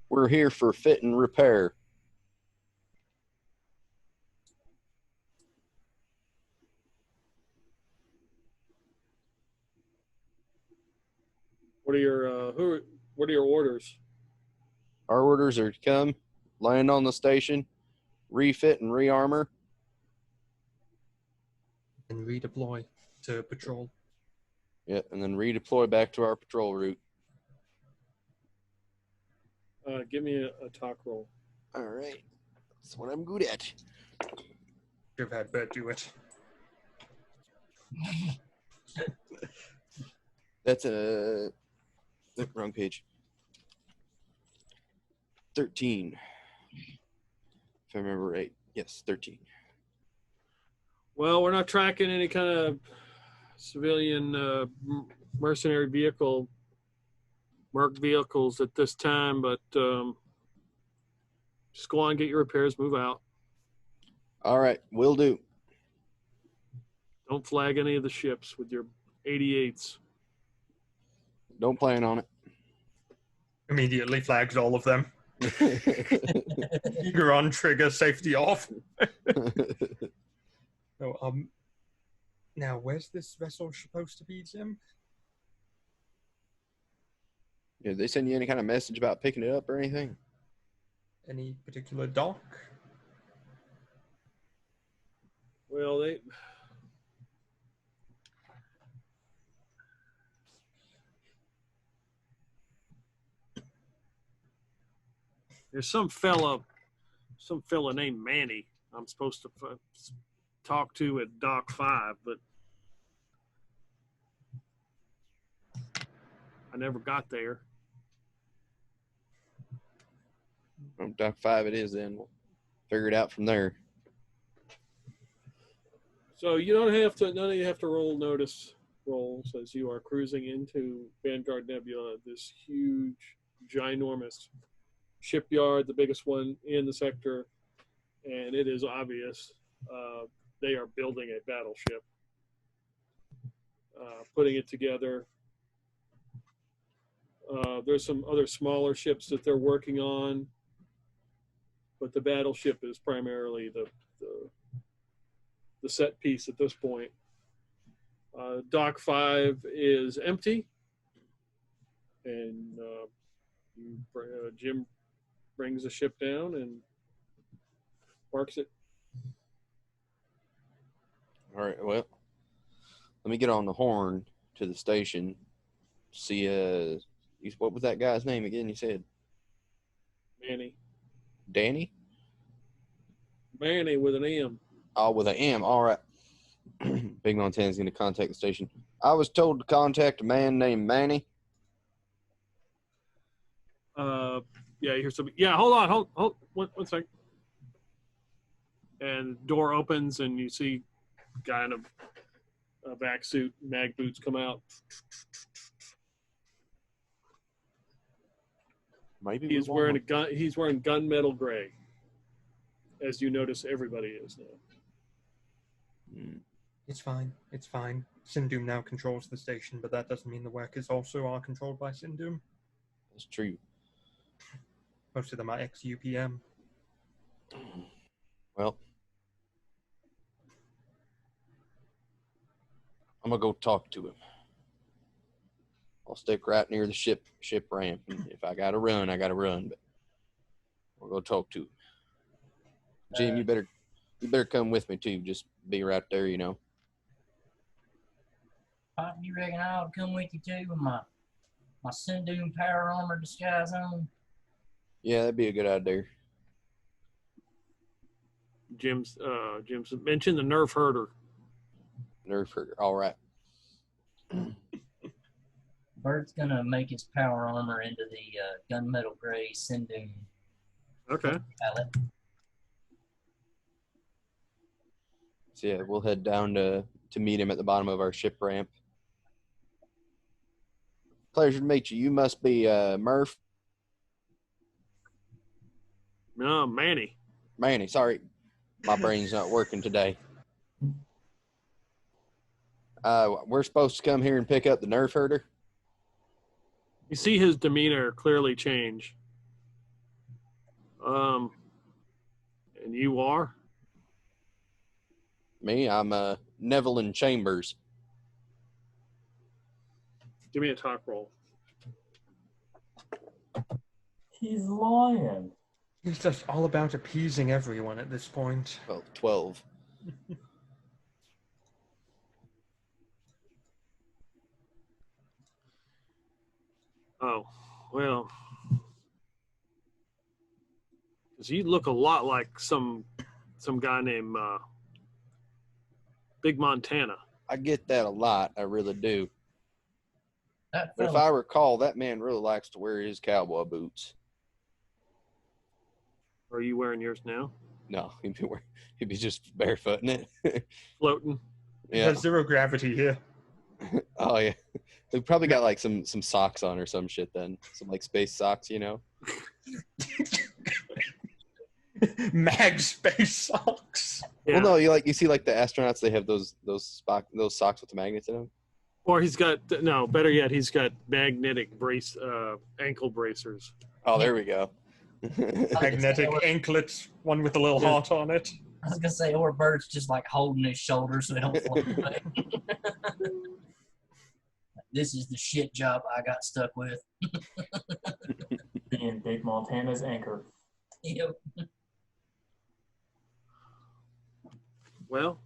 [SPEAKER 3] We're here for fit and repair.
[SPEAKER 4] What are your orders?
[SPEAKER 3] Our orders are to come, land on the station, refit and rearmor.
[SPEAKER 1] And redeploy to patrol.
[SPEAKER 3] Yeah, and then redeploy back to our patrol route.
[SPEAKER 4] Give me a talk roll.
[SPEAKER 3] All right. That's what I'm good at.
[SPEAKER 1] Should have had Bert do it.
[SPEAKER 3] That's a wrong page. 13. If I remember right. Yes, 13.
[SPEAKER 4] Well, we're not tracking any kind of civilian mercenary vehicle, merc vehicles at this time, but just go on, get your repairs, move out.
[SPEAKER 3] All right, will do.
[SPEAKER 4] Don't flag any of the ships with your 88s.
[SPEAKER 3] Don't plan on
[SPEAKER 1] Immediately flags all of them.
[SPEAKER 3] it.
[SPEAKER 1] Eager on trigger, safety off. So, now where's this vessel supposed to be, Jim?
[SPEAKER 3] Did they send you any kind of message about picking it up or anything?
[SPEAKER 1] Any particular dock?
[SPEAKER 4] Well, there's some fella named Manny I'm supposed to talk to at Dock 5, but I never got there.
[SPEAKER 3] Well, Dock 5 it is then. We'll figure it out from there.
[SPEAKER 4] So you don't have to. None of you have to roll notice rolls as you are cruising into Vanguard Nebula, this huge, ginormous shipyard, the biggest one in the sector, and it is obvious they are building a battleship, putting it together. There's some other smaller ships that they're working on, but the battleship is primarily the set piece at this point. Dock 5 is empty, and Jim brings the ship down and parks it.
[SPEAKER 3] All right, well, let me get on the horn to the station. See, what was that guy's name again? You said
[SPEAKER 4] Manny.
[SPEAKER 3] Danny?
[SPEAKER 4] Manny with an M.
[SPEAKER 3] Oh, with an M. All right. Big Montana's going to contact the station. I was told to contact a man named Manny.
[SPEAKER 4] Yeah, here's some. Yeah, hold on. Hold one second. And the door opens, and you see a guy in a vac suit, mag boots come out.
[SPEAKER 3] Maybe
[SPEAKER 4] He's wearing He's wearing gunmetal gray, as you notice everybody is now.
[SPEAKER 1] It's fine. It's fine. Sindum now controls the station, but that doesn't mean the workers also are controlled by Sindum.
[SPEAKER 3] That's true.
[SPEAKER 1] Most of them are ex-UPM.
[SPEAKER 3] Well, I'm going to go talk to him. I'll stick right near the ship ramp. And if I got to run, I got to run. But we'll go talk to him. Jim, you better come with me, too. Just be right there, you know.
[SPEAKER 2] Pop, you reckon I ought to come with you, too, with my Sindum power armor disguise on?
[SPEAKER 3] Yeah, that'd be a good idea.
[SPEAKER 4] Jim's mentioned the nerf herder.
[SPEAKER 3] Nerf herder. All right.
[SPEAKER 2] Bert's gonna make his power armor into the gunmetal gray Sindum
[SPEAKER 4] Okay.
[SPEAKER 2] palette.
[SPEAKER 3] So yeah, we'll head down to meet him at the bottom of our ship ramp. Pleasure to meet you. You must be Murph.
[SPEAKER 4] No, Manny.
[SPEAKER 3] Manny, sorry. My brain's not working today. We're supposed to come here and pick up the nerf herder.
[SPEAKER 4] You see his demeanor clearly change. And you are?
[SPEAKER 3] Me, I'm Neville Chambers.
[SPEAKER 4] Give me a talk roll.
[SPEAKER 5] He's lying.
[SPEAKER 1] He's just all about appeasing everyone at this point.
[SPEAKER 3] Well, 12.
[SPEAKER 4] Oh, well. 'Cause you look a lot like some guy named Big Montana.
[SPEAKER 3] I get that a lot. I really do.
[SPEAKER 2] That
[SPEAKER 3] But if
[SPEAKER 2] fella,
[SPEAKER 3] I recall, that man really likes to wear his cowboy boots.
[SPEAKER 4] Are you wearing yours now?
[SPEAKER 3] No, he'd be just barefooting it.
[SPEAKER 4] Floating.
[SPEAKER 3] Yeah.
[SPEAKER 1] There's zero gravity here.
[SPEAKER 3] Oh yeah. They probably got like some socks on or some shit then. Some like space socks, you know.
[SPEAKER 1] Mag space socks.
[SPEAKER 4] Yeah.
[SPEAKER 3] Well, no, you see like the astronauts. They have those socks with the magnets in them.
[SPEAKER 4] Or he's got better yet, he's got magnetic ankle bracers.
[SPEAKER 3] Oh, there we go.
[SPEAKER 1] Magnetic anklets, one with a little heart on it.
[SPEAKER 2] I was gonna say, or Bert's just like holding his shoulder so he don't float away. This is the shit job I got stuck with.
[SPEAKER 5] Being Big Montana's anchor.
[SPEAKER 2] Yep.
[SPEAKER 4] Well,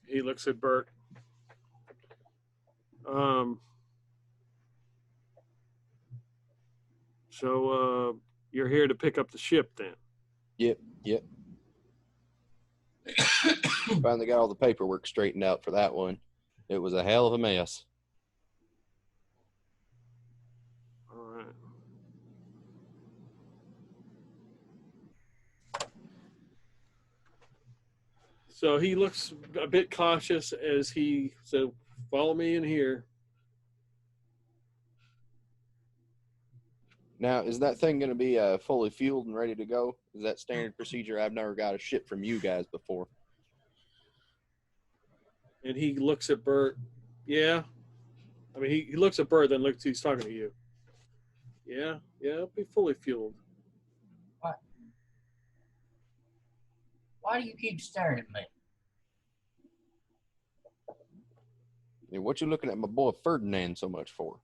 [SPEAKER 4] he looks at Bert. So you're here to pick up the ship then?
[SPEAKER 3] Yep. Finally got all the paperwork straightened out for that one. It was a hell of a mess.
[SPEAKER 4] All right. So he looks a bit cautious as he said, "Follow me in here."
[SPEAKER 3] Now, is that thing going to be fully fueled and ready to go? Is that standard procedure? I've never got a ship from you guys before.
[SPEAKER 4] And he looks at Bert. Yeah. I mean, he looks at Bert, then he's talking to you. Yeah, it'll be fully fueled.
[SPEAKER 2] Why do you keep staring at me?
[SPEAKER 3] Hey, what you looking at my boy Ferdinand so much for?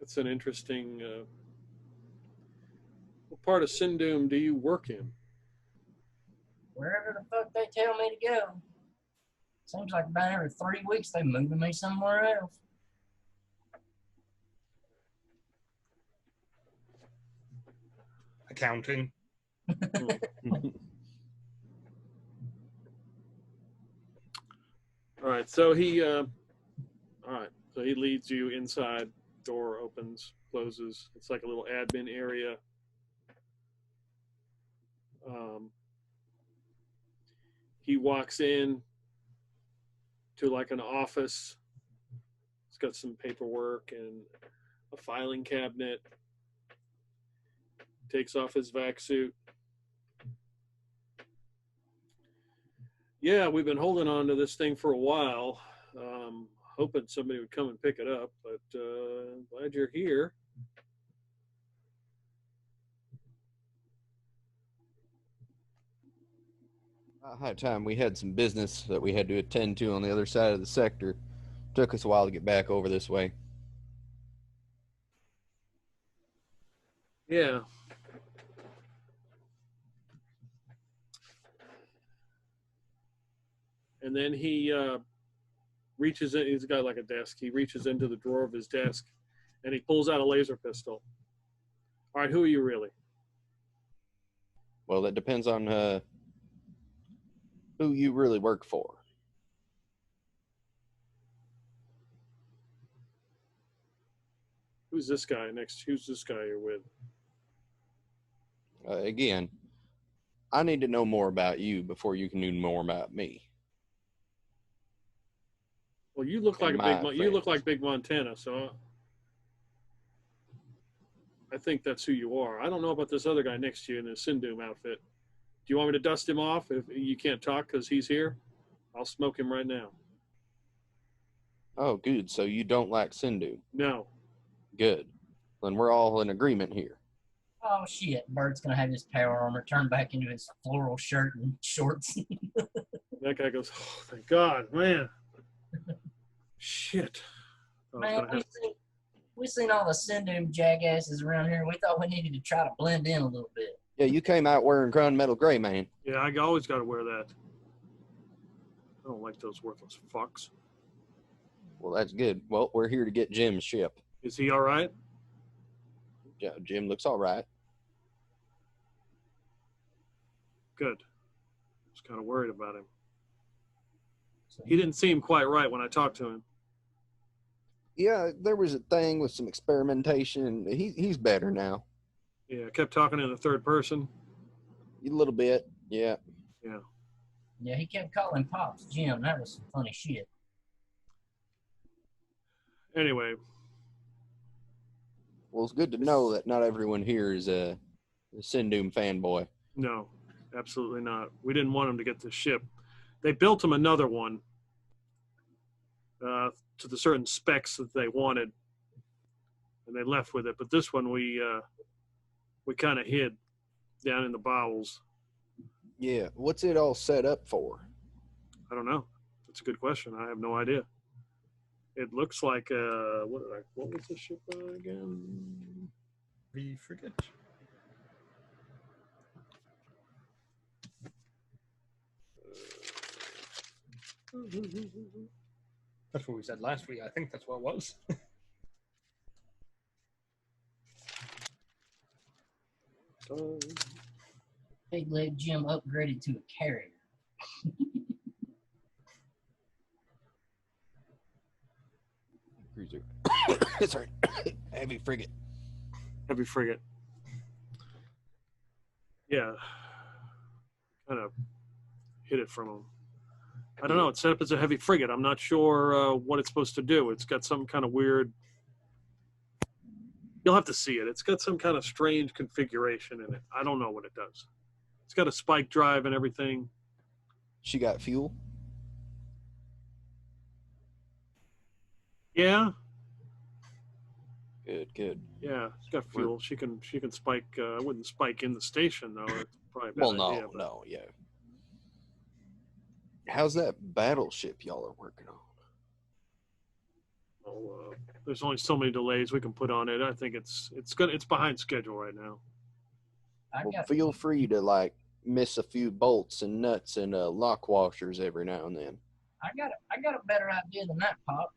[SPEAKER 4] That's an interesting. What part of Sindum do you work in?
[SPEAKER 2] Wherever the fuck they tell me to go. Seems like about every 3 weeks they moving me somewhere else.
[SPEAKER 1] Accounting.
[SPEAKER 4] All right, so he leads you inside. Door opens, closes. It's like a little admin area. He walks in to like an office. It's got some paperwork and a filing cabinet. Takes off his vac suit. Yeah, we've been holding on to this thing for a while. Hoping somebody would come and pick it up, but glad you're here.
[SPEAKER 3] High time we had some business that we had to attend to on the other side of the sector. Took us a while to get back over this way.
[SPEAKER 4] Yeah. And then he reaches in. He's got like a desk. He reaches into the drawer of his desk, and he pulls out a laser pistol. All right, who are you really?
[SPEAKER 3] Well, that depends on who you really work for.
[SPEAKER 4] Who's this guy next? Who's this guy you're with?
[SPEAKER 3] Again, I need to know more about you before you can know more about me.
[SPEAKER 4] Well, you look like you look like Big Montana, so I think that's who you are. I don't know about this other guy next to you in the Sindum outfit. Do you want me to dust him off if you can't talk because he's here? I'll smoke him right now.
[SPEAKER 3] Oh, good. So you don't like Sindhu?
[SPEAKER 4] No.
[SPEAKER 3] Good. Then we're all in agreement here.
[SPEAKER 2] Oh shit, Bert's gonna have his power armor turned back into his floral shirt and shorts.
[SPEAKER 4] That guy goes, oh, thank God, man. Shit.
[SPEAKER 2] Man, we seen all the Sindum jackasses around here. We thought we needed to try to blend in a little bit.
[SPEAKER 3] Yeah, you came out wearing gunmetal gray, man.
[SPEAKER 4] Yeah, I always got to wear that. I don't like those worthless fucks.
[SPEAKER 3] Well, that's good. Well, we're here to get Jim's ship.
[SPEAKER 4] Is he all right?
[SPEAKER 3] Jim looks all right.
[SPEAKER 4] Good. I was kind of worried about him.
[SPEAKER 2] So
[SPEAKER 4] He didn't seem quite right when I talked to him.
[SPEAKER 3] Yeah, there was a thing with some experimentation. He's better now.
[SPEAKER 4] Yeah, I kept talking in the third person.
[SPEAKER 3] A little bit, yeah.
[SPEAKER 4] Yeah.
[SPEAKER 2] Yeah, he kept calling Pops Jim. That was some funny shit.
[SPEAKER 4] Anyway,
[SPEAKER 3] Well, it's good to know that not everyone here is a Sindoom fanboy.
[SPEAKER 4] no, absolutely not. We didn't want him to get the ship. They built him another one to the certain specs that they wanted, and they left with it. But this one we kind of hid down in the bowels.
[SPEAKER 3] Yeah, what's it all set up for?
[SPEAKER 4] I don't know. That's a good question. I have no idea. It looks like what was the ship again?
[SPEAKER 1] We forget. That's what we said last week. I think that's what it was.
[SPEAKER 2] Big Leg Jim upgraded to a carrier.
[SPEAKER 3] Cruiser. Sorry. Heavy frigate.
[SPEAKER 4] Heavy frigate. Yeah. Kind of hid it from him. I don't know. It's set up as a heavy frigate. I'm not sure what it's supposed to do. It's got some kind of weird... You'll have to see it. It's got some kind of strange configuration in it. I don't know what it does. It's got a spike drive and everything.
[SPEAKER 3] She got fuel?
[SPEAKER 4] Yeah.
[SPEAKER 3] Good.
[SPEAKER 4] Yeah, it's got fuel. She can spike. I wouldn't spike in the station though. It's probably a bad
[SPEAKER 3] Well,
[SPEAKER 4] idea, but-
[SPEAKER 3] no, yeah. How's that battleship y'all are working on?
[SPEAKER 4] There's only so many delays we can put on it. I think it's behind schedule right now.
[SPEAKER 3] Well, feel free to like miss a few bolts and nuts and lock washers every now and then.
[SPEAKER 2] I got a better idea than that, Pop.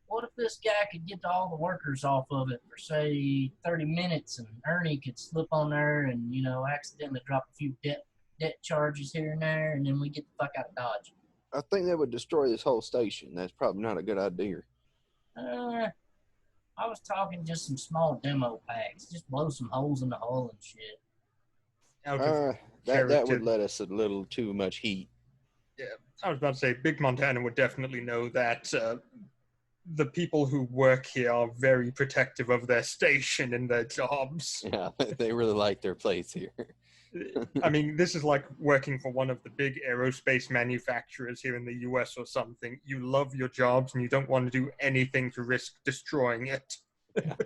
[SPEAKER 2] What if this guy could get to all the workers off of it for say 30 minutes, and Ernie could slip on there and accidentally drop a few debt charges here and there, and then we get the fuck out of Dodge.
[SPEAKER 3] I think that would destroy this whole station. That's probably not a good idea.
[SPEAKER 2] I was talking just some small demo packs. Just blow some holes in the hull and shit.
[SPEAKER 3] That would let us a little too much heat.
[SPEAKER 1] Yeah, I was about to say, Big Montana would definitely know that the people who work here are very protective of their station and their jobs.
[SPEAKER 3] Yeah, they really like their place here.
[SPEAKER 1] I mean, this is like working for one of the big aerospace manufacturers here in the US or something. You love your jobs and you don't want to do anything to risk destroying it.
[SPEAKER 3] Yeah.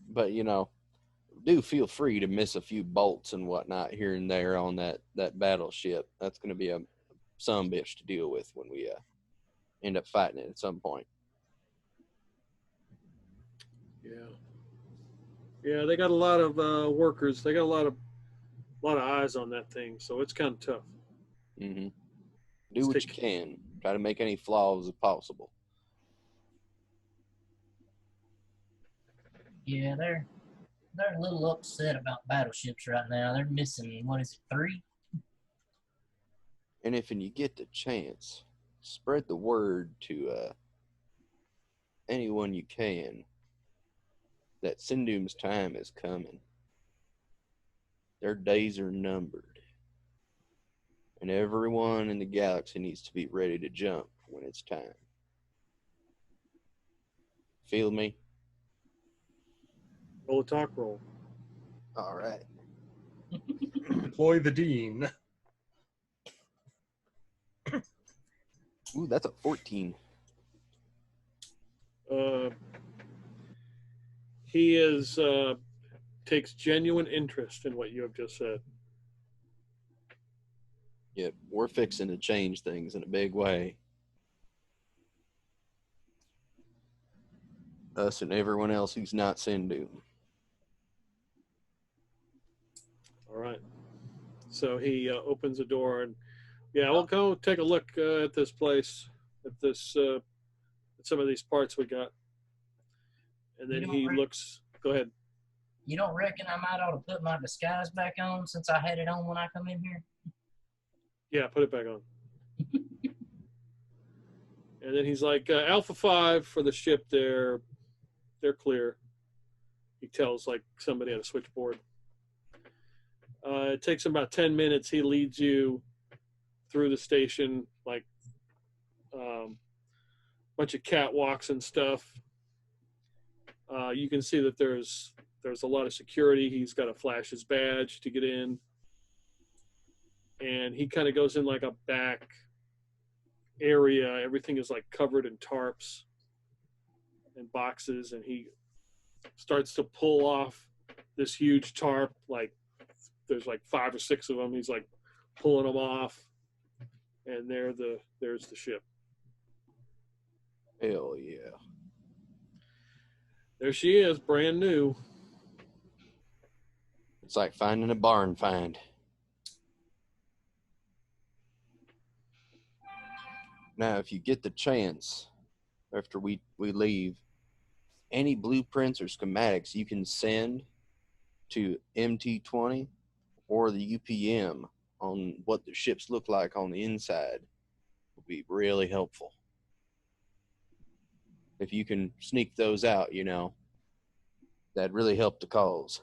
[SPEAKER 3] But, do feel free to miss a few bolts and whatnot here and there on that battleship. That's going to be a sumbitch to deal with when we end up fighting it at some point.
[SPEAKER 4] Yeah, they got a lot of workers. They got a lot of eyes on that thing, so it's kind of tough.
[SPEAKER 3] Mm-hmm. Do what you can. Try to make any flaws as possible.
[SPEAKER 2] Yeah, they're a little upset about battleships right now. They're missing, 3?
[SPEAKER 3] And if you get the chance, spread the word to anyone you can that Sindoom's time is coming. Their days are numbered. And everyone in the galaxy needs to be ready to jump when it's time. Feel me?
[SPEAKER 4] Roll a talk roll.
[SPEAKER 3] All right.
[SPEAKER 1] Deploy the Dean.
[SPEAKER 3] Ooh, that's a 14.
[SPEAKER 4] He takes genuine interest in what you have just said.
[SPEAKER 3] Yep, we're fixing to change things in a big way. Us and everyone else who's not Sindoom.
[SPEAKER 4] All right. So he opens the door and, we'll go take a look at this place, at some of these parts we got. And then
[SPEAKER 2] You
[SPEAKER 4] he
[SPEAKER 2] don't
[SPEAKER 4] looks. Go ahead.
[SPEAKER 2] You don't reckon I might ought to put my disguise back on since I had it on when I come in here?
[SPEAKER 4] Yeah, put it back on. And then he's like, Alpha 5 for the ship, they're clear. He tells like somebody at a switchboard. It takes him about 10 minutes. He leads you through the station, like bunch of catwalks and stuff. You can see that there's a lot of security. He's got to flash his badge to get in. And he kind of goes in like a back area. Everything is like covered in tarps and boxes, and he starts to pull off this huge tarp. Like there's like 5 or 6 of them. He's like pulling them off, and there's the ship.
[SPEAKER 3] Hell yeah.
[SPEAKER 4] There she is, brand new.
[SPEAKER 3] It's like finding a barn find. Now, if you get the chance, after we leave, any blueprints or schematics you can send to MT20 or the UPM on what the ships look like on the inside would be really helpful. If you can sneak those out, that'd really help the cause.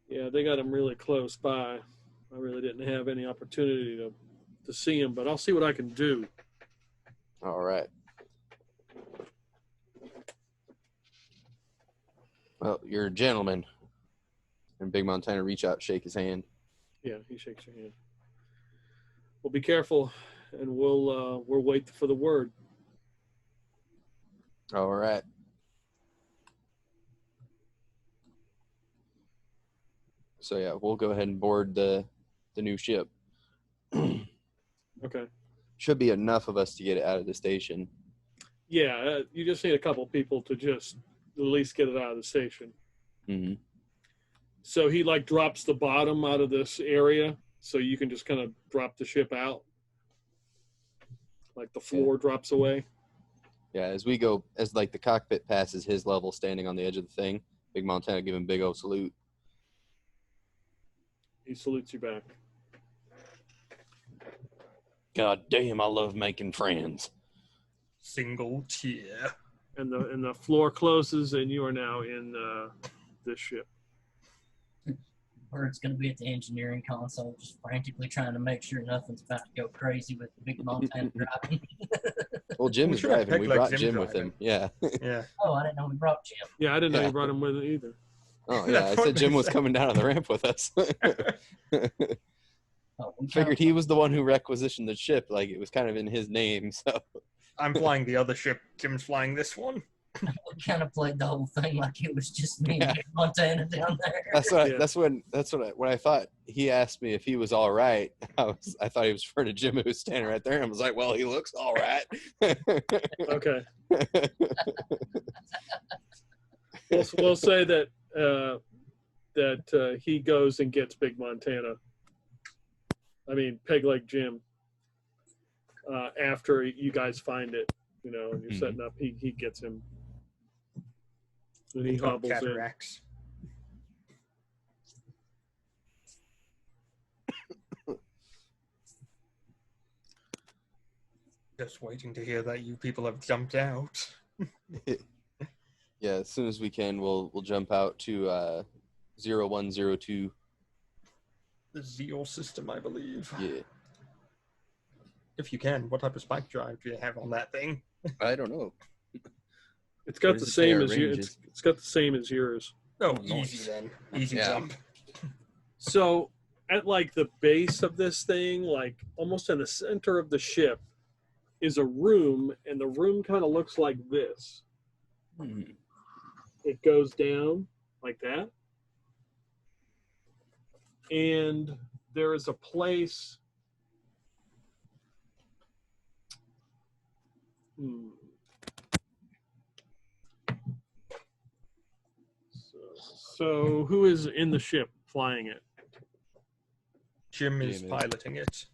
[SPEAKER 4] Yeah, they got them really close by. I really didn't have any opportunity to see them, but I'll see what I can do.
[SPEAKER 3] All right. Well, you're a gentleman. And Big Montana reach out, shake his hand.
[SPEAKER 4] Yeah, he shakes your hand. Well, be careful, and we'll wait for the word.
[SPEAKER 3] All right. So yeah, we'll go ahead and board the new ship.
[SPEAKER 4] Okay.
[SPEAKER 3] Should be enough of us to get it out of the station.
[SPEAKER 4] Yeah, you just need a couple people to just at least get it out of the station.
[SPEAKER 3] Mm-hmm.
[SPEAKER 4] So he like drops the bottom out of this area, so you can just kind of drop the ship out. Like the floor drops away.
[SPEAKER 3] Yeah, as like the cockpit passes his level, standing on the edge of the thing, Big Montana give him big old salute.
[SPEAKER 4] He salutes you back.
[SPEAKER 3] God damn, I love making friends.
[SPEAKER 1] Single tear.
[SPEAKER 4] And the floor closes, and you are now in this ship.
[SPEAKER 2] Or it's going to be at the engineering console, just frantically trying to make sure nothing's about to go crazy with the Big Montana driving.
[SPEAKER 3] Well, Jim
[SPEAKER 1] We
[SPEAKER 3] is
[SPEAKER 1] should have
[SPEAKER 3] driving. We
[SPEAKER 1] picked, like,
[SPEAKER 3] brought
[SPEAKER 1] Jim
[SPEAKER 3] Jim with him. Yeah.
[SPEAKER 1] Yeah.
[SPEAKER 2] Oh, I didn't know we brought Jim.
[SPEAKER 4] Yeah, I didn't know
[SPEAKER 3] Yeah.
[SPEAKER 4] you brought him with it either.
[SPEAKER 3] Oh yeah, I
[SPEAKER 1] That's what
[SPEAKER 3] said Jim
[SPEAKER 1] they
[SPEAKER 3] was
[SPEAKER 1] said.
[SPEAKER 3] coming down on the ramp with us.
[SPEAKER 2] Oh, we
[SPEAKER 3] Figured he was the one who requisitioned the ship. Like it was kind of in his name. So
[SPEAKER 1] I'm flying the other ship. Jim's flying this one.
[SPEAKER 2] We kind of played the whole thing like it was just me
[SPEAKER 3] Yeah.
[SPEAKER 2] and Big Montana down there.
[SPEAKER 3] when I thought he asked me if he was all right. I thought he was referring to Jim who was standing right there, and I was like, well, he looks all right.
[SPEAKER 4] Okay. We'll say that he goes and gets Big Montana. I mean, Peg Leg Jim. After you guys find it, and you're setting up, he gets him. And he
[SPEAKER 1] Got
[SPEAKER 4] hobbles in.
[SPEAKER 1] cataracts. Just waiting to hear that you people have jumped out.
[SPEAKER 3] Yeah, as soon as we can, we'll jump out to 0102.
[SPEAKER 1] The Zeal system, I believe.
[SPEAKER 3] Yeah,
[SPEAKER 1] If you can, what type of spike drive do you have on that thing?
[SPEAKER 3] I don't know.
[SPEAKER 4] It's got
[SPEAKER 3] What
[SPEAKER 4] the
[SPEAKER 3] does it say
[SPEAKER 4] same
[SPEAKER 3] our
[SPEAKER 4] as you.
[SPEAKER 3] range
[SPEAKER 4] It's got the same as yours.
[SPEAKER 1] Oh,
[SPEAKER 3] nice.
[SPEAKER 1] easy then. Easy
[SPEAKER 3] Yeah.
[SPEAKER 1] jump.
[SPEAKER 4] So at like the base of this thing, like almost in the center of the ship, is a room, and the room kind of looks like this.
[SPEAKER 3] Hmm.
[SPEAKER 4] It goes down like that. And there is a place. So who is in the ship flying it?
[SPEAKER 1] Jim is
[SPEAKER 3] Jim is.
[SPEAKER 1] piloting it.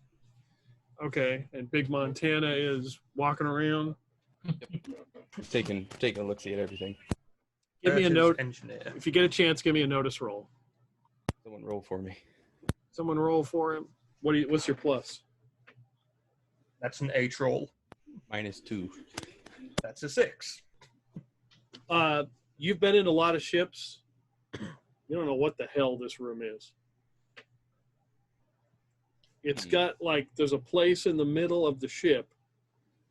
[SPEAKER 4] Okay, and Big Montana is walking around.
[SPEAKER 3] Taking a look see at everything.
[SPEAKER 4] Give me a
[SPEAKER 1] Curtis
[SPEAKER 4] note.
[SPEAKER 1] Engineer.
[SPEAKER 4] If you get a chance, give me a notice roll.
[SPEAKER 3] Someone roll for me.
[SPEAKER 4] Someone roll for him. What's your plus?
[SPEAKER 1] That's an H roll.
[SPEAKER 3] -2.
[SPEAKER 1] That's a 6.
[SPEAKER 4] You've been in a lot of ships. You don't know what the hell this room is. It's got like, there's a place in the middle of the ship,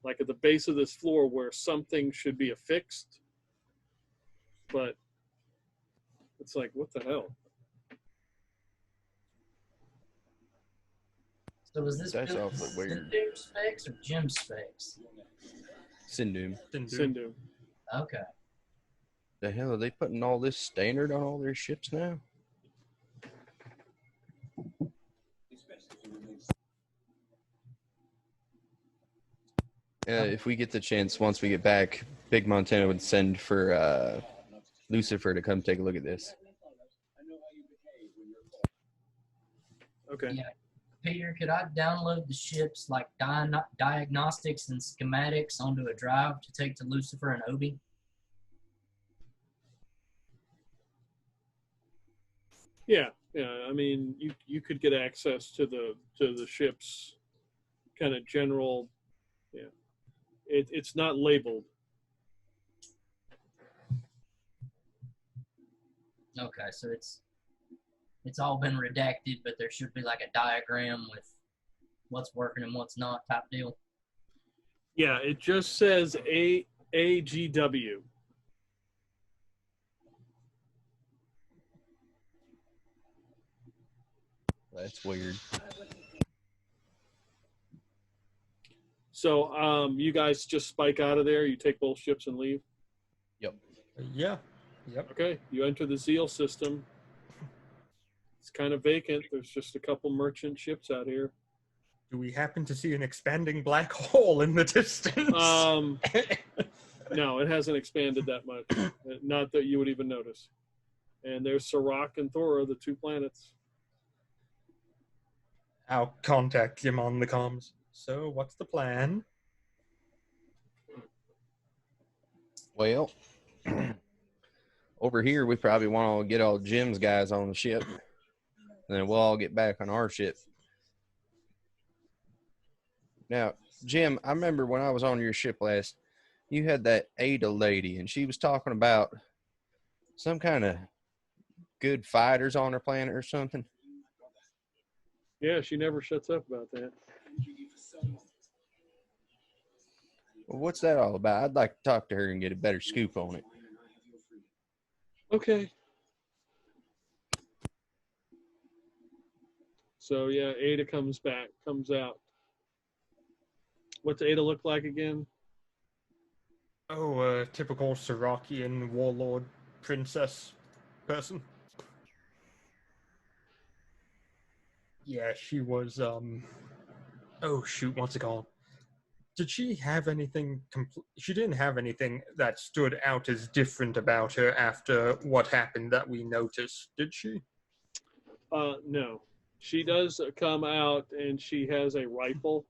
[SPEAKER 4] like at the base of this floor, where something should be affixed. But it's like, what the hell?
[SPEAKER 2] So was this
[SPEAKER 3] That's
[SPEAKER 2] built
[SPEAKER 3] awfully weird.
[SPEAKER 2] Syndoom specs or Gem specs?
[SPEAKER 3] Sindum.
[SPEAKER 4] Sindu.
[SPEAKER 2] Okay.
[SPEAKER 3] The hell are they putting all this standard on all their ships now? If we get the chance, once we get back, Big Montana would send for Lucifer to come take a look at this.
[SPEAKER 4] Okay.
[SPEAKER 2] Yeah. Peter, could I download the ship's like diagnostics and schematics onto a drive to take to Lucifer and Obi?
[SPEAKER 4] Yeah. I mean, you could get access to the ship's kind of general. Yeah. It's not labeled.
[SPEAKER 2] Okay, so it's all been redacted, but there should be like a diagram with what's working and what's not type deal.
[SPEAKER 4] Yeah, it just says AGW.
[SPEAKER 3] That's weird.
[SPEAKER 4] So, you guys just spike out of there. You take both ships and leave.
[SPEAKER 3] Yep.
[SPEAKER 1] Yeah. Yep.
[SPEAKER 4] Okay, you enter the Zeal system. It's kind of vacant. There's just a couple merchant ships out here.
[SPEAKER 1] Do we happen to see an expanding black hole in the distance?
[SPEAKER 4] No, it hasn't expanded that much. Not that you would even notice. And there's Sirach and Thora, the 2 planets.
[SPEAKER 1] I'll contact him on the comms. So, what's the plan?
[SPEAKER 3] Well, over here, we probably want to get all Jim's guys on the ship. And then we'll all get back on our ship. Now, Jim, I remember when I was on your ship last, you had that Ada lady, and she was talking about some kind of good fighters on her planet or something.
[SPEAKER 4] Yeah, she never shuts up about that.
[SPEAKER 3] Well, what's that all about? I'd like to talk to her and get a better scoop on it.
[SPEAKER 4] Okay. So, yeah, Ada comes out. What's Ada look like again?
[SPEAKER 1] Oh, a typical Sirachian warlord princess person. Yeah, she was, oh shoot, what's it called? Did she have anything, she didn't have anything that stood out as different about her after what happened that we noticed, did she?
[SPEAKER 4] No. She does come out, and she has a rifle.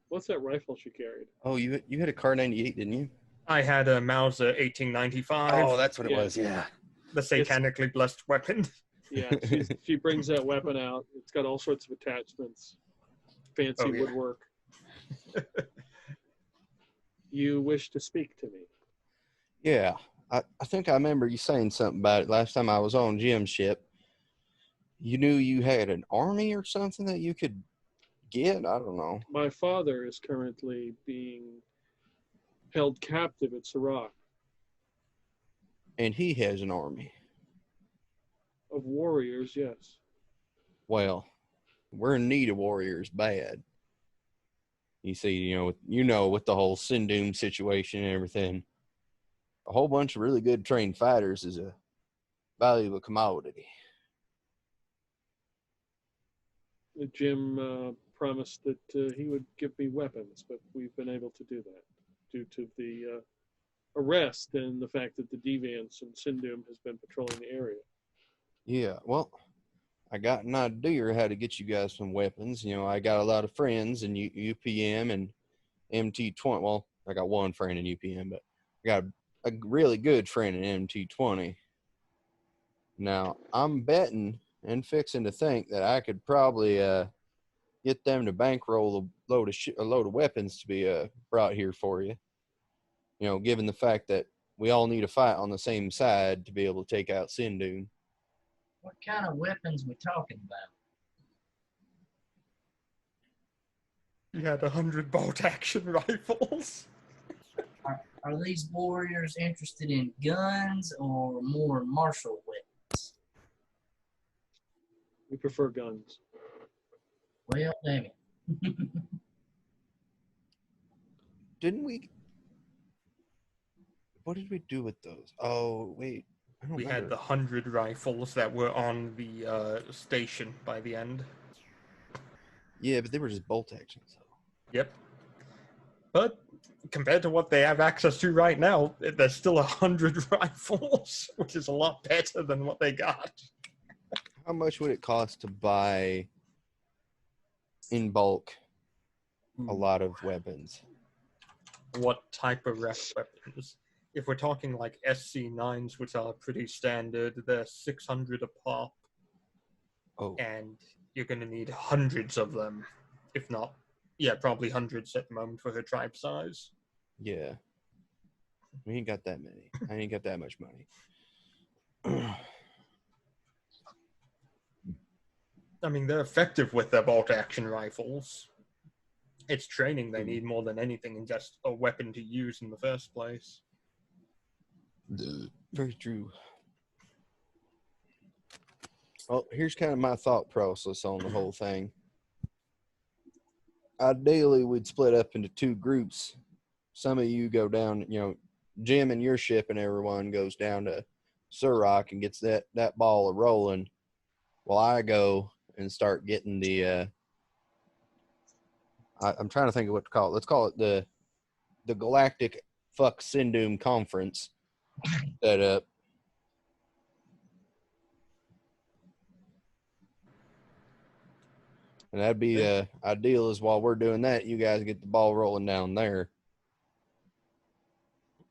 [SPEAKER 4] What's that rifle she carried?
[SPEAKER 3] Oh, you had a Car 98, didn't you?
[SPEAKER 1] I had a Mauser 1895.
[SPEAKER 3] Oh, that's what it
[SPEAKER 4] Yeah.
[SPEAKER 3] was, yeah.
[SPEAKER 1] The satanically blessed weapon.
[SPEAKER 4] Yeah, she brings that weapon out. It's got all sorts of attachments. Fancy woodwork. You wish to speak to me?
[SPEAKER 3] Yeah, I think I remember you saying something about it last time I was on Jim's ship. You knew you had an army or something that you could get? I don't know.
[SPEAKER 4] My father is currently being held captive at Sirach.
[SPEAKER 3] And he has an army.
[SPEAKER 4] Of warriors, yes.
[SPEAKER 3] Well, we're in need of warriors bad. You see, with the whole Sindum situation and everything, a whole bunch of really good trained fighters is a valuable commodity.
[SPEAKER 4] Jim promised that he would give me weapons, but we've been able to do that due to the arrest and the fact that the Deviants and Sindum has been patrolling the area.
[SPEAKER 3] Yeah, well, I got an idea how to get you guys some weapons. I got a lot of friends in UPM and MT20. Well, I got one friend in UPM, but I got a really good friend in MT20. Now, I'm betting and fixing to think that I could probably get them to bankroll a load of weapons to be brought here for you. You know, given the fact that we all need to fight on the same side to be able to take out Sindoon.
[SPEAKER 2] What kind of weapons we talking about?
[SPEAKER 1] He had 100 bolt action rifles.
[SPEAKER 2] Are these warriors interested in guns or more martial weapons?
[SPEAKER 4] We prefer guns.
[SPEAKER 2] Well, damn it.
[SPEAKER 3] Didn't we? What did we do with those? Oh, wait. I don't
[SPEAKER 1] We
[SPEAKER 3] remember.
[SPEAKER 1] had the 100 rifles that were on the station by the end.
[SPEAKER 3] Yeah, but they were just bolt actions. So.
[SPEAKER 1] Yep. But compared to what they have access to right now, there's still 100 rifles, which is a lot better than what they got.
[SPEAKER 3] How much would it cost to buy in bulk a lot of weapons?
[SPEAKER 1] What type of ref weapons? If we're talking like SC9s, which are pretty standard, they're 600 a pop.
[SPEAKER 3] Oh,
[SPEAKER 1] And you're going to need hundreds of them, if not, probably hundreds at the moment for her tribe size.
[SPEAKER 3] yeah. We ain't got that many. I ain't got that much money.
[SPEAKER 1] I mean, they're effective with their bolt-action rifles. It's training they need more than anything, and just a weapon to use in the first place.
[SPEAKER 3] Very true. Well, here's kind of my thought process on the whole thing. Ideally, we'd split up into two groups. Some of you go down, Jim and your ship and everyone goes down to Surrock and gets that ball rolling, while I go and start getting the I'm trying to think of what to call it. Let's call it the Galactic Fuck Sindoom Conference set up. And that'd be ideal, is while we're doing that, you guys get the ball rolling down there.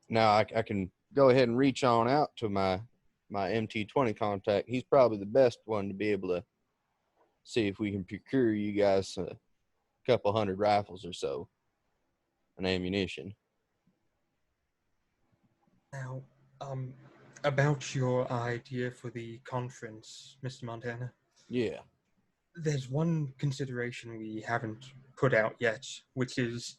[SPEAKER 3] Now I can go ahead and reach on out to my MT20 contact. He's probably the best one to be able to see if we can procure you guys a couple hundred rifles or so and ammunition.
[SPEAKER 1] Now, about your idea for the conference, Mr. Montana.
[SPEAKER 3] Yeah.
[SPEAKER 1] There's one consideration we haven't put out yet, which is,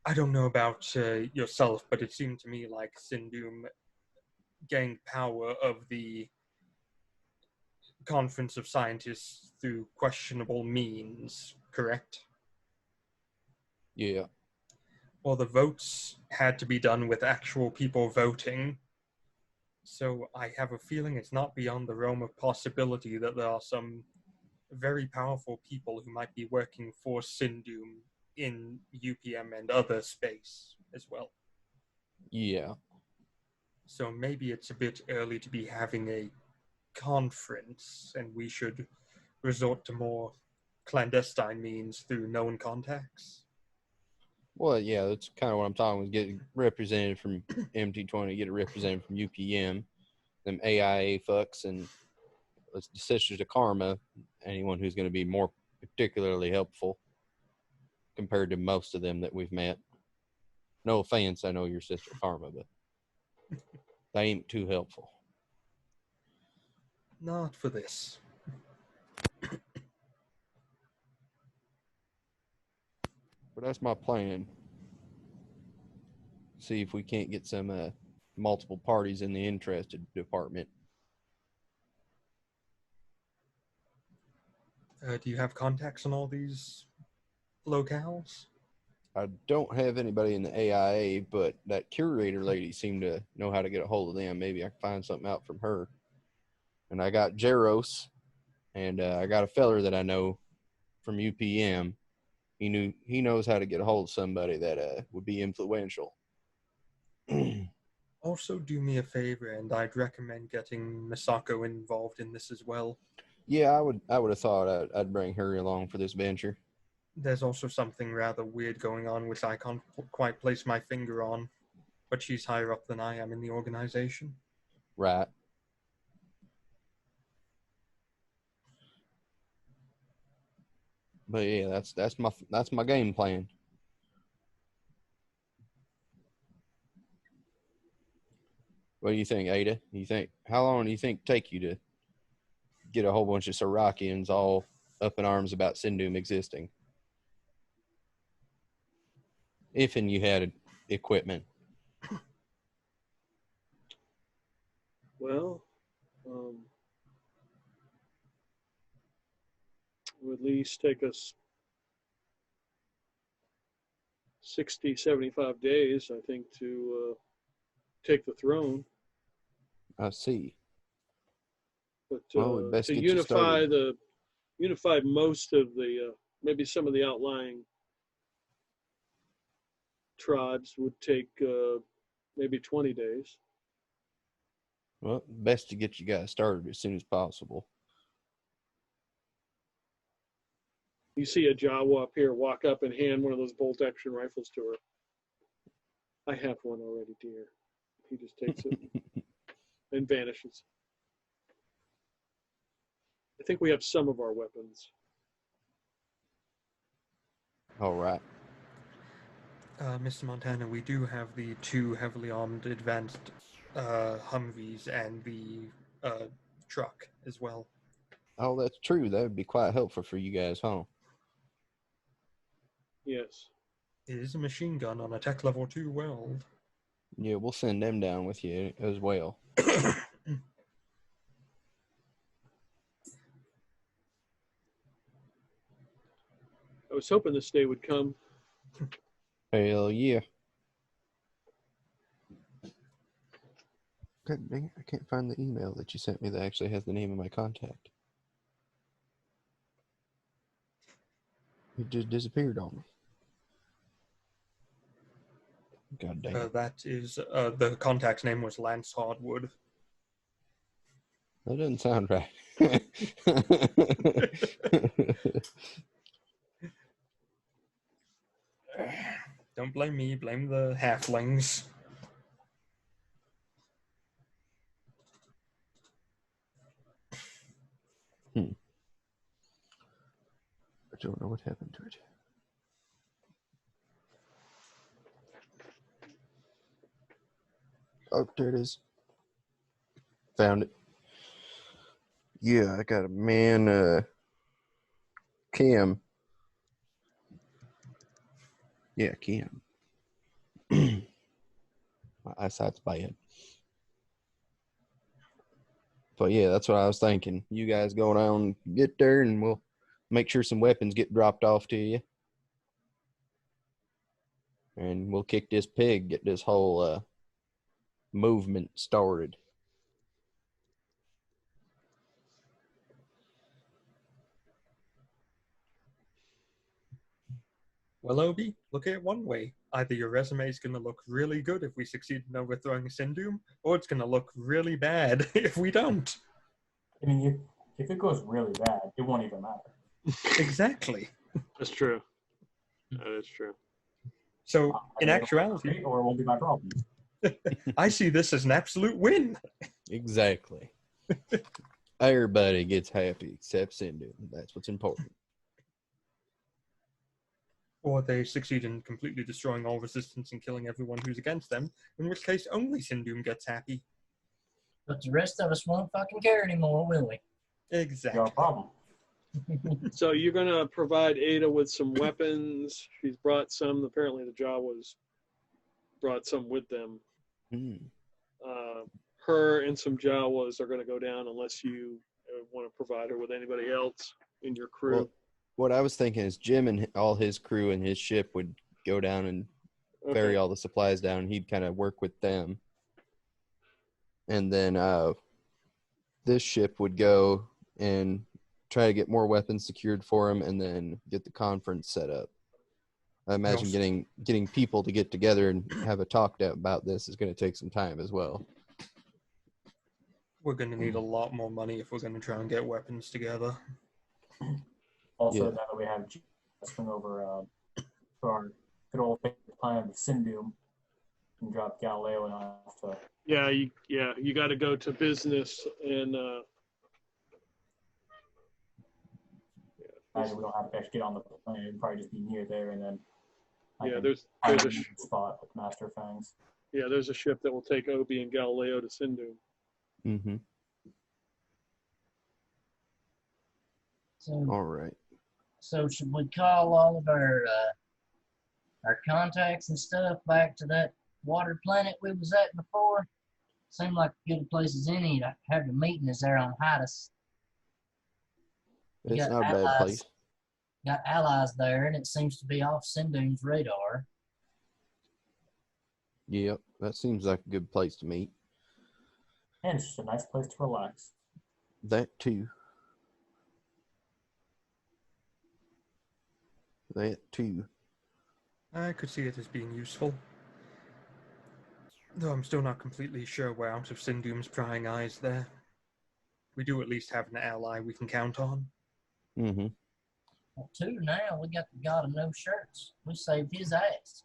[SPEAKER 1] I don't know about yourself, but it seemed to me like Sindoom gained power of the Conference of Scientists through questionable means, correct?
[SPEAKER 3] Yeah.
[SPEAKER 1] Well, the votes had to be done with actual people voting. So I have a feeling it's not beyond the realm of possibility that there are some very powerful people who might be working for Sindoom in UPM and other space as well.
[SPEAKER 3] Yeah.
[SPEAKER 1] So maybe it's a bit early to be having a conference, and we should resort to more clandestine means through known contacts.
[SPEAKER 3] Well, yeah, that's kind of what I'm talking about. Get it represented from MT20, get it represented from UPM, them AIA fucks, and it's the Sisters of Karma, anyone who's going to be more particularly helpful compared to most of them that we've met. No offense, I know you're Sister Karma, but they ain't too helpful.
[SPEAKER 1] Not for this.
[SPEAKER 3] But that's my plan. See if we can't get some multiple parties in the interested department.
[SPEAKER 1] Do you have contacts on all these locales?
[SPEAKER 3] I don't have anybody in the AIA, but that curator lady seemed to know how to get a hold of them. Maybe I can find something out from her. And I got Jaros, and I got a feller that I know from UPM. He knows how to get a hold of somebody that would be influential.
[SPEAKER 1] Also, do me a favor, and I'd recommend getting Misako involved in this as well.
[SPEAKER 3] Yeah, I would have thought I'd bring her along for this venture.
[SPEAKER 1] There's also something rather weird going on which I can't quite place my finger on. but she's higher up than I am in the organization.
[SPEAKER 3] Right. But yeah, that's my game plan. What do you think, Ada? How long do you think take you to get a whole bunch of Sarakians all up in arms about Sindum existing? If and you had equipment.
[SPEAKER 4] Well, it would at least take us 60, 75 days, I think, to take the throne.
[SPEAKER 3] I see.
[SPEAKER 4] But
[SPEAKER 3] Well, we'd best
[SPEAKER 4] to
[SPEAKER 3] get you started.
[SPEAKER 4] unify most of the maybe some of the outlying tribes would take maybe 20 days.
[SPEAKER 3] Well, best to get you guys started as soon as possible.
[SPEAKER 4] You see a Jawa up here walk up and hand one of those bolt action rifles to her. I have one already, dear. He just takes it and vanishes. I think we have some of our weapons.
[SPEAKER 3] All right.
[SPEAKER 1] Mr. Montana, we do have the 2 heavily armed advanced Humvees and the truck as well.
[SPEAKER 3] Oh, that's true. That would be quite helpful for you guys, huh?
[SPEAKER 4] Yes.
[SPEAKER 1] It is a machine gun on a tech level 2 weld.
[SPEAKER 3] Yeah, we'll send them down with you as well.
[SPEAKER 4] I was hoping this day would come.
[SPEAKER 3] Hell yeah. God dang it, I can't find the email that you sent me that actually has the name of my contact. It just disappeared on me. God dang it.
[SPEAKER 1] That is, the contact's name was Lance Hardwood.
[SPEAKER 3] That doesn't sound right.
[SPEAKER 1] Don't blame me, blame the halflings.
[SPEAKER 3] I don't know what happened to it. Oh, there it is. Found it. Yeah, I got a man, Cam. Yeah, Cam. My eyesight's bad. But yeah, that's what I was thinking. You guys go down, get there, and we'll make sure some weapons get dropped off to you. And we'll kick this pig, get this whole movement started.
[SPEAKER 1] Well, Obi, look at it one way. Either your resume is going to look really good if we succeed in overthrowing Sindum, or it's going to look really bad if we don't.
[SPEAKER 5] I mean, if it goes really bad, it won't even matter.
[SPEAKER 1] Exactly.
[SPEAKER 4] That's true. That is true.
[SPEAKER 1] So, in actuality,
[SPEAKER 5] or it won't be my problem.
[SPEAKER 1] I see this as an absolute win.
[SPEAKER 3] Exactly. Everybody gets happy except Sindhu. That's what's important.
[SPEAKER 1] Or they succeed in completely destroying all resistance and killing everyone who's against them, in which case only Sindum gets happy.
[SPEAKER 2] But the rest of us won't fucking care anymore, will we?
[SPEAKER 1] Exactly.
[SPEAKER 5] No problem.
[SPEAKER 4] So you're going to provide Ada with some weapons. She's brought some. Apparently the Jawas brought some with them. Her and some Jawas are going to go down unless you want to provide her with anybody else in your crew.
[SPEAKER 3] Well, what I was thinking is Jim and all his crew and his ship would go down and ferry all the supplies down. He'd kind of work with them. And then this ship would go and try to get more weapons secured for him and then get the conference set up. I imagine getting people to get together and have a talk about this is going to take some time as well.
[SPEAKER 1] We're going to need a lot more money if we're going to try and get weapons together.
[SPEAKER 5] Also, now that we have swing over to our good old plan of Sindum, and drop Galileo and I'll have to.
[SPEAKER 4] Yeah, you got to go to business and
[SPEAKER 5] Imagine we don't have to actually get on the plane. It'd probably just be near there, and then
[SPEAKER 4] there's
[SPEAKER 5] find
[SPEAKER 4] a
[SPEAKER 5] a spot with Master Fangs.
[SPEAKER 4] there's a ship that will take Obi and Galileo to Sindhu.
[SPEAKER 3] Mm-hmm.
[SPEAKER 2] So,
[SPEAKER 3] All right.
[SPEAKER 2] so should we call all of our contacts and stuff back to that water planet we was at before? Seemed like a good place as any to have the meeting is there on Hydas.
[SPEAKER 3] It's not a bad place.
[SPEAKER 2] Got allies there, and it seems to be off Sindhu's radar.
[SPEAKER 3] Yep, that seems like a good place to meet.
[SPEAKER 5] And it's just a nice place to relax.
[SPEAKER 3] That too.
[SPEAKER 1] I could see it as being useful. Though I'm still not completely sure we're out of Sindhu's prying eyes there. We do at least have an ally we can count on.
[SPEAKER 3] Mm-hmm.
[SPEAKER 2] Well, 2 now, we got the God of No Shirts. We saved his ass.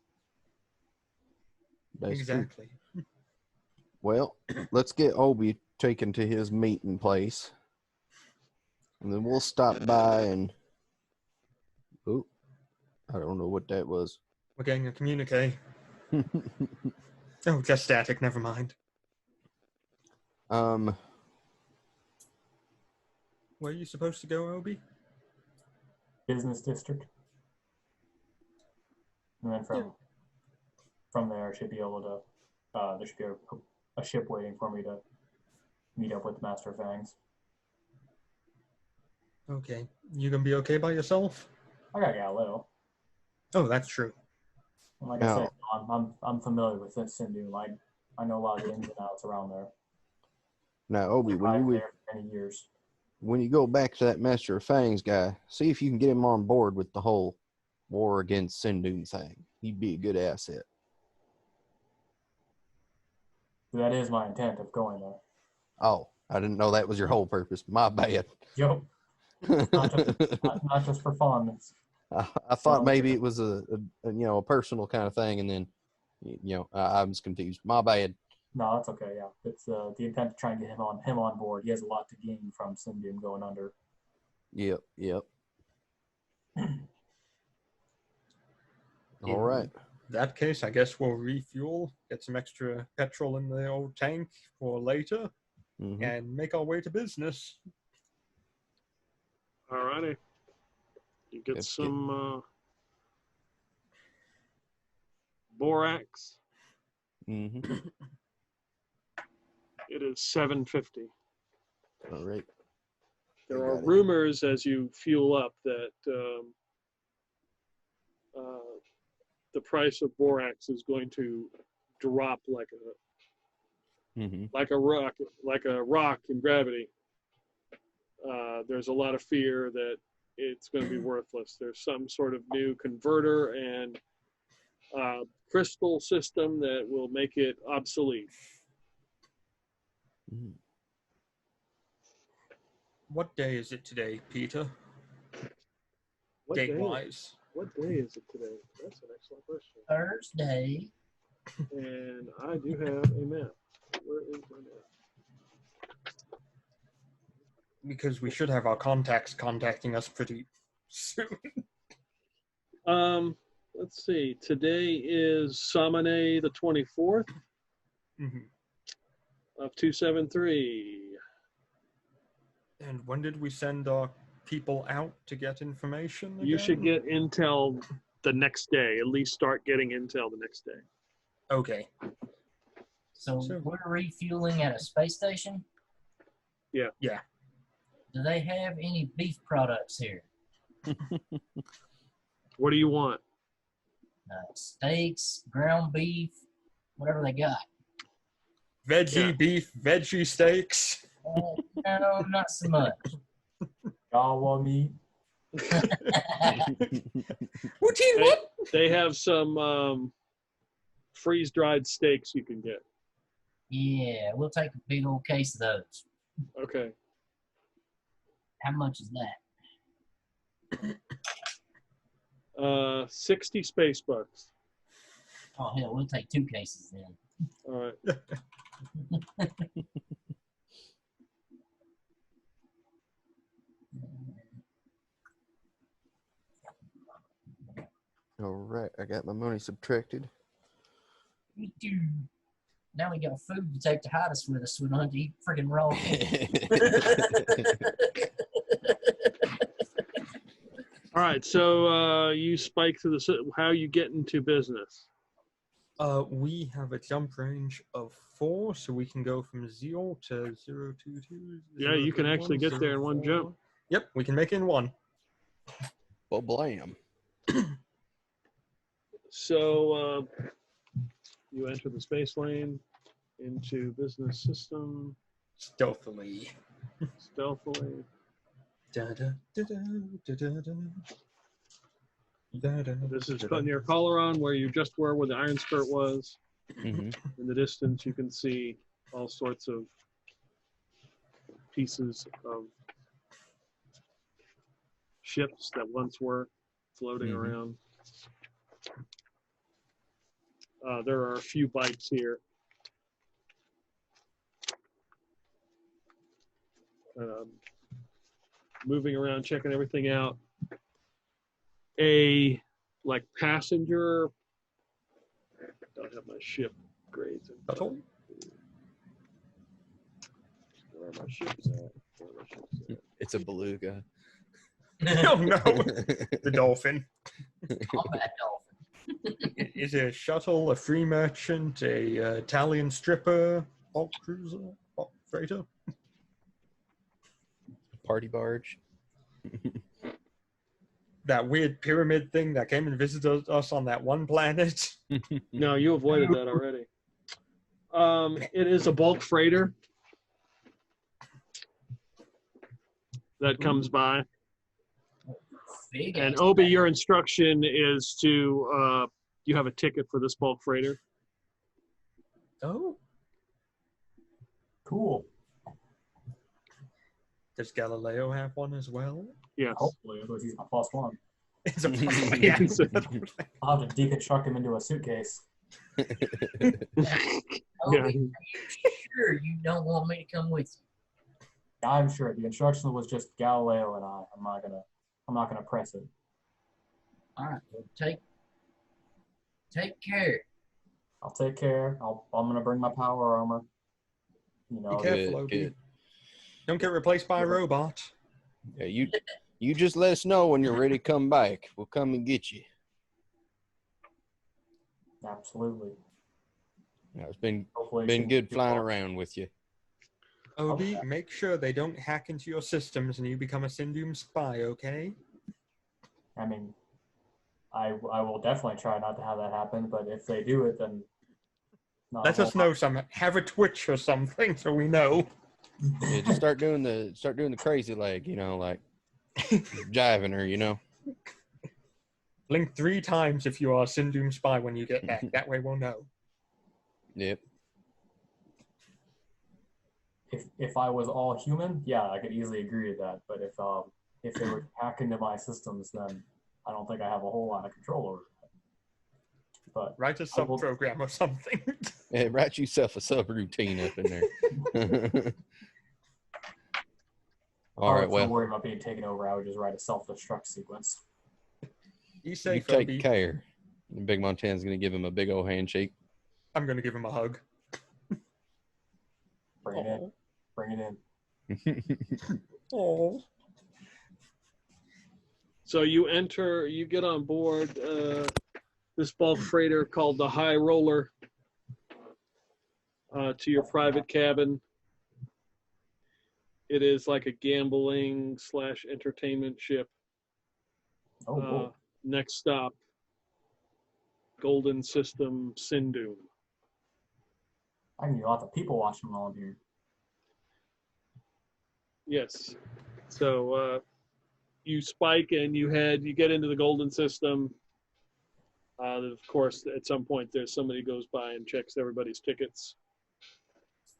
[SPEAKER 3] That's
[SPEAKER 1] Exactly.
[SPEAKER 3] True. Well, let's get Obi taken to his meeting place. And then we'll stop by and... Oh, I don't know what that was.
[SPEAKER 1] We're getting a communique. Oh, just static, never mind. Where are you supposed to go, Obi?
[SPEAKER 5] Business district. And then from there, I should be able to. There should be a ship waiting for me to meet up with Master Fangs.
[SPEAKER 1] Okay. You gonna be okay by yourself?
[SPEAKER 5] I got Galileo.
[SPEAKER 1] Oh, that's true.
[SPEAKER 5] And like I said, I'm familiar with this Sindhu. I know a lot of the ins and outs around there.
[SPEAKER 3] Now, Obi,
[SPEAKER 5] I've been there for many years.
[SPEAKER 3] When you go back to that Master of Fangs guy, see if you can get him on board with the whole war against Sindhu thing. He'd be a good asset.
[SPEAKER 5] That is my intent of going there.
[SPEAKER 3] Oh, I didn't know that was your whole purpose. My bad.
[SPEAKER 5] Yep. Not just for fun.
[SPEAKER 3] I thought maybe it was a personal kind of thing, and then I was confused. My bad.
[SPEAKER 5] No, that's okay. Yeah, it's the intent to try and get him on board. He has a lot to gain from Sindhu going under.
[SPEAKER 3] Yep. All right.
[SPEAKER 1] In that case, I guess we'll refuel, get some extra petrol in the old tank for later, and make our way to business.
[SPEAKER 4] All righty. You get some borax.
[SPEAKER 3] Mm-hmm.
[SPEAKER 4] It is $7.50.
[SPEAKER 3] All right.
[SPEAKER 4] There are rumors as you fuel up that the price of borax is going to drop like a rock in gravity. There's a lot of fear that it's going to be worthless. There's some sort of new converter and crystal system that will make it obsolete.
[SPEAKER 1] What day is it today, Peter? Date-wise.
[SPEAKER 4] What day is it today? That's an excellent question.
[SPEAKER 2] Thursday.
[SPEAKER 4] And I do have a map. Where is my map?
[SPEAKER 1] Because we should have our contacts contacting us pretty soon.
[SPEAKER 4] Let's see. Today is Samane the 24th of 273.
[SPEAKER 1] And when did we send our people out to get information again?
[SPEAKER 4] You should get intel the next day. At least start getting intel the next day.
[SPEAKER 1] Okay.
[SPEAKER 2] So we're refueling at a space station?
[SPEAKER 4] Yeah.
[SPEAKER 1] Yeah.
[SPEAKER 2] Do they have any beef products here?
[SPEAKER 4] What do you want?
[SPEAKER 2] Steaks, ground beef, whatever they got.
[SPEAKER 1] Veggie beef, veggie steaks.
[SPEAKER 2] No, not so much.
[SPEAKER 5] Y'all want me?
[SPEAKER 4] They have some freeze-dried steaks you can get.
[SPEAKER 2] Yeah, we'll take a big old case of those.
[SPEAKER 4] Okay.
[SPEAKER 2] How much is that?
[SPEAKER 4] 60 space bucks.
[SPEAKER 2] Oh hell, we'll take 2 cases then.
[SPEAKER 4] All right.
[SPEAKER 3] All right, I got my money subtracted.
[SPEAKER 2] Me too. Now we got food to take to Hottis with us. We don't have to eat freaking raw food.
[SPEAKER 4] All right, so you spike through the. How you get into business?
[SPEAKER 1] We have a jump range of 4, so we can go from 0 to 0, 2, 2.
[SPEAKER 4] Yeah, you can actually get there in one jump.
[SPEAKER 1] Yep, we can make it in 1.
[SPEAKER 3] Well, blam.
[SPEAKER 4] So you enter the space lane into business system
[SPEAKER 1] Stealthily.
[SPEAKER 4] stealthily. This is near Coloron, where you just were, where the Iron Skirt was.
[SPEAKER 3] Mm-hmm.
[SPEAKER 4] In the distance, you can see all sorts of pieces of ships that once were floating around. There are a few bikes here. Moving around, checking everything out. A passenger. I don't have my ship grades.
[SPEAKER 1] Shuttle?
[SPEAKER 4] Where are my ships at? Where are my ships at?
[SPEAKER 3] It's a beluga.
[SPEAKER 1] Oh no, the dolphin.
[SPEAKER 2] Combat dolphin.
[SPEAKER 1] Is it a shuttle, a free merchant, a Italian stripper, bulk cruiser, bulk freighter?
[SPEAKER 3] Party barge.
[SPEAKER 1] That weird pyramid thing that came and visited us on that one planet.
[SPEAKER 4] No, you avoided that already. It is a bulk freighter that comes by.
[SPEAKER 2] Big
[SPEAKER 4] And
[SPEAKER 2] ass
[SPEAKER 4] Obi,
[SPEAKER 2] thing.
[SPEAKER 4] your instruction is to, you have a ticket for this bulk freighter.
[SPEAKER 1] Oh.
[SPEAKER 5] Cool.
[SPEAKER 1] Does Galileo have one as well?
[SPEAKER 4] Yes.
[SPEAKER 5] Hopefully, because he's my +1.
[SPEAKER 1] It's a yeah.
[SPEAKER 5] I'll have to deconstruct him into a suitcase.
[SPEAKER 2] Obi,
[SPEAKER 4] Yeah.
[SPEAKER 2] are you sure you don't want me to come with you?
[SPEAKER 5] I'm sure the instruction was just Galileo and I. I'm not gonna press it.
[SPEAKER 2] All right, well, take care.
[SPEAKER 5] I'll take care. I'm gonna bring my power armor. You know,
[SPEAKER 1] Be careful, Obi.
[SPEAKER 3] Good.
[SPEAKER 1] Don't get replaced by a robot.
[SPEAKER 3] Yeah, you just let us know when you're ready to come back. We'll come and get you.
[SPEAKER 5] absolutely.
[SPEAKER 3] Yeah, it's been
[SPEAKER 5] Hopefully, it
[SPEAKER 3] good
[SPEAKER 5] shouldn't be
[SPEAKER 3] flying
[SPEAKER 5] far.
[SPEAKER 3] around with you.
[SPEAKER 1] Obi,
[SPEAKER 5] Okay.
[SPEAKER 1] make sure they don't hack into your systems and you become a Sindum spy, okay?
[SPEAKER 5] I mean, I will definitely try not to have that happen. But if they do it, then not a
[SPEAKER 1] Let us
[SPEAKER 5] whole
[SPEAKER 1] know some. Have a Twitch or something so we know.
[SPEAKER 3] Yeah, just start doing the crazy leg, like jiving her,
[SPEAKER 1] Blink 3 times if you are a Sindum spy when you get back. That way we'll know.
[SPEAKER 3] Yep.
[SPEAKER 5] If I was all human, yeah, I could easily agree with that. But if they were hack into my systems, then I don't think I have a whole lot of control over that. But
[SPEAKER 1] Write a
[SPEAKER 5] I will-
[SPEAKER 1] sub-program or something.
[SPEAKER 3] Yeah, write yourself a subroutine up in there. All right,
[SPEAKER 5] Don't
[SPEAKER 3] well,
[SPEAKER 5] worry about being taken over. I would just write a self-destruct sequence.
[SPEAKER 1] Be
[SPEAKER 3] you
[SPEAKER 1] safe,
[SPEAKER 3] take
[SPEAKER 1] Obi.
[SPEAKER 3] care. And Big Montana's going to give him a big old handshake.
[SPEAKER 1] I'm going to give him a hug.
[SPEAKER 5] Bring it in.
[SPEAKER 1] Oh.
[SPEAKER 5] Bring it in.
[SPEAKER 1] Oh.
[SPEAKER 4] So you get on board this bulk freighter called the High Roller to your private cabin. It is like a gambling / entertainment ship.
[SPEAKER 5] Oh, cool.
[SPEAKER 4] Next stop, Golden System Sindhu.
[SPEAKER 5] I can get lots of people watching while I'm here.
[SPEAKER 4] Yes. So you spike and you get into the Golden System. Of course, at some point, there's somebody goes by and checks everybody's tickets.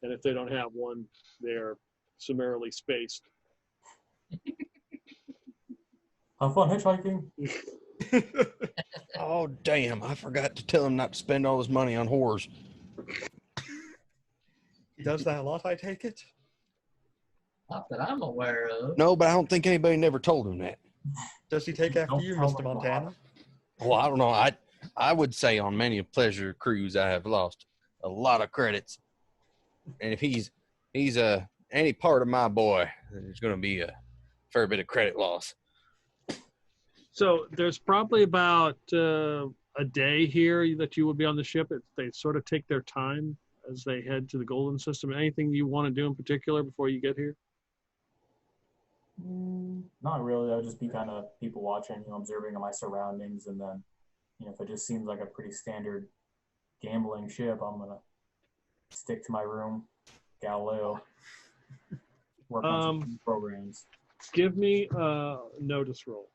[SPEAKER 4] And if they don't have one, they're summarily spaced.
[SPEAKER 5] Have fun hitchhiking.
[SPEAKER 1] Oh.
[SPEAKER 3] Oh, damn. I forgot to tell him not to spend all his money on whores.
[SPEAKER 1] He does that a lot, I take it?
[SPEAKER 2] Not that I'm aware of.
[SPEAKER 3] No, but I don't think anybody never told him that.
[SPEAKER 1] Does he take after
[SPEAKER 5] Don't
[SPEAKER 1] you,
[SPEAKER 5] tell
[SPEAKER 1] Mr.
[SPEAKER 5] him
[SPEAKER 1] Montana?
[SPEAKER 3] Well, I don't know. I would say on many a pleasure cruise I have lost a lot of credits. And if he's any part of my boy, there's going to be a fair bit of credit loss.
[SPEAKER 4] So there's probably about a day here that you will be on the ship. They sort of take their time as they head to the Golden System. Anything you want to do in particular before you get here?
[SPEAKER 5] Not really. I'll just be kind of people watching, observing my surroundings, and then, if it just seems like a pretty standard gambling ship, I'm gonna stick to my room, Galileo, work on some programs.
[SPEAKER 4] Give me a notice roll.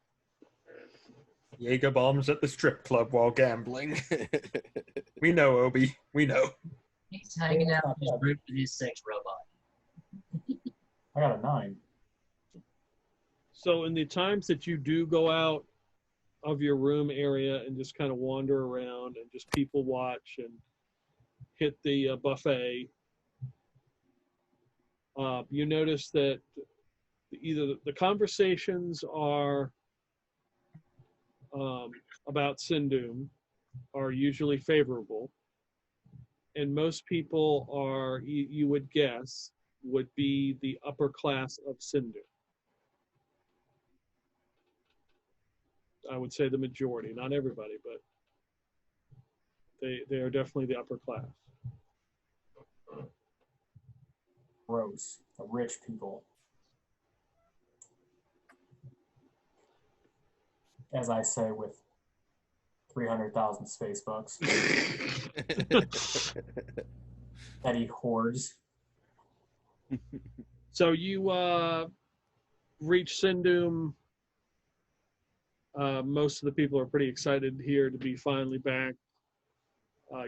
[SPEAKER 1] Jaeger bombs at the strip club while gambling. We know, Obi. We know.
[SPEAKER 2] He's hanging out in his group with his sex robot.
[SPEAKER 5] I got a 9.
[SPEAKER 4] So in the times that you do go out of your room area and just kind of wander around and just people watch and hit the buffet, you notice that either the conversations are about Sindum are usually favorable, and most people are, you would guess, would be the upper class of Sindum. I would say the majority, not everybody, but they are definitely the upper class.
[SPEAKER 5] Gross. The rich people. As I say, with 300,000 space bucks that he hoards.
[SPEAKER 4] So you reach Sindum. Most of the people are pretty excited here to be finally back.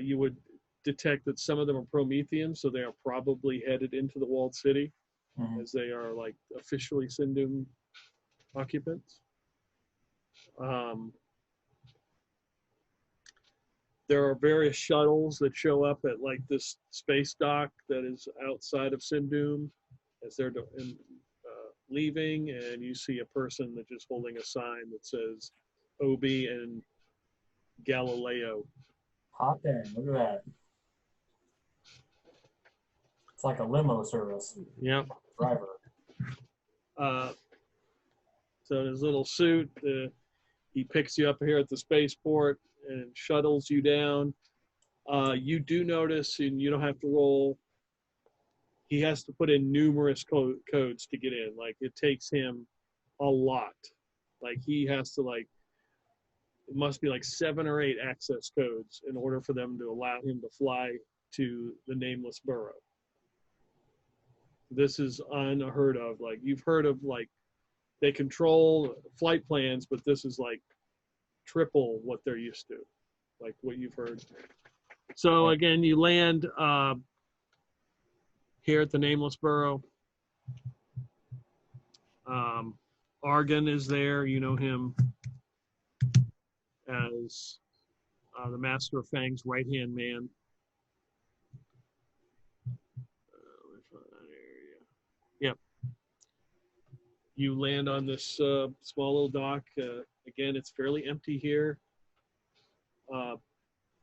[SPEAKER 4] You would detect that some of them are Prometheans, so they are probably headed into the walled city, as they are like officially Sindum occupants. There are various shuttles that show up at like this space dock that is outside of Sindum as they're leaving, and you see a person that's just holding a sign that says Obi and Galileo.
[SPEAKER 5] Hot dang, look at that. It's like a limo service.
[SPEAKER 4] Yep.
[SPEAKER 5] Driver.
[SPEAKER 4] So in his little suit, he picks you up here at the spaceport and shuttles you down. You do notice, and you don't have to roll, he has to put in numerous codes to get in. Like, it takes him a lot. Like, he has to, like, it must be like 7 or 8 access codes in order for them to allow him to fly to the nameless borough. This is unheard of. Like, you've heard of, like, they control flight plans, but this is like triple what they're used to, like what you've heard. So again, you land here at the nameless borough. Argon is there. You know him as the Master of Fang's right-hand man. Yep. You land on this small little dock. Again, it's fairly empty here.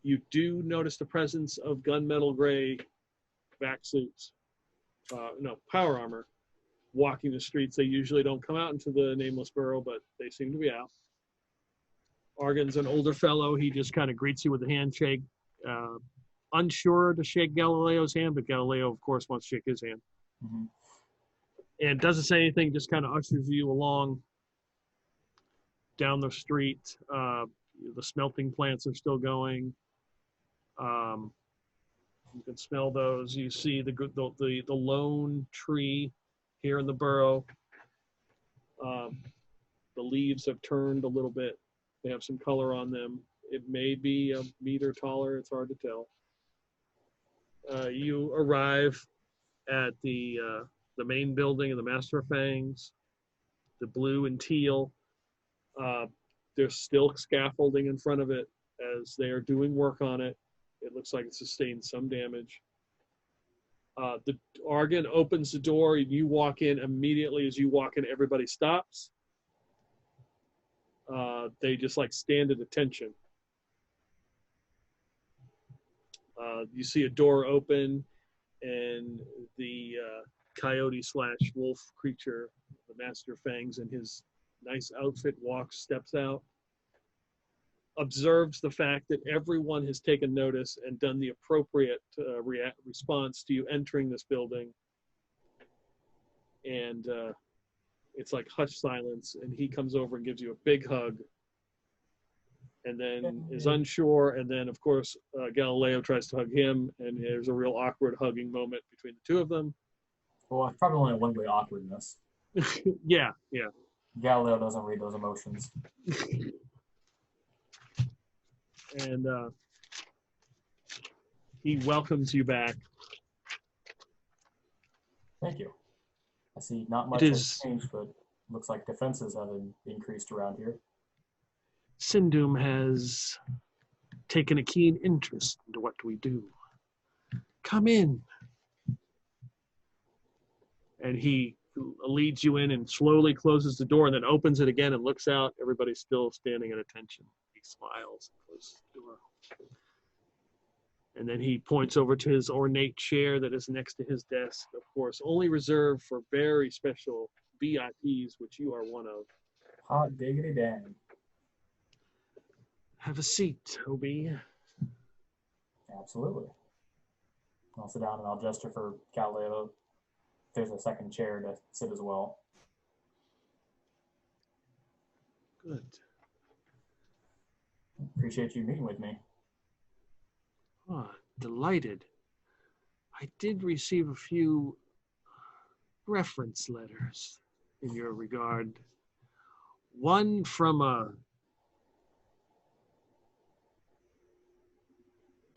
[SPEAKER 4] You do notice the presence of gunmetal gray vac suits, power armor, walking the streets. They usually don't come out into the nameless borough, but they seem to be out. Argon's an older fellow. He just kind of greets you with a handshake. Unsure to shake Galileo's hand, but Galileo, of course, wants to shake his hand.
[SPEAKER 5] Mm-hmm.
[SPEAKER 4] And doesn't say anything, just kind of ushers you along down the street. The smelting plants are still going. You can smell those. You see the lone tree here in the borough. The leaves have turned a little bit. They have some color on them. It may be a meter taller. It's hard to tell. You arrive at the main building of the Master of Fangs, the blue and teal. There's still scaffolding in front of it as they are doing work on it. It looks like it sustained some damage. The Argon opens the door, and you walk in. Immediately as you walk in, everybody stops. They just like stand at attention. You see a door open, and the coyote/wolf creature, the Master Fangs, in his nice outfit, steps out, observes the fact that everyone has taken notice and done the appropriate response to you entering this building. And it's like hushed silence, and he comes over and gives you a big hug, and then is unsure, and then of course Galileo tries to hug him, and there's a real awkward hugging moment between the two of them.
[SPEAKER 5] Well, it's probably only one way awkwardness.
[SPEAKER 4] Yeah.
[SPEAKER 5] Galileo doesn't read those emotions.
[SPEAKER 4] And he welcomes you back.
[SPEAKER 5] Thank you. I see not much has changed, but looks like defenses have increased around here.
[SPEAKER 4] Sindum has taken a keen interest into what we do. Come in. And he leads you in and slowly closes the door and then opens it again and looks out. Everybody's still standing at attention. He smiles and closes the door. And then he points over to his ornate chair that is next to his desk, of course, only reserved for very special VIPs, which you are one of.
[SPEAKER 5] Hot diggity dang.
[SPEAKER 4] Have a seat, Obi.
[SPEAKER 5] Absolutely. I'll sit down and I'll gesture for Galileo. There's a second chair to sit as well.
[SPEAKER 4] Good.
[SPEAKER 5] Appreciate you meeting with me.
[SPEAKER 4] Oh, delighted. I did receive a few reference letters in your regard. One from a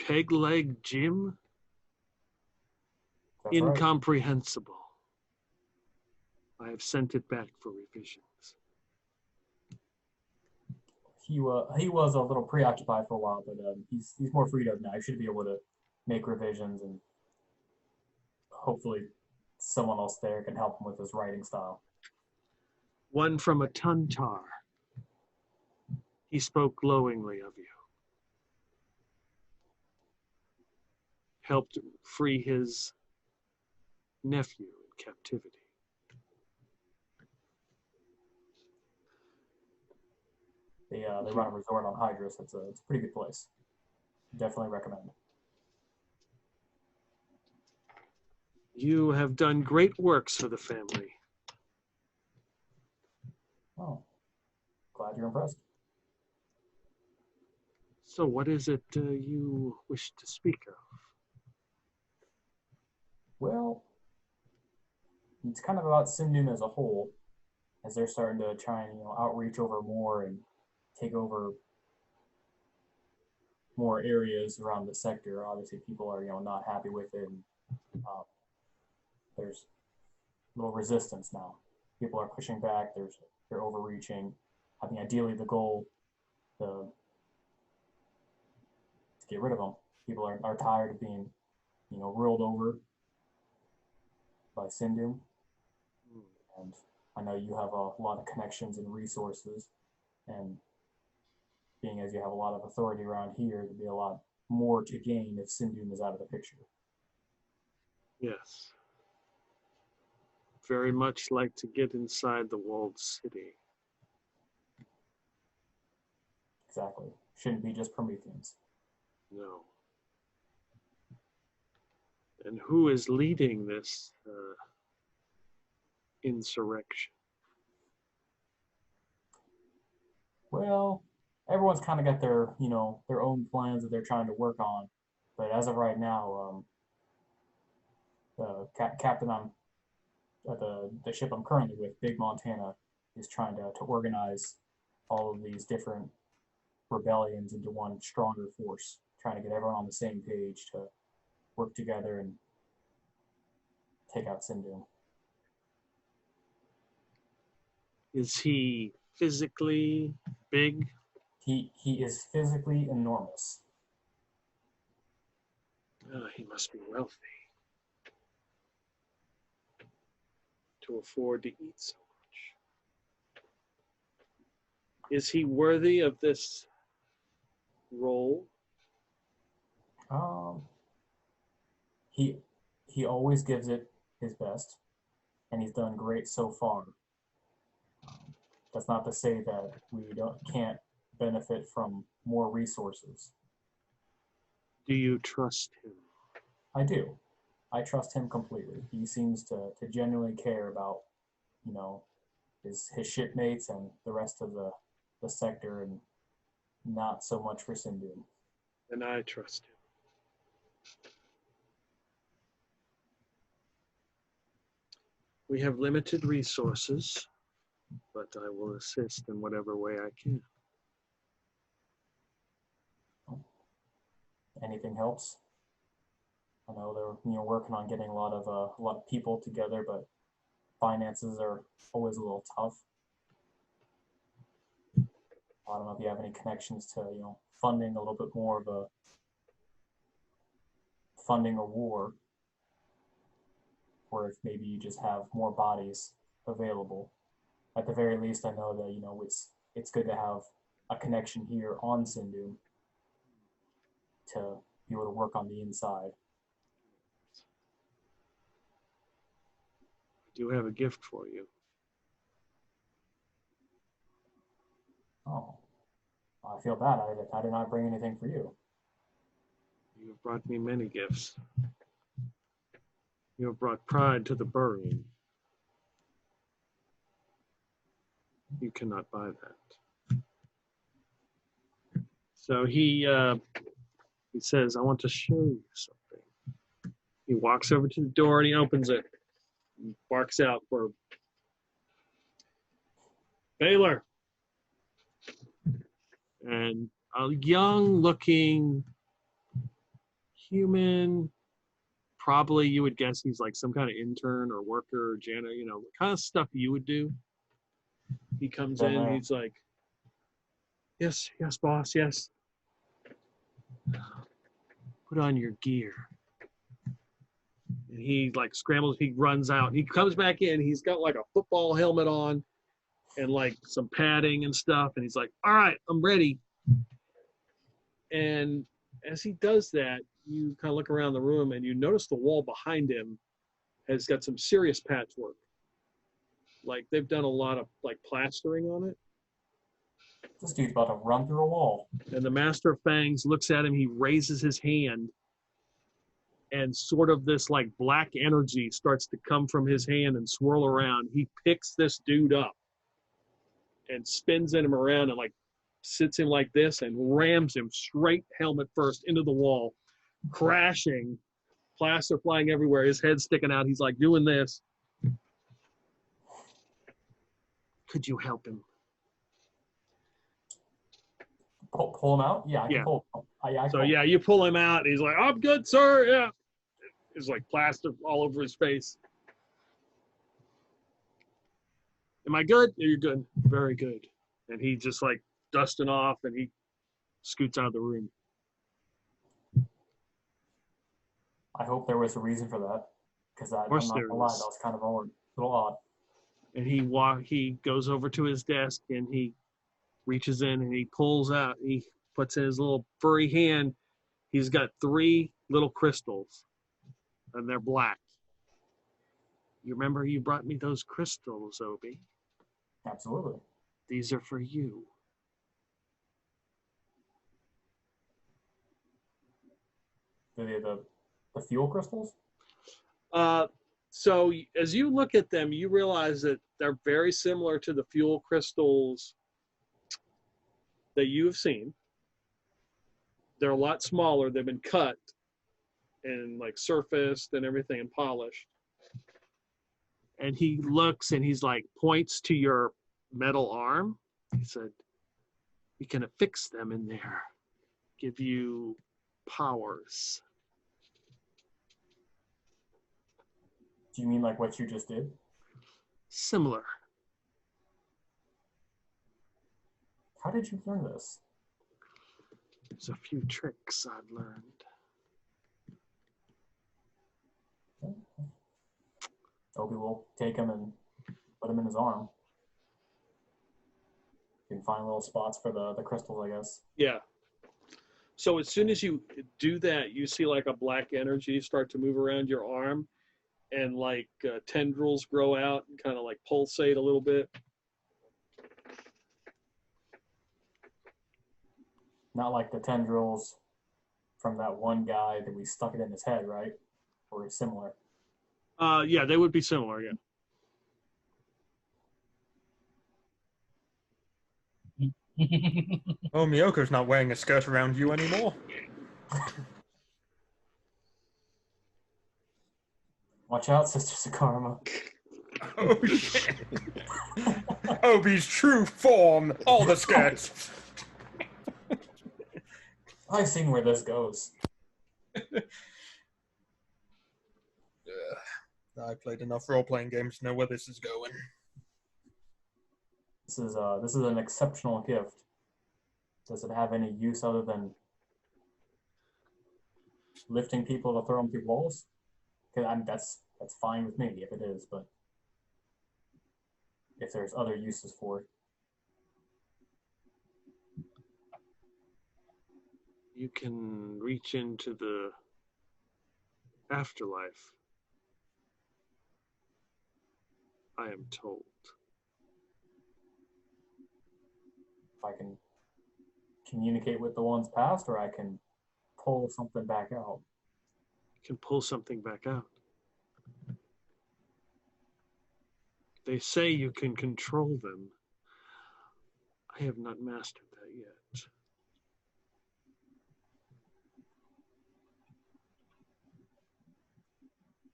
[SPEAKER 4] peg leg Jim.
[SPEAKER 5] That's right.
[SPEAKER 4] Incomprehensible. I have sent it back for revisions.
[SPEAKER 5] He was a little preoccupied for a while, but he's more freed up now. He should be able to make revisions, and hopefully someone else there can help him with his writing style.
[SPEAKER 4] One from a Tuntar. He spoke glowingly of you. Helped free his nephew in captivity.
[SPEAKER 5] They run a resort on Hydrus. It's a pretty good place. Definitely recommend.
[SPEAKER 4] You have done great works for the family.
[SPEAKER 5] Oh, glad you're impressed.
[SPEAKER 4] So what is it you wish to speak of?
[SPEAKER 5] Well, it's kind of about Sindun as a whole, as they're starting to try and outreach over more and take over more areas around the sector. Obviously, people are not happy with it. And, there's a little resistance now. People are pushing back. They're overreaching. I think ideally the goal to get rid of them. People are tired of being ruled over by Sindum. And I know you have a lot of connections and resources, and being as you have a lot of authority around here, there'd be a lot more to gain if Sindum is out of the picture.
[SPEAKER 4] Yes. Very much like to get inside the walled city.
[SPEAKER 5] Exactly. Shouldn't be just Prometheans.
[SPEAKER 4] No. And who is leading this insurrection?
[SPEAKER 5] Well, everyone's kind of got their own plans that they're trying to work on, but as of right now, the captain on the ship I'm currently with, Big Montana, is trying to organize all of these different rebellions into one stronger force, trying to get everyone on the same page to work together and take out Sindhu.
[SPEAKER 4] Is he physically big?
[SPEAKER 5] He is physically enormous.
[SPEAKER 4] Oh, he must be wealthy to afford to eat so much. Is he worthy of this role?
[SPEAKER 5] He always gives it his best, and he's done great so far. That's not to say that we can't benefit from more resources.
[SPEAKER 4] Do you trust him?
[SPEAKER 5] I do. I trust him completely. He seems to genuinely care about, you know, his shipmates and the rest of the sector, and not so much for Sindhu.
[SPEAKER 4] And I trust him. We have limited resources, but I will assist in whatever way I can.
[SPEAKER 5] Anything helps. I know they're working on getting a lot of people together, but finances are always a little tough. I don't know if you have any connections to funding a little bit more of a war, or if maybe you just have more bodies available. At the very least, I know that it's good to have a connection here on Sindhu to be able to work on the inside.
[SPEAKER 4] I do have a gift for you.
[SPEAKER 5] Oh, I feel bad. I did not bring anything for you.
[SPEAKER 4] You have brought me many gifts. You have brought pride to the burying. You cannot buy that. So he says, I want to show you something. He walks over to the door and he opens it. He barks out for Baylor. And a young-looking human, probably you would guess he's like some kind of intern or worker or janitor, the kind of stuff you would do. He comes in, he's like, yes, boss, yes. Put on your gear. And he like scrambles, he runs out. He comes back in, he's got like a football helmet on and like some padding and stuff. And he's like, all right, I'm ready. And as he does that, you kind of look around the room and you notice the wall behind him has got some serious patchwork. Like they've done a lot of like plastering on it.
[SPEAKER 5] This dude's about to run through a wall.
[SPEAKER 4] And the Master of Fangs looks at him, he raises his hand, and sort of this like black energy starts to come from his hand and swirl around. He picks this dude up and spins him around and like sits him like this and rams him straight helmet first into the wall, crashing, plaster flying everywhere, his head sticking out. He's like doing this. Could you help him?
[SPEAKER 5] Pull him out? Yeah, I can pull him.
[SPEAKER 4] You pull him out. He's like, I'm good, sir. Yeah. It's like plaster all over his face. Am I good? You're good. Very good. And he just like dusting off and he scoots out of the room.
[SPEAKER 5] I hope there was a reason for that, because I'm not gonna lie, that was kind of a little odd.
[SPEAKER 4] And he goes over to his desk and he reaches in and he pulls out, he puts in his little furry hand. He's got 3 little crystals and they're black. You remember you brought me those crystals, Obi?
[SPEAKER 5] Absolutely.
[SPEAKER 4] These are for you.
[SPEAKER 5] The fuel crystals?
[SPEAKER 4] So as you look at them, you realize that they're very similar to the fuel crystals that you've seen. They're a lot smaller. They've been cut and like surfaced and everything and polished. And he looks and he's like, points to your metal arm. He said, we can affix them in there, give you powers.
[SPEAKER 5] Do you mean like what you just did?
[SPEAKER 4] Similar.
[SPEAKER 5] How did you learn this?
[SPEAKER 4] There's a few tricks I've learned.
[SPEAKER 5] Obi will take him and put him in his arm. You can find little spots for the crystals, I guess.
[SPEAKER 4] Yeah. So as soon as you do that, you see like a black energy start to move around your arm, and like tendrils grow out and kind of like pulsate a little bit.
[SPEAKER 5] Not like the tendrils from that one guy that we stuck it in his head, right? Or similar.
[SPEAKER 4] Yeah, they would be similar. Yeah.
[SPEAKER 1] Oh, Miyoko's not wearing a skirt around you anymore.
[SPEAKER 5] Watch out, Sister Sakarma.
[SPEAKER 1] Oh, shit. Obi's true form. All the skirts.
[SPEAKER 5] I've seen where this goes.
[SPEAKER 1] I played enough role-playing games to know where this is going.
[SPEAKER 5] This is an exceptional gift. Does it have any use other than lifting people to throw them through walls? That's fine with me if it is, but if there's other uses for it.
[SPEAKER 4] You can reach into the afterlife, I am told.
[SPEAKER 5] If I can communicate with the ones past, or I can pull something back out.
[SPEAKER 4] You can pull something back out. They say you can control them. I have not mastered that yet.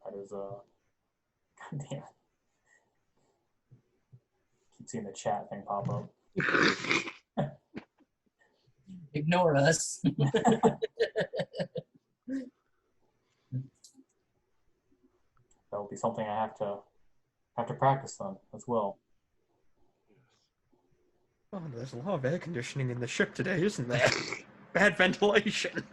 [SPEAKER 5] That is God damn. Keep seeing the chat thing pop up.
[SPEAKER 2] Ignore us.
[SPEAKER 5] That will be something I have to practice on as well.
[SPEAKER 1] Oh, there's a lot of air conditioning in the ship today, isn't there? Bad ventilation.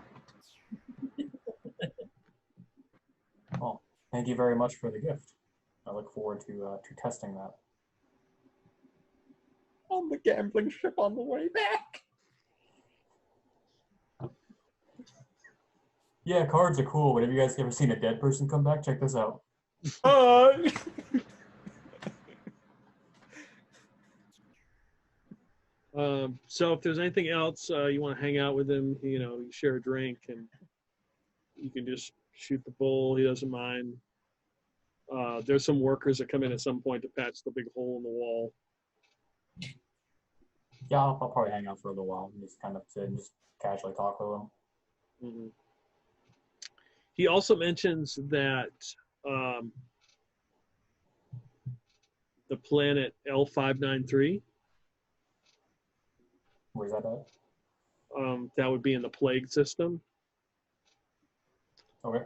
[SPEAKER 5] Well, thank you very much for the gift. I look forward to testing that.
[SPEAKER 1] On the gambling ship on the way back.
[SPEAKER 5] Yeah, cards are cool, but have you guys ever seen a dead person come back? Check this out.
[SPEAKER 4] So if there's anything else you want to hang out with him, you share a drink and you can just shoot the bull. He doesn't mind. There's some workers that come in at some point to patch the big hole in the wall.
[SPEAKER 5] Yeah, I'll probably hang out for a little while and just kind of sit and just casually talk with him.
[SPEAKER 4] Mm-hmm. He also mentions that the planet L593,
[SPEAKER 5] Where's that at?
[SPEAKER 4] that would be in the plague system.
[SPEAKER 5] Okay.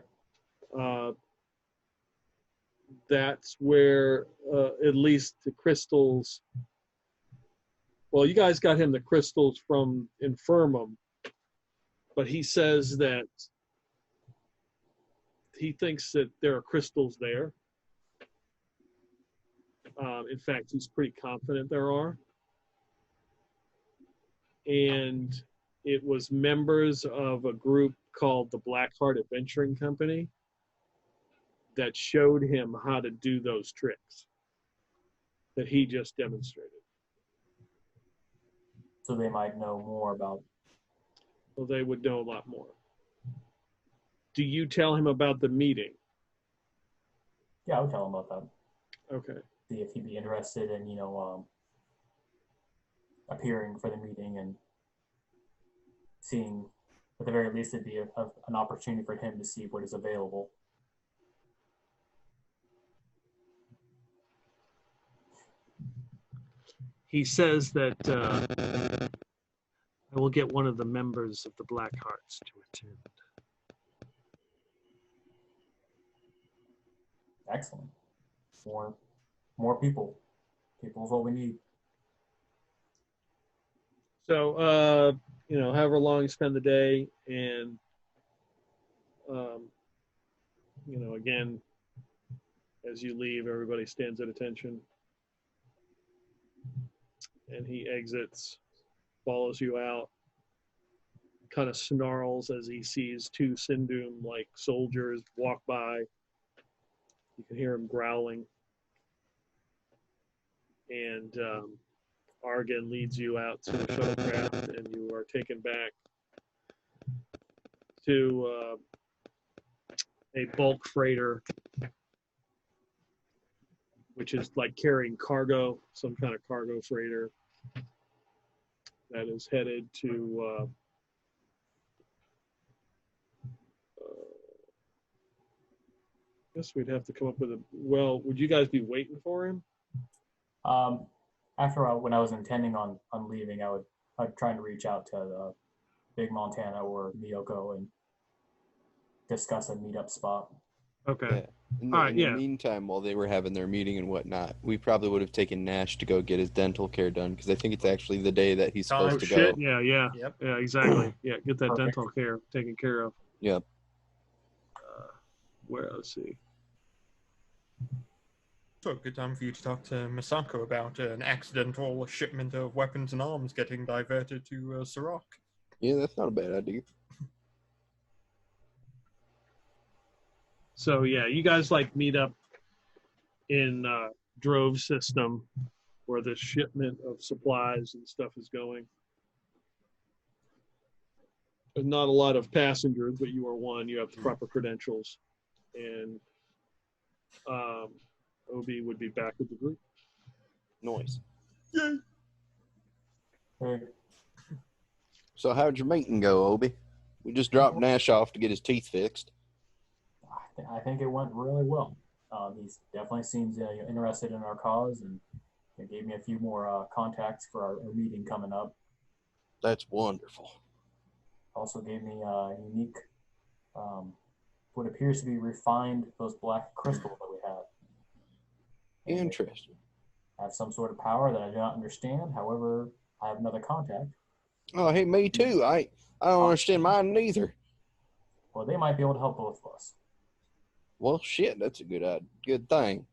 [SPEAKER 4] That's where at least the crystals. Well, you guys got him the crystals from Infirmum, but he says that he thinks that there are crystals there. In fact, he's pretty confident there are. And it was members of a group called the Blackheart Adventuring Company that showed him how to do those tricks that he just demonstrated.
[SPEAKER 5] So they might know more about.
[SPEAKER 4] Well, they would know a lot more. Do you tell him about the meeting?
[SPEAKER 5] Yeah, I would tell him about that.
[SPEAKER 4] Okay.
[SPEAKER 5] See if he'd be interested in, appearing for the meeting and seeing, at the very least, it'd be an opportunity for him to see what is available.
[SPEAKER 4] He says that I will get one of the members of the Black Hearts to attend.
[SPEAKER 5] Excellent. More people. People is what we need.
[SPEAKER 4] So, however long you spend the day, and again, as you leave, everybody stands at attention, and he exits, follows you out, kind of snarls as he sees two Sindum-like soldiers walk by. You can hear him growling, and Argan leads you out to the shuttlecraft, and you are taken back to a bulk freighter, which is like carrying cargo, some kind of cargo freighter that is headed to I guess we'd have to come up with would you guys be waiting for him?
[SPEAKER 5] When I was intending on leaving, I'd try to reach out to the Big Montana or Miyoko and discuss a meetup spot.
[SPEAKER 4] Okay.
[SPEAKER 3] Yeah. In the meantime, while they were having their meeting and whatnot, we probably would have taken Nash to go get his dental care done, because I think it's actually the day that he's supposed to go.
[SPEAKER 4] Yeah,
[SPEAKER 1] Yep.
[SPEAKER 4] yeah, exactly. Yeah, get that
[SPEAKER 5] Perfect.
[SPEAKER 4] dental care taken care of.
[SPEAKER 3] Yep.
[SPEAKER 4] Let's see.
[SPEAKER 1] So, good time for you to talk to Misako about an accidental shipment of weapons and arms getting diverted to Sirach.
[SPEAKER 3] Yeah, that's not a bad idea.
[SPEAKER 4] So yeah, you guys meet up in Drove system where the shipment of supplies and stuff is going. There's not a lot of passengers, but you are one. You have the proper credentials, and Obi would be back with the group.
[SPEAKER 3] Noise.
[SPEAKER 1] Yay!
[SPEAKER 5] Hey,
[SPEAKER 3] So how'd your meeting go, Obi? We just dropped Nash off to get his teeth fixed.
[SPEAKER 5] I think it went really well. He definitely seems interested in our cause, and it gave me a few more contacts for our meeting coming up.
[SPEAKER 3] That's wonderful.
[SPEAKER 5] Also gave me a unique, what appears to be refined, those black crystals that we have. And
[SPEAKER 3] Interesting.
[SPEAKER 5] they have some sort of power that I do not understand. However, I have another contact.
[SPEAKER 3] Oh, hey, me too. I don't understand mine neither.
[SPEAKER 5] Well, they might be able to help both of us.
[SPEAKER 3] Well, shit, that's a good thing.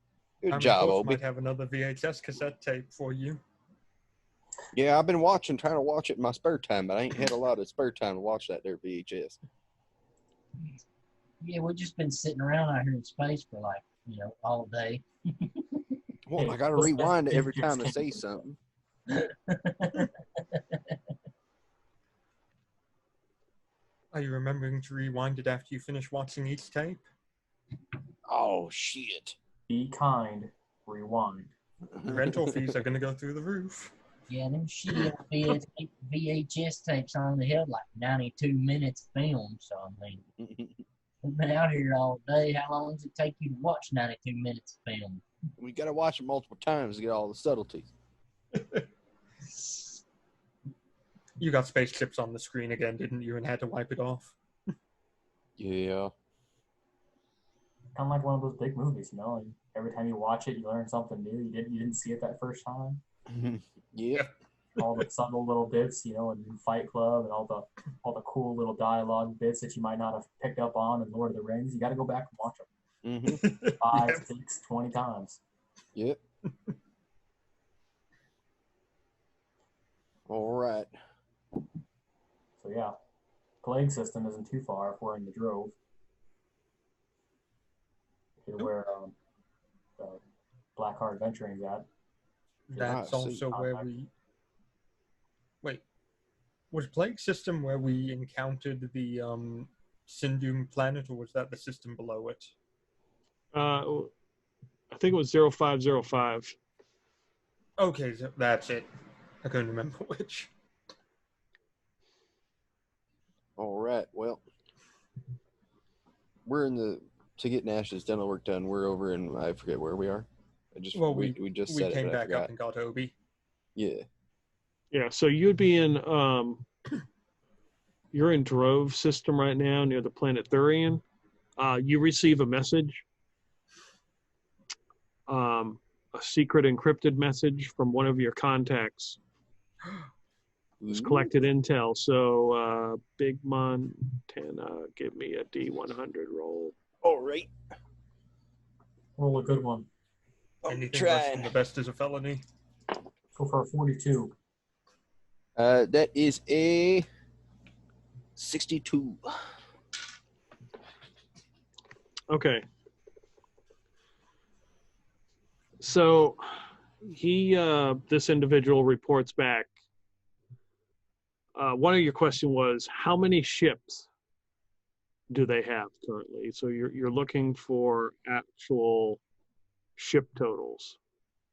[SPEAKER 3] Good
[SPEAKER 1] I
[SPEAKER 3] job,
[SPEAKER 1] both
[SPEAKER 3] Obi.
[SPEAKER 1] might have another VHS cassette tape for you.
[SPEAKER 3] Yeah, I've been trying to watch it in my spare time, but I ain't had a lot of spare time to watch that there VHS.
[SPEAKER 2] Yeah, we've just been sitting around out here in space for all day.
[SPEAKER 3] Well, I gotta rewind it every time I say something.
[SPEAKER 1] Are you remembering to rewind it after you finish watching each tape?
[SPEAKER 3] Oh, shit.
[SPEAKER 5] Be kind. Rewind.
[SPEAKER 1] Rental fees are going to go through the roof.
[SPEAKER 2] Yeah, them shitty VHS tapes only held 92 minutes film. So, I mean, we've been out here all day. How long does it take you to watch 92 minutes of film?
[SPEAKER 3] We gotta watch it multiple times to get all the subtleties.
[SPEAKER 1] You got spaceships on the screen again, didn't you, and had to wipe it off?
[SPEAKER 3] Yeah.
[SPEAKER 5] Kind of like one of those big movies, and every time you watch it, you learn something new. You didn't see it that first time.
[SPEAKER 3] Yeah.
[SPEAKER 5] All the subtle little bits, in Fight Club, and all the cool little dialogue bits that you might not have picked up on in Lord of the Rings. You got to go back and watch them
[SPEAKER 3] Mm-hmm.
[SPEAKER 5] 5,
[SPEAKER 1] Yep.
[SPEAKER 5] 6, 20 times.
[SPEAKER 3] Yep. All right.
[SPEAKER 5] So yeah, Plague System isn't too far if we're in the Drove. Where the Blackheart Venturing's at.
[SPEAKER 1] That's
[SPEAKER 3] I
[SPEAKER 1] also
[SPEAKER 3] see.
[SPEAKER 1] where we... Wait. Was Plague System where we encountered the Sindum planet, or was that the system below it?
[SPEAKER 4] I think it was 0505.
[SPEAKER 1] Okay, so that's it. I couldn't remember which.
[SPEAKER 3] All right. Well, we're to get Nash's dental work done. We're over in, I forget where we are. We just said
[SPEAKER 1] came
[SPEAKER 3] it, but I
[SPEAKER 1] back
[SPEAKER 3] forgot.
[SPEAKER 1] up and got Obi.
[SPEAKER 3] Yeah.
[SPEAKER 4] Yeah, so you'd be in you're in Drove system right now near the planet Thurian. You receive a message, a secret encrypted message from one of your contacts. It's collected intel. So, Big Montana, give me a D100 roll.
[SPEAKER 3] All right.
[SPEAKER 5] Roll a good one.
[SPEAKER 1] Anything less than the best is a felony.
[SPEAKER 5] Go for a 42.
[SPEAKER 3] That is a 62.
[SPEAKER 4] Okay. So this individual reports back. One of your question was, how many ships do they have currently? So you're looking for actual ship totals,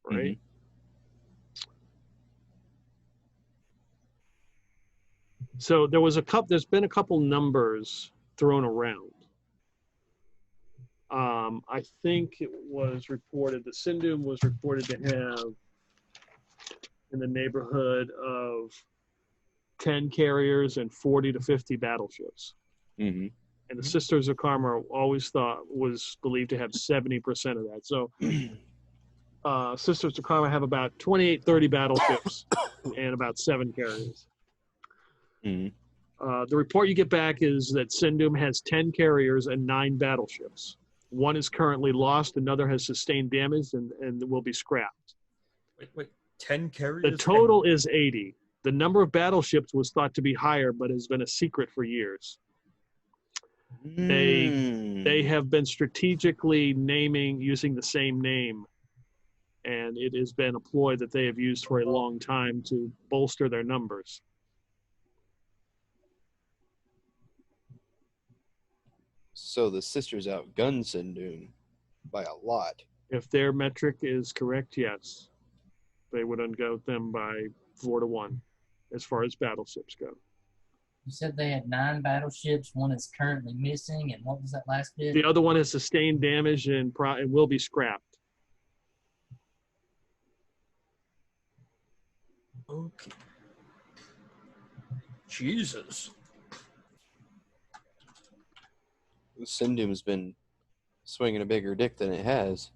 [SPEAKER 4] right?
[SPEAKER 3] Mm-hmm.
[SPEAKER 4] So there's been a couple numbers thrown around. I think it was reported that Sindum was reported to have in the neighborhood of 10 carriers and 40 to 50 battleships.
[SPEAKER 3] Mm-hmm.
[SPEAKER 4] And the Sisters of Karma was believed to have 70% of that. So Sisters of Karma have about 28, 30 battleships and about 7 carriers.
[SPEAKER 3] Mm-hmm.
[SPEAKER 4] The report you get back is that Sindum has 10 carriers and 9 battleships. One is currently lost, another has sustained damage and will be scrapped.
[SPEAKER 1] Wait, 10 carriers?
[SPEAKER 4] The total is 80. The number of battleships was thought to be higher, but has been a secret for years. They have been strategically using the same name, and it has been a ploy that they have used for a long time to bolster their numbers.
[SPEAKER 3] So the Sisters outgunned Sindum by a lot.
[SPEAKER 4] If their metric is correct, yes. They would outgo them by 4-1 as far as battleships go.
[SPEAKER 2] You said they had 9 battleships. One is currently missing, and what was that last bit?
[SPEAKER 4] The other one has sustained damage and will be scrapped.
[SPEAKER 1] Okay. Jesus.
[SPEAKER 3] Sindum's been swinging a bigger dick than it has.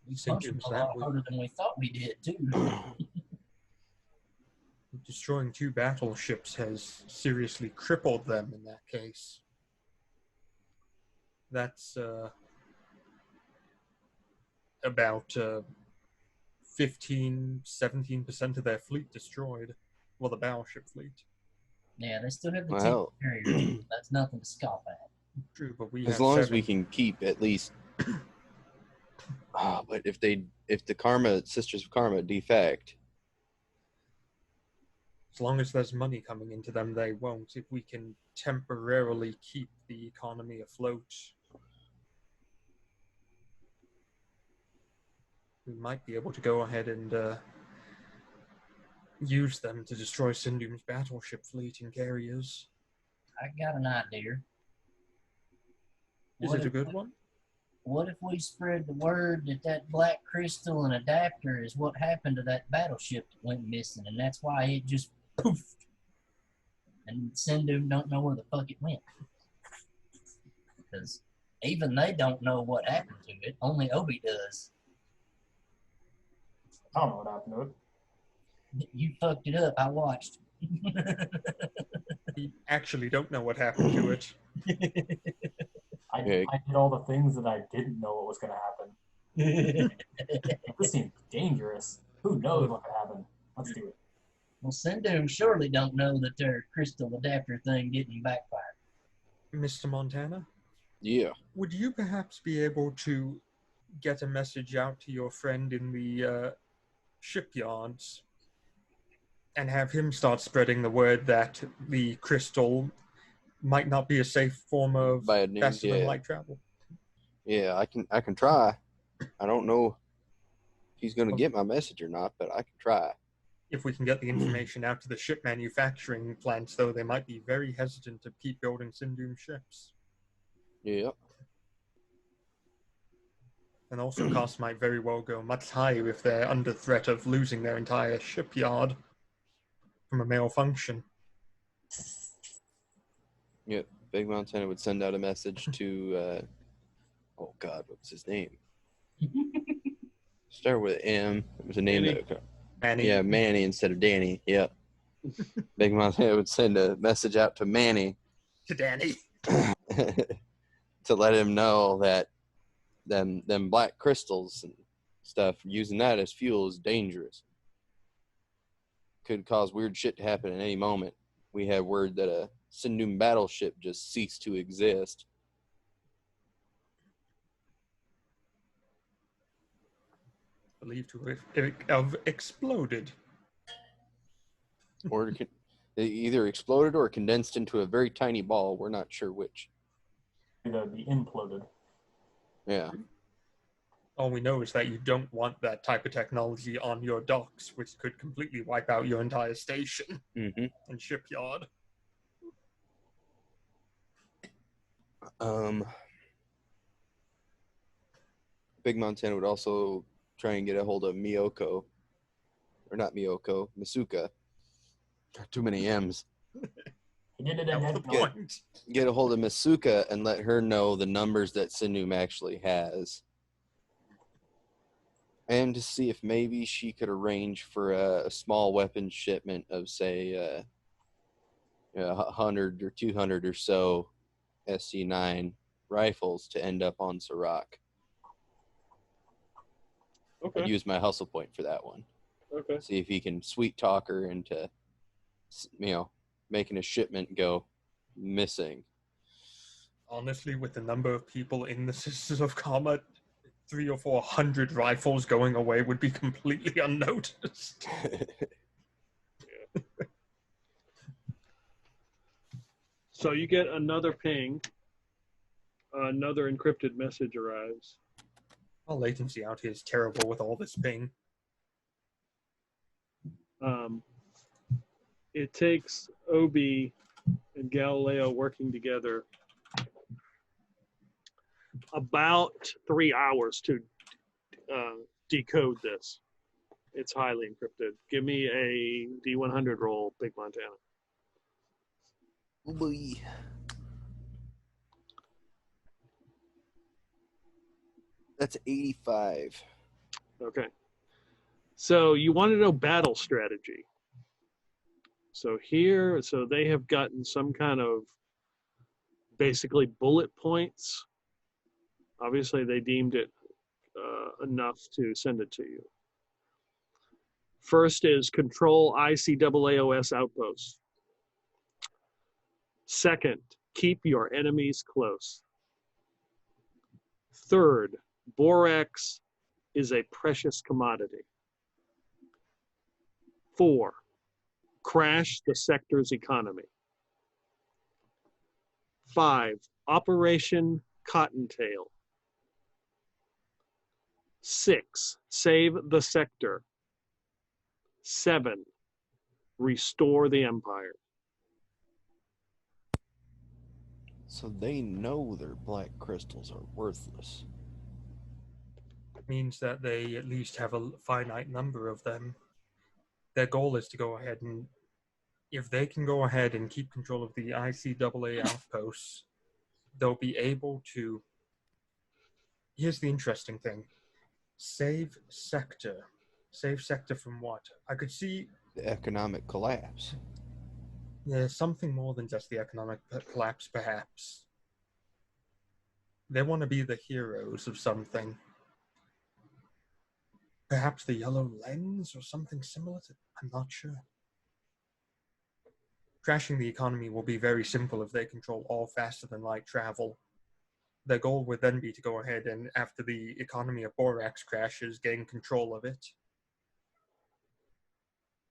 [SPEAKER 2] We punched them a lot harder than we thought we did, too.
[SPEAKER 1] Destroying 2 battleships has seriously crippled them in that case. That's about 15-17% of their fleet destroyed. Well, the battleship fleet.
[SPEAKER 2] Yeah, they still have the 10 carriers. That's nothing to scoff at.
[SPEAKER 1] True, but we
[SPEAKER 3] as
[SPEAKER 1] have
[SPEAKER 3] long
[SPEAKER 1] 7.
[SPEAKER 3] as we can keep at least. But if the Sisters of Karma defect,
[SPEAKER 1] as long as there's money coming into them, they won't. If we can temporarily keep the economy afloat, we might be able to go ahead and use them to destroy Sindum's battleship fleet and carriers.
[SPEAKER 2] I got an idea.
[SPEAKER 1] Is it a good one?
[SPEAKER 2] What if we spread the word that black crystal and adapter is what happened to that battleship that went missing, and that's why it just poofed, and Sindum don't know where the fuck it went, because even they don't know what happened to it. Only Obi does.
[SPEAKER 5] I don't know what happened to it.
[SPEAKER 2] You fucked it up. I watched.
[SPEAKER 1] We actually don't know what happened to it.
[SPEAKER 5] I did all the things that I didn't know what was going to happen. This seems dangerous. Who knows what could happen? Let's do it.
[SPEAKER 2] Well, Sindum surely don't know that their crystal adapter thing didn't backfire.
[SPEAKER 1] Mr. Montana?
[SPEAKER 3] yeah.
[SPEAKER 1] Would you perhaps be able to get a message out to your friend in the shipyards and have him start spreading the word that the crystal might not be a safe form of faster than light travel?
[SPEAKER 3] Yeah, I can try. I don't know if he's going to get my message or not, but I can try.
[SPEAKER 1] If we can get the information out to the ship manufacturing plants, though, they might be very hesitant to keep building Sindum ships.
[SPEAKER 3] Yeah.
[SPEAKER 1] And also costs might very well go much higher if they're under threat of losing their entire shipyard from a malfunction.
[SPEAKER 3] Yep. Big Montana would send out a message to, oh God, what was his name? Start with M. It was a name
[SPEAKER 1] Manny.
[SPEAKER 3] that,
[SPEAKER 1] Manny.
[SPEAKER 3] yeah, Manny instead of Danny. Yep. Big Montana would send a message out to Manny
[SPEAKER 1] To Danny.
[SPEAKER 3] to let him know that them black crystals and stuff, using that as fuel is dangerous. Could cause weird shit to happen at any moment. We have word that a Sindum battleship just ceased to exist.
[SPEAKER 1] Believed to have exploded.
[SPEAKER 3] Or they either exploded or condensed into a very tiny ball. We're not sure which.
[SPEAKER 5] That would be imploded.
[SPEAKER 3] Yeah.
[SPEAKER 1] All we know is that you don't want that type of technology on your docks, which could completely wipe out your entire station
[SPEAKER 3] Mm-hmm.
[SPEAKER 1] and shipyard.
[SPEAKER 3] Big Montana would also try and get a hold of Miyoko. Or not Miyoko, Masuka. Too many M's.
[SPEAKER 5] He did it
[SPEAKER 1] That was the
[SPEAKER 5] intentionally.
[SPEAKER 1] point.
[SPEAKER 3] Get a hold of Masuka and let her know the numbers that Sindum actually has. And to see if maybe she could arrange for a small weapons shipment of, say, 100 or 200 or so SC9 rifles to end up on Sirach.
[SPEAKER 4] Okay.
[SPEAKER 3] I'd use my hustle point for that one.
[SPEAKER 4] Okay.
[SPEAKER 3] See if he can sweet talk her into, making a shipment go missing.
[SPEAKER 1] Honestly, with the number of people in the Sisters of Karma, 300 or 400 rifles going away would be completely unnoticed.
[SPEAKER 4] So you get another ping. Another encrypted message arrives.
[SPEAKER 1] Our latency out here is terrible with all this ping.
[SPEAKER 4] It takes Obi and Galileo working together about 3 hours to decode this. It's highly encrypted. Give me a D100 roll, Big Montana.
[SPEAKER 3] Boy. That's 85.
[SPEAKER 4] Okay. So you want to know battle strategy. So they have gotten some kind of basically bullet points. Obviously, they deemed it enough to send it to you. First is control ICAAOS outposts. Second, keep your enemies close. Third, borax is a precious commodity. 4, crash the sector's economy. 5, Operation Cottontail. 6, save the sector. 7, restore the empire.
[SPEAKER 3] So they know their black crystals are worthless.
[SPEAKER 1] Means that they at least have a finite number of them. Their goal is to go ahead and, if they can go ahead and keep control of the ICAA outposts, they'll be able to. Here's the interesting thing: save sector. Save sector from what? I could see
[SPEAKER 3] The economic collapse.
[SPEAKER 1] there's something more than just the economic collapse, perhaps. They want to be the heroes of something. Perhaps the yellow lens or something similar to. I'm not sure. Crashing the economy will be very simple if they control all faster than light travel. Their goal would then be to go ahead and, after the economy of Borax crashes, gain control of it.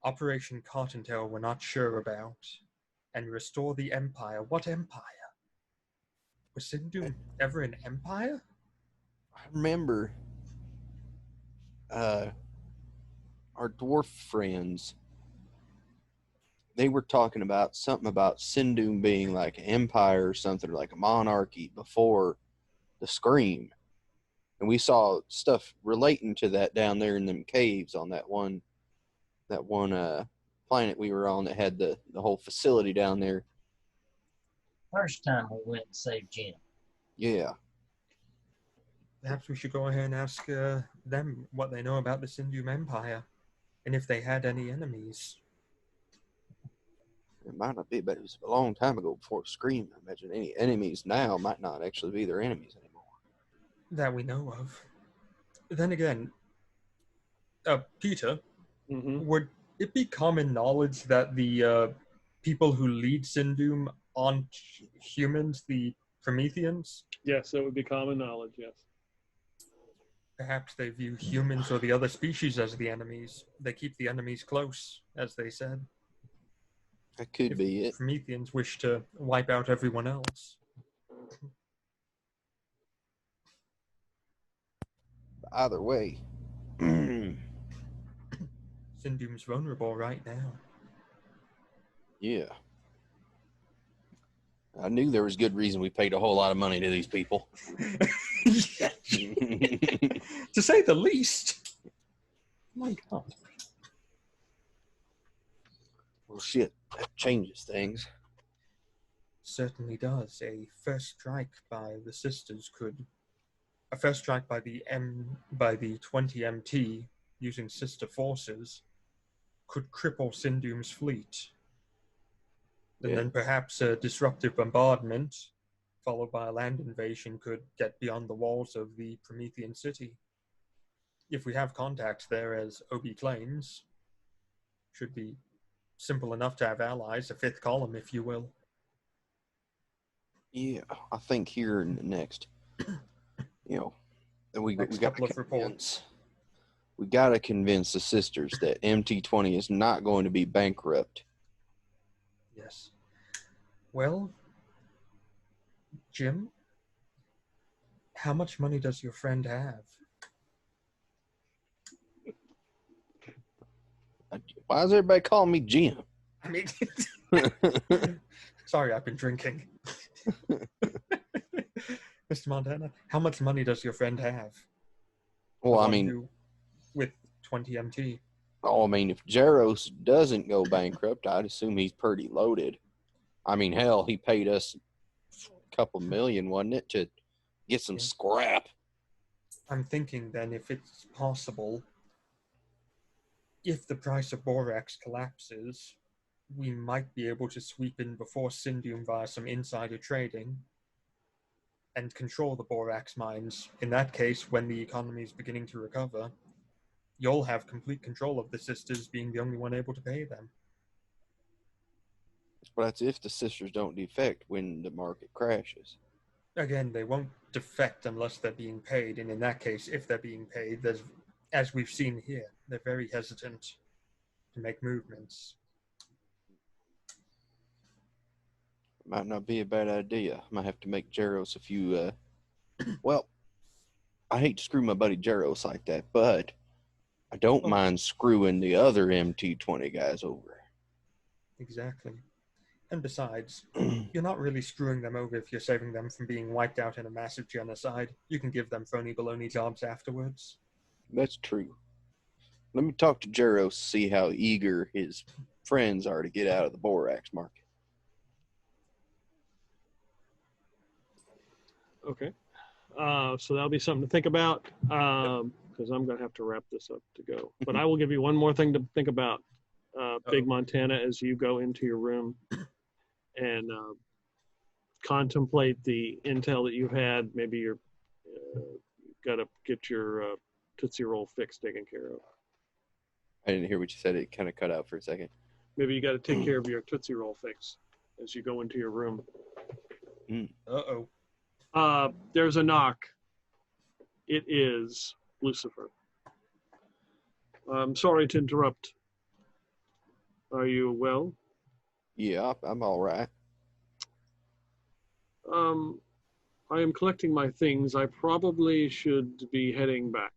[SPEAKER 1] Operation Cottontail we're not sure about. And restore the empire. What empire? Was Sindhu ever an empire?
[SPEAKER 3] I remember our dwarf friends, they were talking about something about Sindhu being like an empire or something, like a monarchy before the Scream. And we saw stuff relating to that down there in them caves on that one planet we were on that had the whole facility down there.
[SPEAKER 2] First time we went and saved Jim.
[SPEAKER 3] Yeah.
[SPEAKER 1] Perhaps we should go ahead and ask them what they know about the Sindhu Empire, and if they had any enemies.
[SPEAKER 3] It might not be, but it was a long time ago before Scream. I imagine any enemies now might not actually be their enemies anymore.
[SPEAKER 1] That we know of. Then again, Peter,
[SPEAKER 4] Mm-hmm.
[SPEAKER 1] would it be common knowledge that the people who lead Sindoom aren't humans, the Prometheans?
[SPEAKER 4] Yes, that would be common knowledge. Yes.
[SPEAKER 1] Perhaps they view humans or the other species as the enemies. They keep the enemies close, as they said.
[SPEAKER 3] That could
[SPEAKER 1] If
[SPEAKER 3] be it.
[SPEAKER 1] Prometheans wish to wipe out everyone else.
[SPEAKER 3] Either way.
[SPEAKER 1] Sindoom's vulnerable right now.
[SPEAKER 3] Yeah. I knew there was good reason we paid a whole lot of money to these people.
[SPEAKER 1] To say the least. My God.
[SPEAKER 3] Well, shit, that changes things.
[SPEAKER 1] Certainly does. A first strike by the sisters could. A first strike by the 20 MT using sister forces could cripple Sindoom's fleet. And
[SPEAKER 3] Yeah.
[SPEAKER 1] then perhaps a disruptive bombardment, followed by a land invasion, could get beyond the walls of the Promethean city. If we have contacts there, as Obi claims, should be simple enough to have allies, a fifth column, if you will.
[SPEAKER 3] Yeah, I think here in the next, we got
[SPEAKER 1] Couple of reports.
[SPEAKER 3] We got to convince the sisters that MT20 is not going to be bankrupt.
[SPEAKER 1] Yes. Well, Jim, how much money does your friend have?
[SPEAKER 3] Why is everybody calling me Jim?
[SPEAKER 1] I mean, sorry, I've been drinking. Mr. Montana, how much money does your friend have?
[SPEAKER 3] Well, I mean,
[SPEAKER 1] with 20 MT.
[SPEAKER 3] Oh, I mean, if Jaros doesn't go bankrupt, I'd assume he's pretty loaded. I mean, hell, he paid us a couple million, wasn't it, to get some scrap?
[SPEAKER 1] I'm thinking then, if it's possible, if the price of borax collapses, we might be able to sweep in before Sindoom via some insider trading and control the borax mines. In that case, when the economy is beginning to recover, you'll have complete control of the sisters being the only one able to pay them.
[SPEAKER 3] But that's if the sisters don't defect when the market crashes.
[SPEAKER 1] Again, they won't defect unless they're being paid, and in that case, if they're being paid, there's, as we've seen here, they're very hesitant to make movements.
[SPEAKER 3] Might not be a bad idea. I might have to make Jaros a few, well, I hate to screw my buddy Jaros like that, but I don't mind screwing the other MT20 guys over.
[SPEAKER 1] Exactly. And besides, you're not really screwing them over if you're saving them from being wiped out in a massive genocide. You can give them phony baloney jobs afterwards.
[SPEAKER 3] That's true. Let me talk to Jaros, see how eager his friends are to get out of the borax market.
[SPEAKER 4] Okay. So that'll be something to think about, because I'm going to have to wrap this up to go. But I will give you one more thing to think about, Big Montana, as you go into your room and contemplate the intel that you've had. Maybe you're got to get your Tootsie Roll fix taken care of.
[SPEAKER 3] I didn't hear what you said. It kind of cut out for a second.
[SPEAKER 4] Maybe you got to take care of your Tootsie Roll fix as you go into your room.
[SPEAKER 1] Uh-oh.
[SPEAKER 4] There's a knock. It is Lucifer. I'm sorry to interrupt. Are you well?
[SPEAKER 3] Yeah, I'm all right.
[SPEAKER 4] I am collecting my things. I probably should be heading back.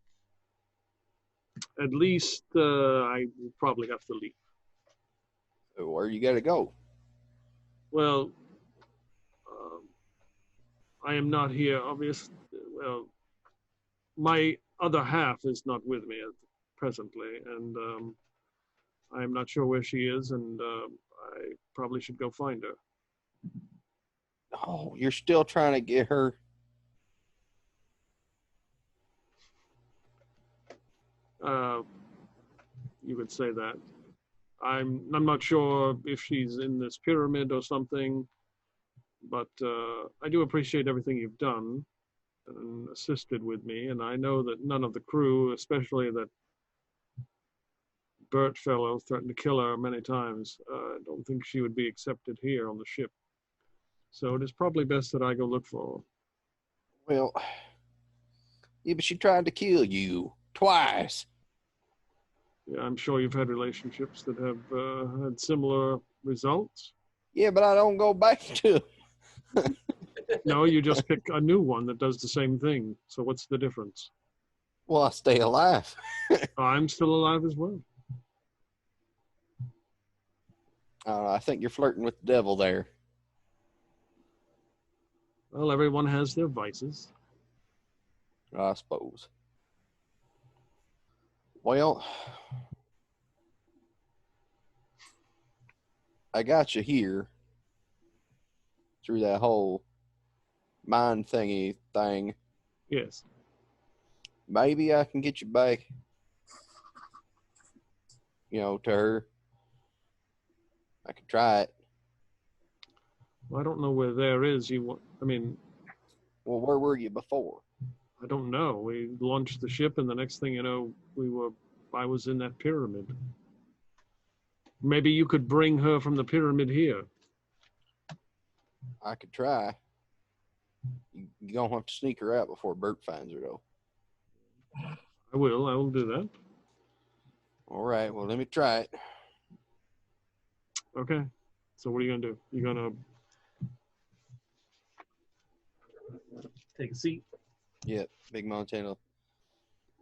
[SPEAKER 4] At least I will probably have to leave.
[SPEAKER 3] So where you got to go?
[SPEAKER 4] Well, I am not here, obviously. Well, my other half is not with me presently, and I am not sure where she is, and I probably should go find her.
[SPEAKER 3] Oh, you're still trying to get her?
[SPEAKER 4] You could say that. I'm not sure if she's in this pyramid or something, but I do appreciate everything you've done and assisted with me, and I know that none of the crew, especially that Bert fellow, threatened to kill her many times. I don't think she would be accepted here on the ship. So it is probably best that I go look for her.
[SPEAKER 3] Well, yeah, but she tried to kill you twice.
[SPEAKER 4] Yeah, I'm sure you've had relationships that have had similar results.
[SPEAKER 3] Yeah, but I don't go back to.
[SPEAKER 4] No, you just pick a new one that does the same thing. So what's the difference?
[SPEAKER 3] Well, I stay alive.
[SPEAKER 4] I'm still alive as well.
[SPEAKER 3] I think you're flirting with the devil there.
[SPEAKER 4] Well, everyone has their vices.
[SPEAKER 3] I suppose. Well, I got you here through that whole mind thingy thing.
[SPEAKER 4] Yes.
[SPEAKER 3] Maybe I can get you back, to her. I could try it.
[SPEAKER 4] Well, I don't know where there is.
[SPEAKER 3] Well, where were you before?
[SPEAKER 4] I don't know. We launched the ship, and the next thing you know, I was in that pyramid. Maybe you could bring her from the pyramid here.
[SPEAKER 3] I could try. You don't have to sneak her out before Bert finds her, though.
[SPEAKER 4] I will do that.
[SPEAKER 3] All right, well, let me try it.
[SPEAKER 4] Okay. So what are you going to do? You're going to take a seat?
[SPEAKER 3] Yep, Big Montana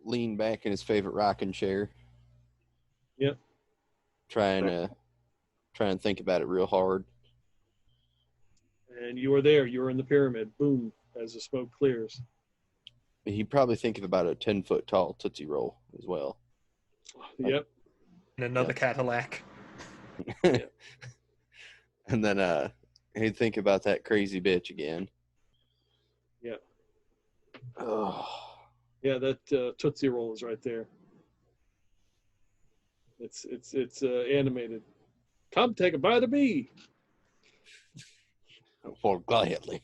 [SPEAKER 3] lean back in his favorite rocking chair.
[SPEAKER 4] Yep.
[SPEAKER 3] Try and think about it real hard.
[SPEAKER 4] And you are there. You are in the pyramid. Boom, as the smoke clears.
[SPEAKER 3] He'd probably think about a 10-foot tall Tootsie Roll as well.
[SPEAKER 4] Yep.
[SPEAKER 1] And another Cadillac.
[SPEAKER 3] And then he'd think about that crazy bitch again.
[SPEAKER 4] Yep.
[SPEAKER 3] Oh.
[SPEAKER 4] Yeah, that Tootsie Roll is right there. It's animated. Come take a bite of me.
[SPEAKER 3] Well, gladly.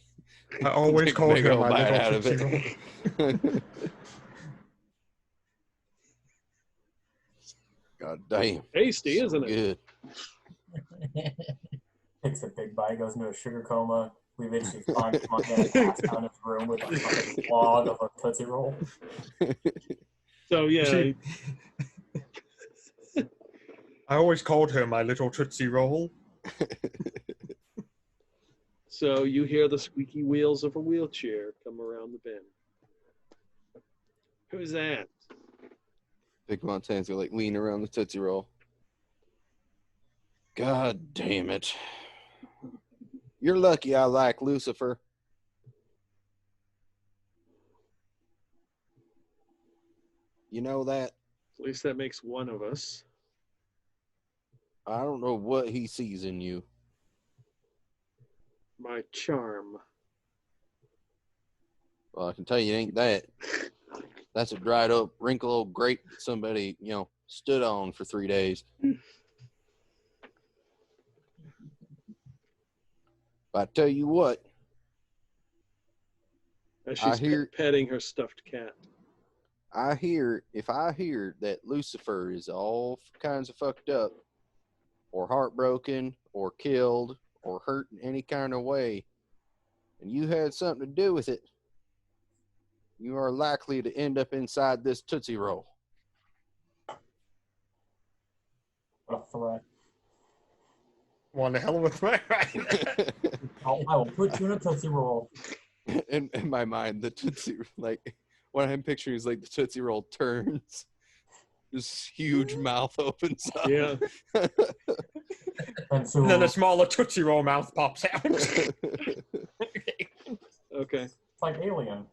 [SPEAKER 1] I always
[SPEAKER 3] Take a
[SPEAKER 1] called
[SPEAKER 3] big
[SPEAKER 1] her
[SPEAKER 3] old
[SPEAKER 1] my
[SPEAKER 3] bite
[SPEAKER 1] little
[SPEAKER 3] out of
[SPEAKER 1] Tootsie Roll.
[SPEAKER 3] it. God damn.
[SPEAKER 4] Tasty,
[SPEAKER 3] So
[SPEAKER 4] isn't it?
[SPEAKER 3] good.
[SPEAKER 5] Takes a big bite, goes into a sugar coma. We eventually find Montana passed out in his room with a fucking log of a Tootsie Roll.
[SPEAKER 4] So, yeah.
[SPEAKER 1] See, I always called her my little Tootsie Roll.
[SPEAKER 4] So you hear the squeaky wheels of a wheelchair come around the bend. Who's that?
[SPEAKER 3] Big Montana's gonna lean around the Tootsie Roll. God damn it. You're lucky I like Lucifer. You know that?
[SPEAKER 4] At least that makes one of us.
[SPEAKER 3] I don't know what he sees in you.
[SPEAKER 4] My charm.
[SPEAKER 3] Well, I can tell you it ain't that. That's a dried up, wrinkled old grape that somebody, stood on for 3 days. But I tell you what,
[SPEAKER 4] As she's
[SPEAKER 3] I hear-
[SPEAKER 4] petting her stuffed cat.
[SPEAKER 3] if I hear that Lucifer is all kinds of fucked up, or heartbroken, or killed, or hurt in any kind of way, and you had something to do with it, you are likely to end up inside this Tootsie Roll.
[SPEAKER 5] What a threat.
[SPEAKER 1] One hell of a threat, right?
[SPEAKER 5] I will put you in a Tootsie Roll.
[SPEAKER 3] In my mind, the Tootsie, what I'm picturing is the Tootsie Roll turns. This huge mouth opens up.
[SPEAKER 4] Yeah.
[SPEAKER 5] And so
[SPEAKER 1] And then a smaller Tootsie Roll mouth pops out.
[SPEAKER 4] Okay.
[SPEAKER 5] it's like Alien.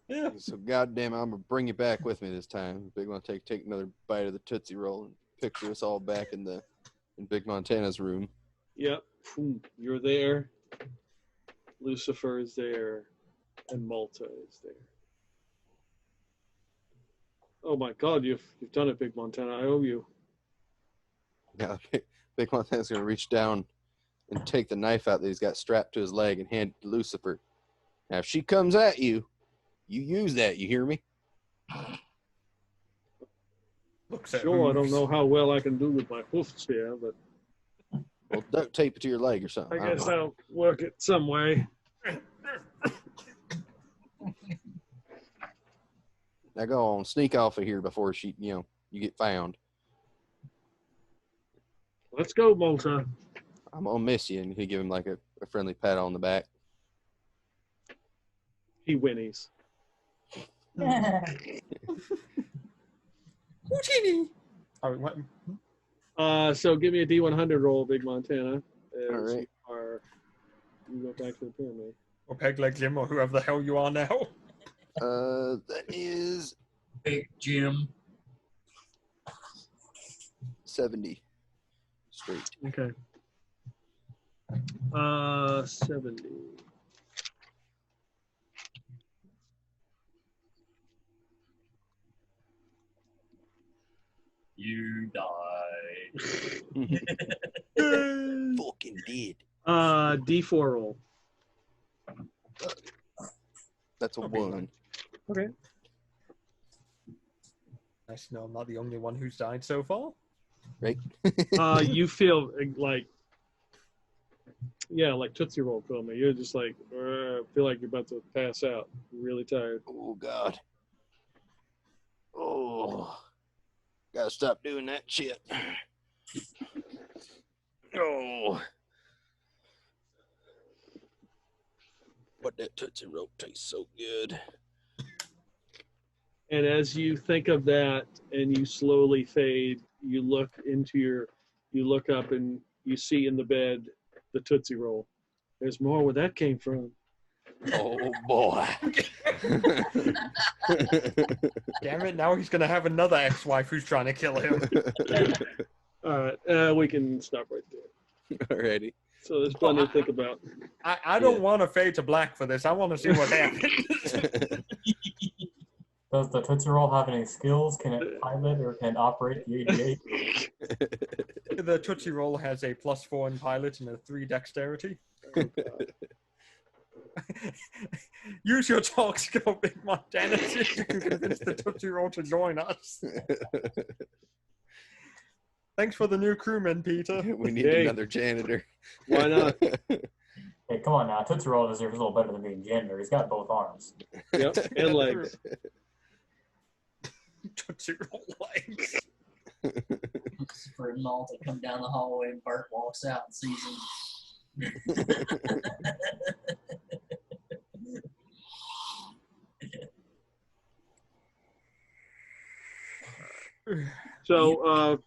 [SPEAKER 1] Yeah.
[SPEAKER 3] So goddamn, I'm gonna bring you back with me this time. Big Mon take another bite of the Tootsie Roll and picture us all back in Big Montana's room.
[SPEAKER 4] Yep. Boom. You're there. Lucifer is there. And Malta is there. Oh my God, you've done it, Big Montana. I owe you.
[SPEAKER 3] Now, Big Montana's going to reach down and take the knife out that he's got strapped to his leg and hand it to Lucifer. Now, if she comes at you, you use that. You hear me?
[SPEAKER 1] Looks at
[SPEAKER 4] Sure, I don't
[SPEAKER 1] hooves.
[SPEAKER 4] know how well I can do with my hoofs here, but
[SPEAKER 3] Well, duct tape it to your leg or something.
[SPEAKER 4] I
[SPEAKER 3] don't
[SPEAKER 4] guess
[SPEAKER 3] know.
[SPEAKER 4] I'll work it some way.
[SPEAKER 3] Now go on, sneak off of here before you get found.
[SPEAKER 4] Let's go, Malta.
[SPEAKER 3] I'm gonna miss you, and he give him like a friendly pat on the back.
[SPEAKER 4] He whinnies.
[SPEAKER 1] Houdini. Oh, what?
[SPEAKER 4] So give me a D100 roll, Big Montana. As
[SPEAKER 3] All right.
[SPEAKER 4] You go back to the pyramid.
[SPEAKER 1] Or Peg Leg Jim, or whoever the hell you are now.
[SPEAKER 3] That is
[SPEAKER 2] Big Jim.
[SPEAKER 3] 70 straight.
[SPEAKER 4] Okay. 70.
[SPEAKER 2] You died.
[SPEAKER 3] Fucking did.
[SPEAKER 4] D4 roll.
[SPEAKER 3] That's a
[SPEAKER 1] Okay.
[SPEAKER 3] 1.
[SPEAKER 4] Okay.
[SPEAKER 1] Nice to know I'm not the only one who's died so far.
[SPEAKER 3] Right?
[SPEAKER 4] You feel like Tootsie Roll told me. You're just like, feel like you're about to pass out. You're really tired.
[SPEAKER 3] Oh God. Oh. Gotta stop doing that shit. Oh. But that Tootsie Roll tastes so good.
[SPEAKER 4] And as you think of that and you slowly fade, you look up and you see in the bed the Tootsie Roll. There's more where that came from.
[SPEAKER 3] Oh boy.
[SPEAKER 1] Damn it, now he's gonna have another ex-wife who's trying to kill him.
[SPEAKER 4] All right, we can stop right there.
[SPEAKER 3] Alrighty.
[SPEAKER 4] So there's plenty to think about.
[SPEAKER 1] I don't
[SPEAKER 3] Yeah.
[SPEAKER 1] want to fade to black for this. I want to see what happens.
[SPEAKER 5] Does the Tootsie Roll have any skills? Can it pilot or can it operate the 88?
[SPEAKER 1] The Tootsie Roll has a +4 in pilot and a 3 dexterity. Use your talk skill, Big Montana, see if you can convince the Tootsie Roll to join us. Thanks for the new crewman, Peter.
[SPEAKER 3] We need
[SPEAKER 4] Hey.
[SPEAKER 3] another janitor.
[SPEAKER 4] Why not?
[SPEAKER 5] Hey, come on now. Tootsie Roll deserves a little better than being janitor. He's got both arms.
[SPEAKER 4] Yep, and legs.
[SPEAKER 1] Tootsie Roll legs.
[SPEAKER 2] For Malta come down the hallway and Bert walks out and sees him.
[SPEAKER 4] So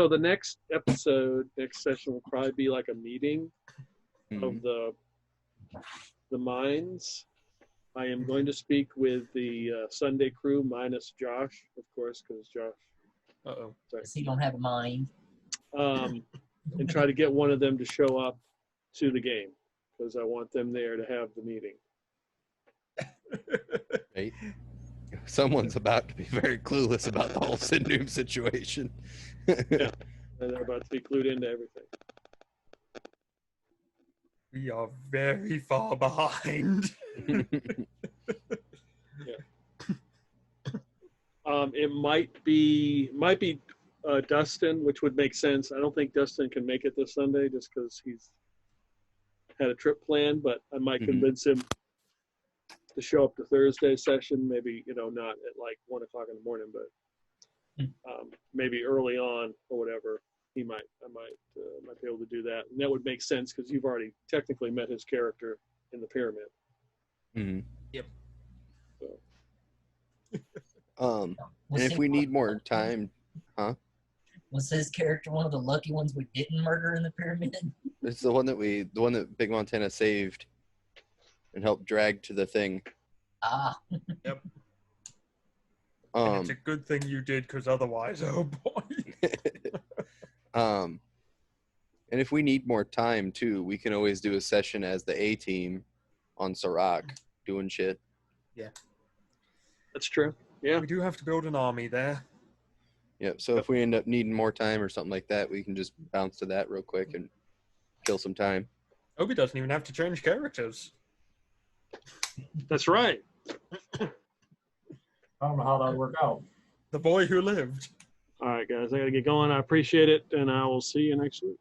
[SPEAKER 4] the next episode, next session will probably be like a meeting of the minds. I am going to speak with the Sunday crew minus Josh, of course, because Josh.
[SPEAKER 1] Uh-oh.
[SPEAKER 2] Because he don't have a mind.
[SPEAKER 4] And try to get one of them to show up to the game because I want them there to have the meeting.
[SPEAKER 3] Right. Someone's about to be very clueless about the whole Syndoom situation.
[SPEAKER 4] Yeah. And they're about to be clued into everything.
[SPEAKER 1] We are very far behind.
[SPEAKER 4] It might be Dustin, which would make sense. I don't think Dustin can make it this Sunday just because he's had a trip planned, but I might convince him to show up to Thursday session. Maybe, not at like 1 o'clock in the morning, but maybe early on or whatever. I might be able to do that, and that would make sense because you've already technically met his character in the pyramid.
[SPEAKER 3] Mm-hmm.
[SPEAKER 1] Yep.
[SPEAKER 3] And
[SPEAKER 2] Was
[SPEAKER 3] if
[SPEAKER 2] he
[SPEAKER 3] we
[SPEAKER 2] one
[SPEAKER 3] need
[SPEAKER 2] of
[SPEAKER 3] more
[SPEAKER 2] the-
[SPEAKER 3] time,
[SPEAKER 2] Was his character one of the lucky ones we didn't murder in the pyramid?
[SPEAKER 3] it's the one that Big Montana saved and helped drag to the thing.
[SPEAKER 2] Ah,
[SPEAKER 1] And it's a good thing you did, because otherwise, oh boy.
[SPEAKER 3] And if we need more time too, we can always do a session as the A team on Sirach doing shit.
[SPEAKER 1] Yeah.
[SPEAKER 4] That's true. Yeah.
[SPEAKER 1] We do have to build an army there.
[SPEAKER 3] Yep. So if we end up needing more time or something like that, we can just bounce to that real quick and kill some time.
[SPEAKER 1] Obi doesn't even have to change characters.
[SPEAKER 4] That's right.
[SPEAKER 5] I don't know how that would work out.
[SPEAKER 1] The boy who lived.
[SPEAKER 4] All right, guys, I got to get going. I appreciate it, and I will see you next week.